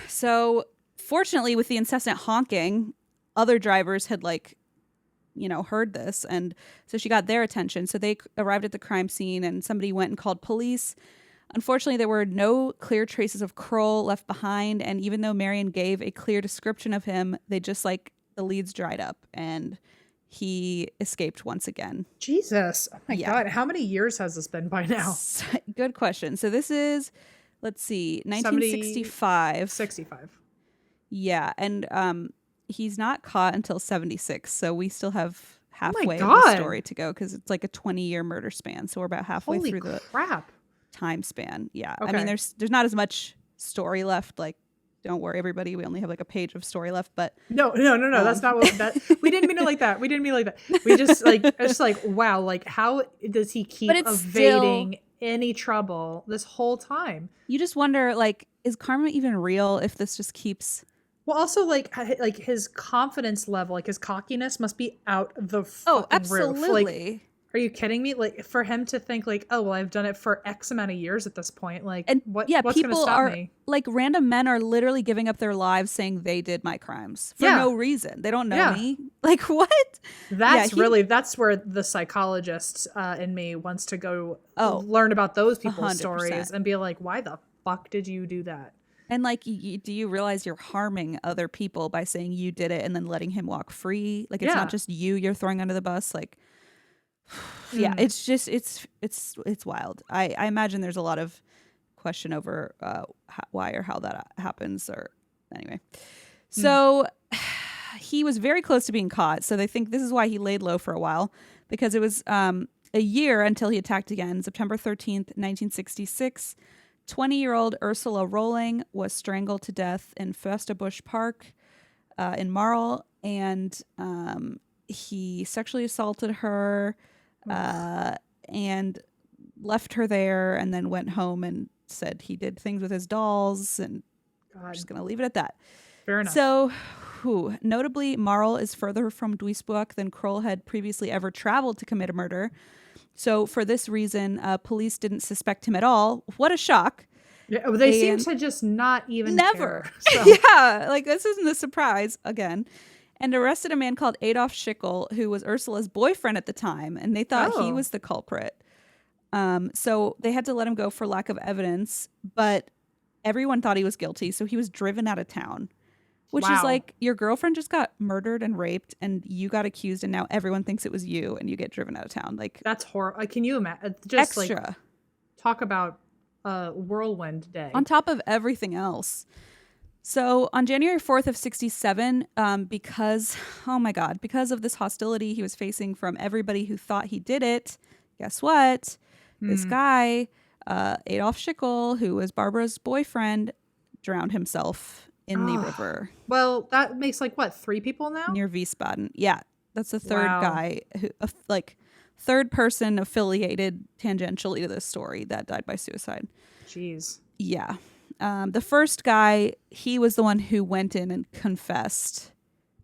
So fortunately, with the incessant honking, other drivers had heard this. And so she got their attention. So they arrived at the crime scene and somebody went and called police. Unfortunately, there were no clear traces of Kroll left behind. And even though Marion gave a clear description of him, they just the leads dried up and he escaped once again. Jesus. Oh my God. How many years has this been by now? Good question. So this is, let's see, 1965. 65. Yeah. And he's not caught until 76. So we still have halfway of the story to go because it's like a 20-year murder span. So we're about halfway through the time span. Yeah. Okay. I mean, there's not as much story left. Like, don't worry, everybody. We only have like a page of story left, but no. That's not what we didn't mean it like that. We didn't mean it like that. We just wow. Like, how does he keep evading any trouble this whole time? You just wonder, is karma even real if this just keeps... Well, also, his confidence level, his cockiness must be out the fucking absolutely. Roof. Are you kidding me? For him to think I've done it for X amount of years at this point. What's going to stop me? Random men are literally giving up their lives saying they did my crimes for no reason. They don't know me. What? That's that's where the psychologist in me wants to go learn about those people's 100%. Stories and be like, why the fuck did you do that? And do you realize you're harming other people by saying you did it and then letting him walk free? It's not just you're throwing under the bus. Yeah, it's just it's wild. I imagine there's a lot of question over why or how that happens, or anyway. So he was very close to being caught. So they think this is why he laid low for a while, because it was a year until he attacked again. September 13th, 1966. 20-year-old Ursula Rolling was strangled to death in Fursterbusch Park in Marl, and he sexually assaulted her and left her there, and then went home and said he did things with his dolls, and I'm just going to leave it at that. Fair enough. So, notably, Marl is further from Duisburg than Kroll had previously ever traveled to commit a murder. So for this reason, police didn't suspect him at all. What a shock. Yeah, they seem to just not even never. care, so. Yeah, like this isn't a surprise again. And arrested a man called Adolf Schickel, who was Ursula's boyfriend at the time, and they thought he was the culprit. So they had to let him go for lack of evidence, but everyone thought he was guilty, so he was driven out of town. Which is like, your girlfriend just got murdered and raped, and you got accused, and now everyone thinks it was you, and you get driven out of town. Like, that's horrible. Can you imagine? Just extra. Like, talk about a whirlwind day on top of everything else. So on January 4th of 67, because of this hostility he was facing from everybody who thought he did it, guess what? This guy, Adolf Schickel, who was Barbara's boyfriend, drowned himself in the river. Well, that makes like what, 3 people now? Near Wiesbaden. Yeah. That's the third guy who third person affiliated tangentially to this story that died by suicide. Jeez. Yeah. The first guy, he was the one who went in and confessed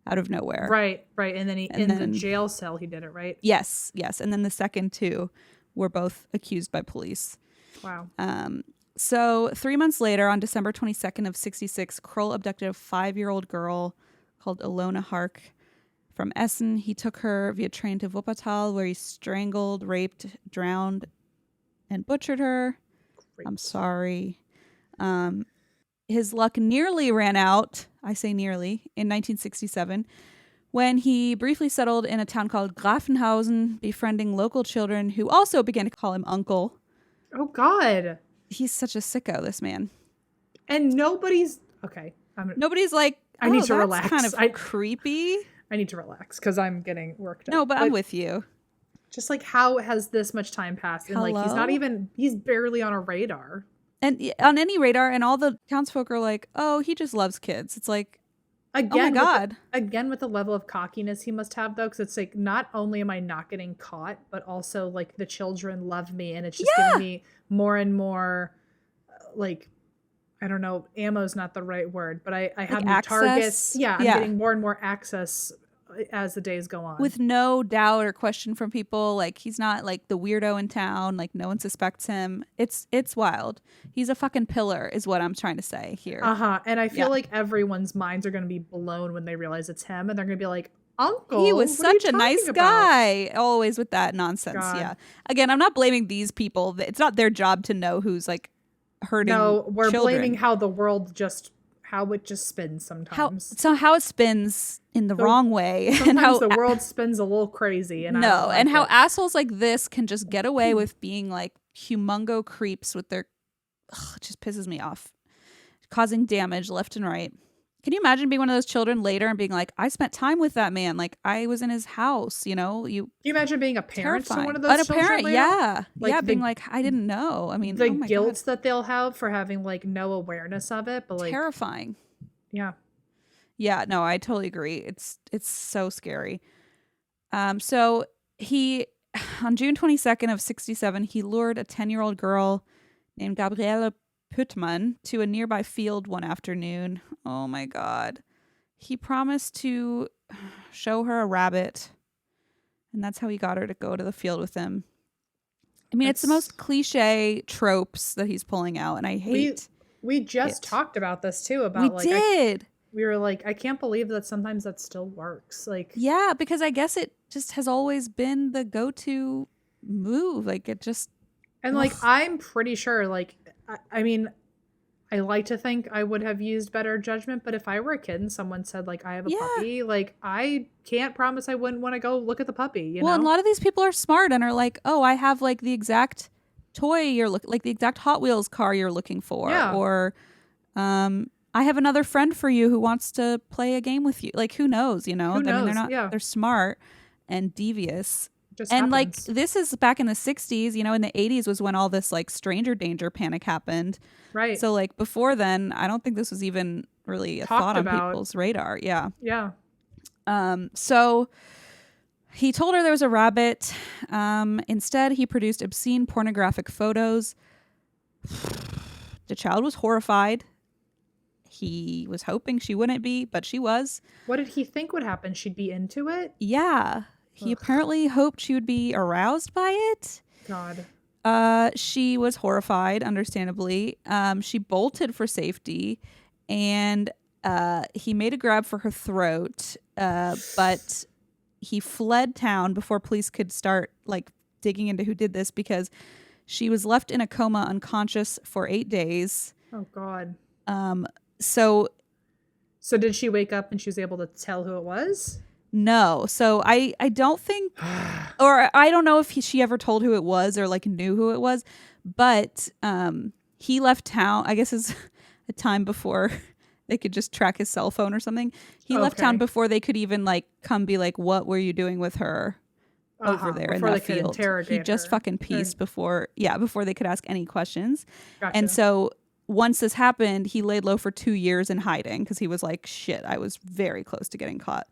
out of nowhere. Right. And then in the jail cell he did it, right? Yes. And then the second 2 were both accused by police. Wow. So 3 months later, on December 22nd of 66, Kroll abducted a 5-year-old girl called Leona Hark from Essen. He took her via train to Wuppertal, where he strangled, raped, drowned, and butchered her. Great. I'm sorry. His luck nearly ran out, I say nearly, in 1967, when he briefly settled in a town called Grafenhausen, befriending local children who also began to call him uncle. Oh, God. He's such a sicko, this man. And nobody's... Okay. Nobody's like, I need to relax. Kind of creepy. I need to relax because I'm getting worked up. No, but I'm with you. Just like, how has this much time passed? And like, he's barely on a radar. And on any radar, and all the townsfolk are like, oh, he just loves kids. It's like, again, oh my God. Again, with the level of cockiness he must have, though, because it's like, not only am I not getting caught, but also like the children love me, and it's just giving me more and more, like, I don't know, ammo's not the right word, but I have new targets. Yeah, I'm getting more and more access as the days go on. With no doubt or question from people. Like, he's not like the weirdo in town. Like, no one suspects him. It's wild. He's a fucking pillar is what I'm trying to say here. And I feel like everyone's minds are going to be blown when they realize it's him, and they're going to be like, Uncle, he was such a nice guy. Always with that nonsense. God. Yeah. Again, I'm not blaming these people. It's not their job to know who's like hurting. No, we're children. Blaming how the world how it just spins sometimes. How it spins in the wrong way. Sometimes and how the world spins a little crazy. And how assholes like this can just get away with being like humongo creeps with their... it just pisses me off. Causing damage left and right. Can you imagine being one of those children later and being like, I spent time with that man. Like, I was in his house, you know? Can you imagine being a parent to one of those but children? A parent, later? Yeah. Like being like, I didn't know. I mean, the guilt that they'll have for having like no awareness of it, but like terrifying. Yeah. Yeah, no, I totally agree. It's so scary. So he, on June 22nd of 67, he lured a 10-year-old girl named Gabriele Püttmann to a nearby field one afternoon. Oh my God. He promised to show her a rabbit, and that's how he got her to go to the field with him. I mean, it's the most cliche tropes that he's pulling out, and I hate We just talked about this too. We did. We were like, I can't believe that sometimes that still works. Like, yeah, because I guess it just has always been the go-to move. Like, it just... And like, I'm pretty sure, like, I mean, I like to think I would have used better judgment, but if I were a kid and someone said like I have a Yeah. puppy, like I can't promise I wouldn't want to go look at the puppy, you Well, know? and a lot of these people are smart and are like, oh, I have like the exact toy like the exact Hot Wheels car you're looking for, Yeah. or I have another friend for you who wants to play a game with you. Like, who knows? You know, Who I mean, knows? Yeah. they're smart and devious. Just And like happens. this is back in the 60s, you know, in the 80s was when all this like stranger danger panic happened. Right. So like before then, I don't think this was even really a Talked thought on about. people's radar. Yeah. Yeah. So he told her there was a rabbit. Instead, he produced obscene pornographic photos. The child was horrified. He was hoping she wouldn't be, but she was. What did he think would happen? She'd be into it? Yeah. He apparently hoped she would be aroused by it. God. She was horrified, understandably. She bolted for safety, and he made a grab for her throat, but he fled town before police could start like digging into who did this, because she was left in a coma unconscious for 8 days. Oh God. So did she wake up and she was able to tell who it was? no. So I don't think, or I don't know if she ever told who it was or like knew who it was, but he left town, I guess is a time before they could just track his cell phone or something. He left town before they could even like come be like, what were you doing with her over there in that field? He just fucking pieced before they could ask any questions. Gotcha. And so once this happened, he laid low for 2 years in hiding because he was like, shit, I was very close to getting caught.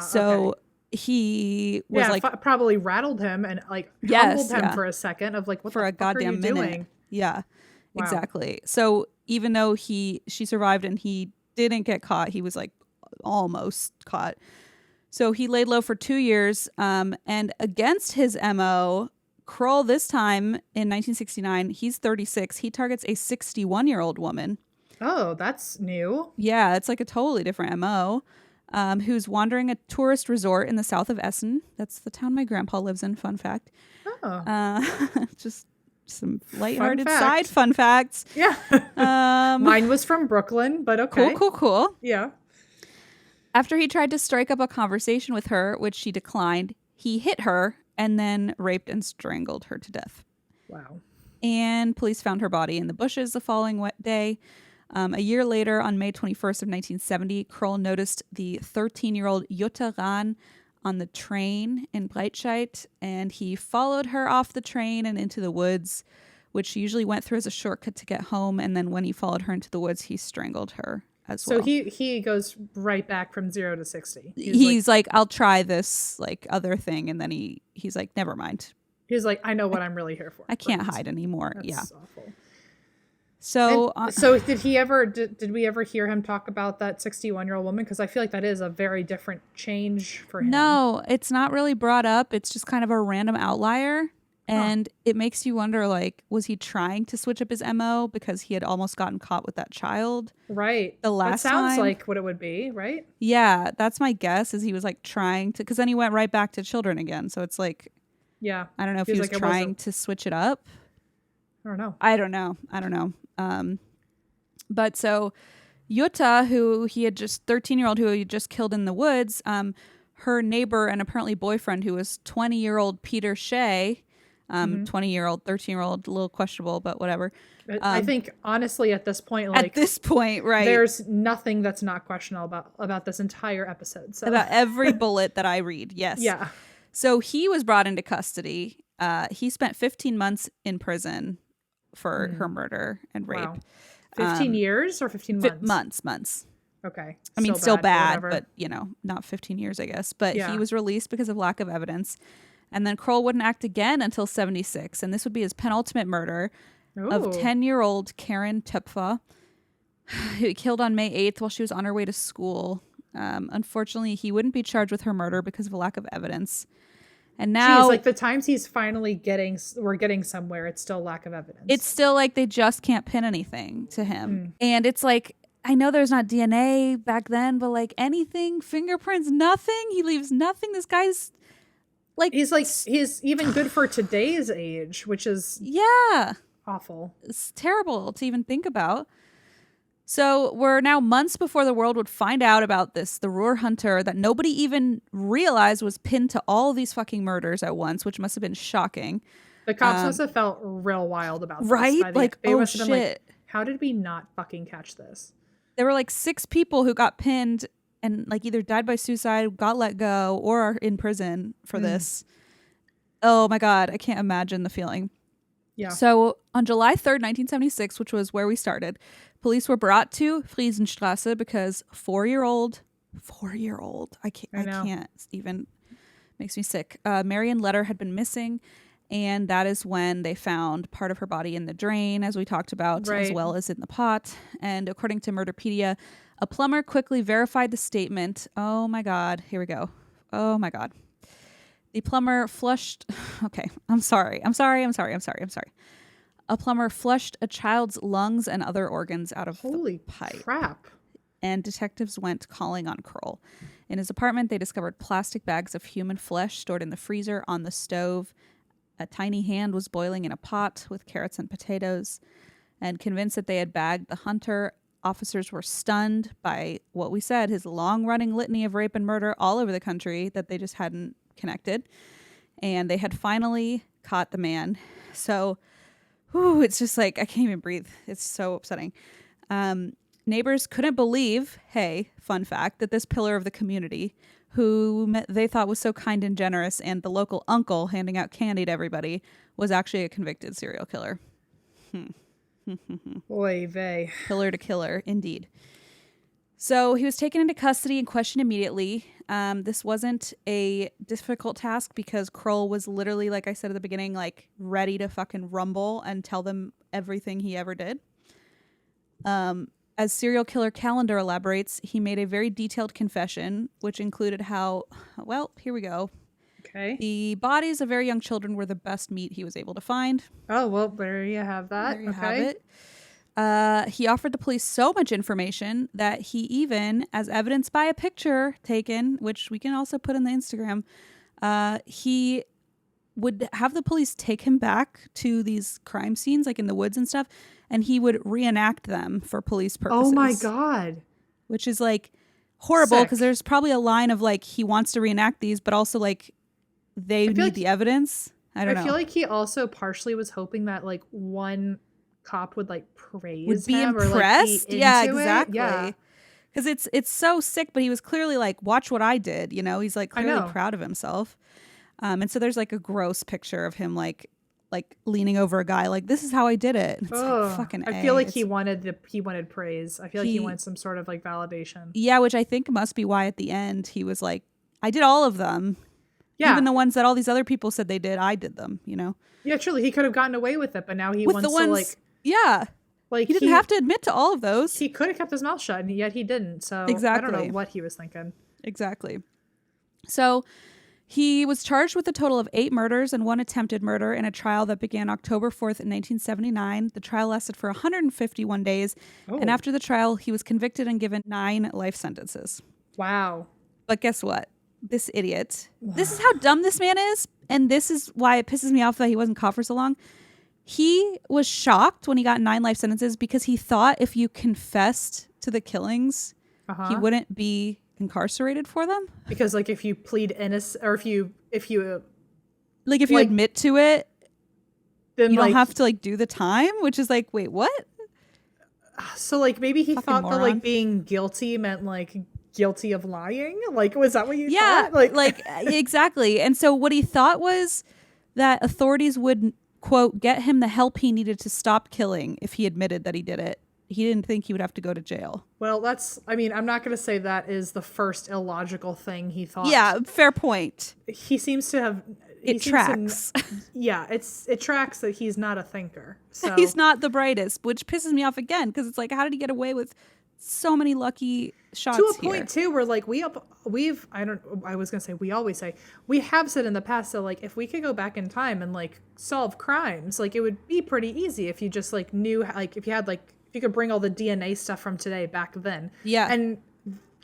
So he was probably rattled him and like humbled him for a second of like, what for the a fuck goddamn are you minute. doing? Yeah, Wow. exactly. So even though she survived and he didn't get caught, he was like almost caught. So he laid low for 2 years. And against his MO, Kroll this time in 1969, he's 36. He targets a 61-year-old woman. Oh, that's new. Yeah, it's like a totally different MO. Who's wandering a tourist resort in the south of Essen. That's the town my grandpa lives in. Fun fact. Oh. Just some lighthearted side fun facts. Yeah. Mine was from Brooklyn, but okay. Cool. Yeah. After he tried to strike up a conversation with her, which she declined, he hit her and then raped and strangled her to death. Wow. And police found her body in the bushes the following day. A year later, on May 21st of 1970, Kroll noticed the 13-year-old Jutta Rahn on the train in Breitscheid, and he followed her off the train and into the woods, which she usually went through as a shortcut to get home. And then when he followed her into the woods, he strangled her as well. So he goes right back from 0 to 60. He's like, I'll try this like other thing, and then he's like, never mind. He's like, I know what I'm really here for. I can't hide anymore. That's awful. So, did he ever? Did we ever hear him talk about that 61-year-old woman? Because I feel like that is a very different change for him. No, it's not really brought up. It's just kind of a random outlier, and it makes you wonder, like, was he trying to switch up his MO because he had almost gotten caught with that child? Right. The last that sounds time? like what it would be, right? Yeah, that's my guess. Is he was like trying to, because then he went right back to children again. So it's like, yeah, I don't know if he was like, trying to switch it up. I don't know. I don't know. But so Jutta, who he had just 13-year-old who he just killed in the woods, her neighbor and apparently boyfriend, who was 20-year-old Peter Shea, 20-year-old, 13-year-old, a little questionable, but whatever. I think honestly at this point, right, there's nothing that's not questionable about this entire episode. So about every bullet that I read. Yes. Yeah. So he was brought into custody. He spent 15 months in prison for her murder and rape. Wow. 15 years or 15 months? Months. Okay. I mean, still bad, but, not 15 years, I guess. But he was released because of lack of evidence. And then Kroll wouldn't act again until 76. And this would be his penultimate murder of 10-year-old Karen Töpfer, who he killed on May 8th while she was on her way to school. Unfortunately, he wouldn't be charged with her murder because of a lack of evidence. And now, like the times he's finally we're getting somewhere, it's still lack of evidence. It's still like they just can't pin anything to him. And it's like, I know there's not DNA back then, but like anything, fingerprints, nothing. He leaves nothing. This guy's like, he's even good for today's age, which is yeah, awful. It's terrible to even think about. So we're now months before the world would find out about this, the Ruhr hunter that nobody even realized was pinned to all of these fucking murders at once, which must have been shocking. The cops must have felt real wild about this. Right? Like, they oh must have been shit. like, how did we not fucking catch this? There were like 6 people who got pinned and like either died by suicide, got let go, or are in prison for this. Oh my God. I can't imagine the feeling. Yeah. So on July 3rd, 1976, which was where we started, police were brought to Friesenstrasse because 4-year-old, I can't even, makes me sick. Marion Letter had been missing, and that is when they found part of her body in the drain, as we talked about, as well as in the pot. And according to Murderpedia, a plumber quickly verified the statement. Oh my God, here we go. Oh my God. The plumber flushed. Okay, I'm sorry. A plumber flushed a child's lungs and other organs out of the pipe. Holy crap. And detectives went calling on Kroll. In his apartment, they discovered plastic bags of human flesh stored in the freezer on the stove. A tiny hand was boiling in a pot with carrots and potatoes. And convinced that they had bagged the hunter, officers were stunned by what we said, his long-running litany of rape and murder all over the country that they just hadn't connected. And they had finally caught the man. So, it's just like, I can't even breathe. It's so upsetting. Neighbors couldn't believe, hey, fun fact, that this pillar of the community, who they thought was so kind and generous, and the local uncle handing out candy to everybody, was actually a convicted serial killer. Oy vey. Pillar to killer, indeed. So he was taken into custody and questioned immediately. This wasn't a difficult task because Kroll was literally, like I said at the beginning, like ready to fucking rumble and tell them everything he ever did. As serial killer calendar elaborates, he made a very detailed confession, which included how, well, here we go. Okay. The bodies of very young children were the best meat he was able to find. Oh, well, there you have that. There you have it. He offered the police so much information that he even, as evidenced by a picture taken, which we can also put in the Instagram, he would have the police take him back to these crime scenes, like in the woods and stuff, and he would reenact them for police purposes. Oh my God. Which is like horrible because there's probably a line of like he wants to reenact these, but also like they need like the evidence. I don't know. I feel like he also partially was hoping that like one cop would like praise would be him impressed. Or, like, be yeah, into exactly. It. Yeah. Because it's so sick, but he was clearly like, watch what I did. You know, he's like clearly proud of himself. And so there's like a gross picture of him like leaning over a guy like, this is how I did it. It's like fucking I feel like he wanted praise. I feel like he wanted some sort of like validation. Yeah, which I think must be why at the end he was like, I did all of them. Yeah. Even the ones that all these other people said they did, I did them, you know? Yeah, truly. He could have gotten away with it, but now he wants to like... Yeah. Like he didn't have to admit to all of those. He could have kept his mouth shut, and yet he didn't. So exactly. I don't know what he was thinking. Exactly. So he was charged with a total of 8 murders and 1 attempted murder in a trial that began October 4th in 1979. The trial lasted for 151 days. Oh. And after the trial, he was convicted and given 9 life sentences. Wow. But guess what? This idiot. This is how dumb this man is. And this is why it pisses me off that he wasn't caught for so long. He was shocked when he got 9 life sentences because he thought if you confessed to the killings, he wouldn't be incarcerated for them. Because like if you plead innocent, or if you admit to it, then you don't have to like do the time, which is like, wait, what? So like maybe he thought that like being guilty meant like guilty of lying. Like, was that what you thought? Like exactly. And so what he thought was that authorities would, quote, get him the help he needed to stop killing if he admitted that he did it. He didn't think he would have to go to jail. Well, I'm not going to say that is the first illogical thing he thought. Yeah, fair point. He seems to have... It tracks. It tracks that he's not a thinker. So. He's not the brightest, which pisses me off again, because it's like, how did he get away with so many lucky shots to a point too where like we always say we have said in the past that like if we could go back in time and like solve crimes, like it would be pretty easy if you just like knew, like if you could bring all the DNA stuff from today back then. Yeah. And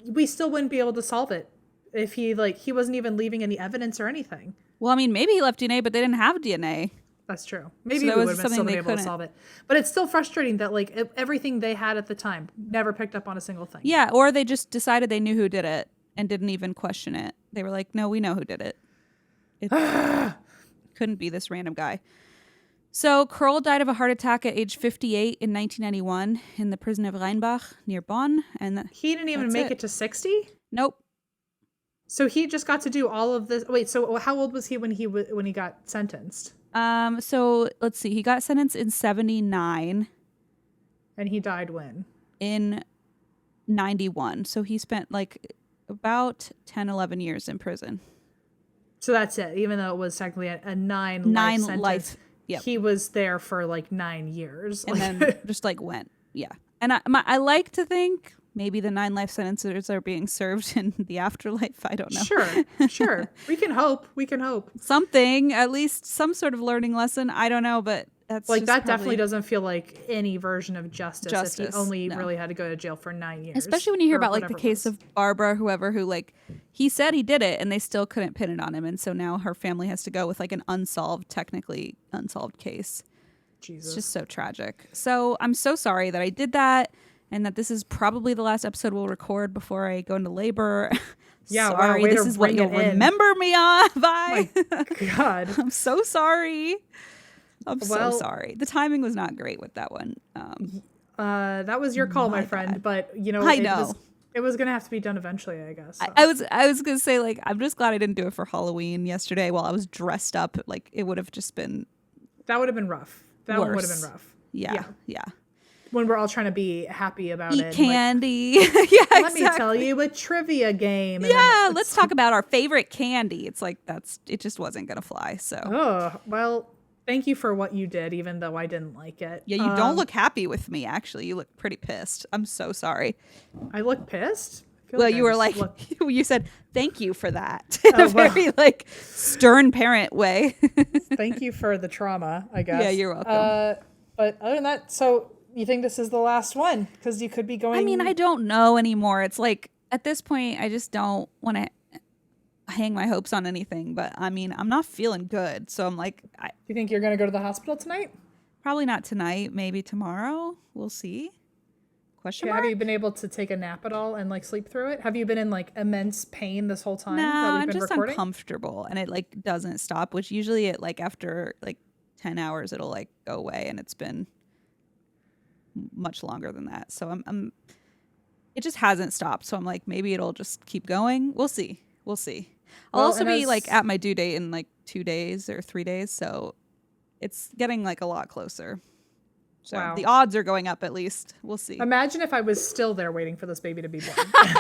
we still wouldn't be able to solve it if he wasn't even leaving any evidence or anything. Well, I mean, maybe he left DNA, but they didn't have DNA. That's true. Maybe that we was would have something still been they able to solve it. But it's still frustrating that like everything they had at the time never picked up on a single thing. Yeah, or they just decided they knew who did it and didn't even question it. They were like, no, we know who did it. It couldn't be this random guy. So Kroll died of a heart attack at age 58 in 1991 in the prison of Rheinbach near Bonn. And he didn't even make it to 60? Nope. So he just got to do all of this. Wait, so how old was he when he got sentenced? So let's see. He got sentenced in 79. And he died when? In 91. So he spent like about 10, 11 years in prison. So that's it. Even though it was technically a nine life sentence, yep. He was there for like 9 years. And then just like went. Yeah. And I like to think maybe the 9 life sentences are being served in the afterlife. I don't know. Sure. We can hope. Something, at least some sort of learning lesson. I don't know, but that's like that definitely doesn't feel like any version of justice if he only no. really had to go to jail for 9 years. Especially when you hear about like the case of Barbara, whoever, who like he said he did it and they still couldn't pin it on him. And so now her family has to go with like an technically unsolved case. Jesus. It's just so tragic. So I'm so sorry that I did that and that this is probably the last episode we'll record before I go into labor. Yeah, sorry, wow, this is what you'll remember me on by. My God. I'm so sorry. I'm so sorry. The timing was not great with that one. That was your call, my friend. bad. But you know, I know. It was gonna have to be done eventually, I guess. So. I was gonna say like I'm just glad I didn't do it for Halloween yesterday while I was dressed up. Like it would have just been. That would have been rough. That one would have been rough. Yeah. When we're all trying to be happy about Eat it. candy. Like, Yeah, let me tell you a trivia game. And yeah, let's talk about our favorite candy. It's like it just wasn't gonna fly. So. Oh well, thank you for what you did, even though I didn't like it. Yeah, you don't look happy with me. Actually, you look pretty pissed. I'm so sorry. I look pissed. Well, you were like, you said thank you for that in a very like stern parent way. Thank you for the trauma, I guess. Yeah, you're welcome. But other than that, so you think this is the last one? Because you could be going. I mean, I don't know anymore. It's like at this point, I just don't want to hang my hopes on anything. But I mean, I'm not feeling good, so I'm like, do you think you're going to go to the hospital tonight? Probably not tonight. Maybe tomorrow. We'll see. Question mark? Have you been able to take a nap at all and like sleep through it? Have you been in like immense pain this whole time? No, that we've I'm been just recording? uncomfortable, and it like doesn't stop. Which usually it like after like 10 hours it'll like go away, and it's been much longer than that. So I'm it just hasn't stopped. So I'm like, maybe it'll just keep going. We'll see. I'll also be like at my due date in like 2 days or 3 days. So it's getting like a lot closer. So wow. The odds are going up at least. We'll see. Imagine if I was still there waiting for this baby to be born.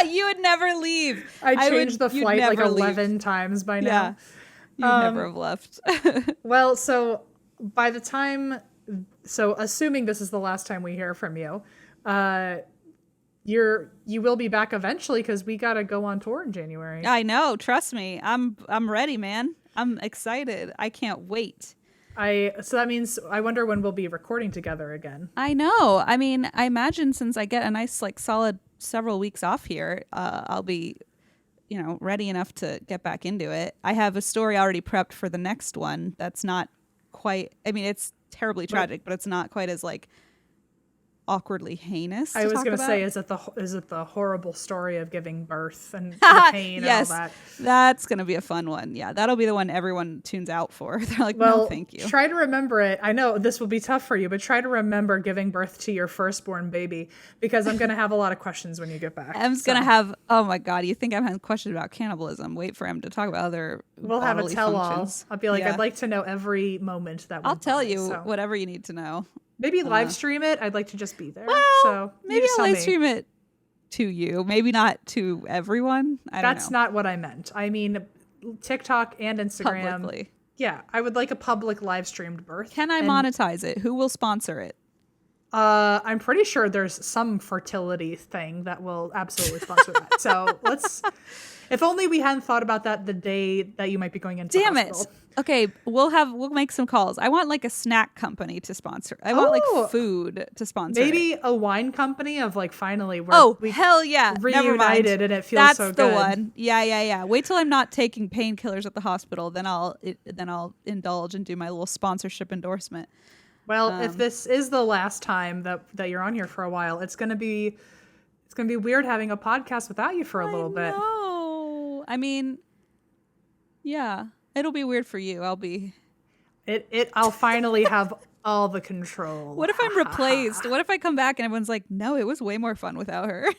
You would never leave. I changed the flight like 11 times by now. Yeah. You'd never have left. Well, so by the time, assuming this is the last time we hear from you, you will be back eventually because we got to go on tour in January. I know. Trust me. I'm ready, man. I'm excited. I can't wait. So that means I wonder when we'll be recording together again. I know. I mean, I imagine since I get a nice like solid several weeks off here, I'll be, ready enough to get back into it. I have a story already prepped for the next one. That's not quite. I mean, it's terribly tragic, but it's not quite as like awkwardly heinous. I was going to say, is it the horrible story of giving birth and the pain yes, and all that? That's going to be a fun one. Yeah, that'll be the one everyone tunes out for. They're like, no, thank you. Try to remember it. I know this will be tough for you, but try to remember giving birth to your firstborn baby because I'm going to have a lot of questions when you get back. I'm going to have, oh my God, you think I'm having questions about cannibalism? Wait for him to talk about other We'll have a tell-all. Functions. I'll be like, I'd like to know every moment that I'll tell you whatever you need to know. Maybe live stream it. I'd like to just be there. Well, so maybe I'll live stream it to you. Maybe not to everyone. That's not what I meant. I mean, TikTok and Instagram. Publicly. Yeah, I would like a public live streamed birth. Can I monetize it? Who will sponsor it? I'm pretty sure there's some fertility thing that will absolutely sponsor that. So if only we hadn't thought about that the day that you might be going into Damn it. hospital. Okay, we'll make some calls. I want like a snack company to sponsor. I want like food to sponsor. Maybe a wine company of like finally we hell yeah. reunited and it feels That's so good. That's the one. Yeah. Wait till I'm not taking painkillers at the hospital, then I'll indulge and do my little sponsorship endorsement. Well, if this is the last time that you're on here for a while, it's gonna be weird having a podcast without you for a little bit. No, I mean, yeah, it'll be weird for you. I'll finally have all the control. What if I'm replaced? What if I come back and everyone's like, no, it was way more fun without her?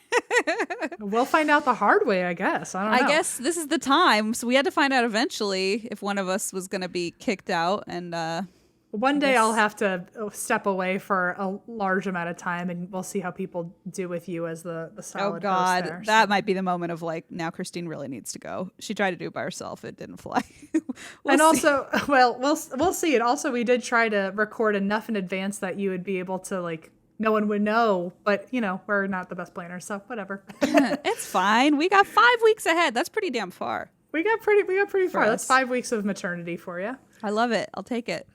We'll find out the hard way, I guess. I don't know. I guess this is the time. So we had to find out eventually if one of us was going to be kicked out. And one day I'll have to step away for a large amount of time, and we'll see how people do with you as the solid oh God, host there, that might be the moment of like, now Christine really needs to go. She tried to do it by herself. It didn't fly. Also, well, we'll see. And also, we did try to record enough in advance that you would be able to like, no one would know. But you know, we're not the best planners, so whatever. It's fine. We got 5 weeks ahead. That's pretty damn far. We got pretty far. That's us. 5 weeks of maternity for you. I love it. I'll take it.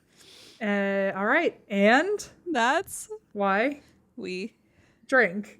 All right, and that's why we drink.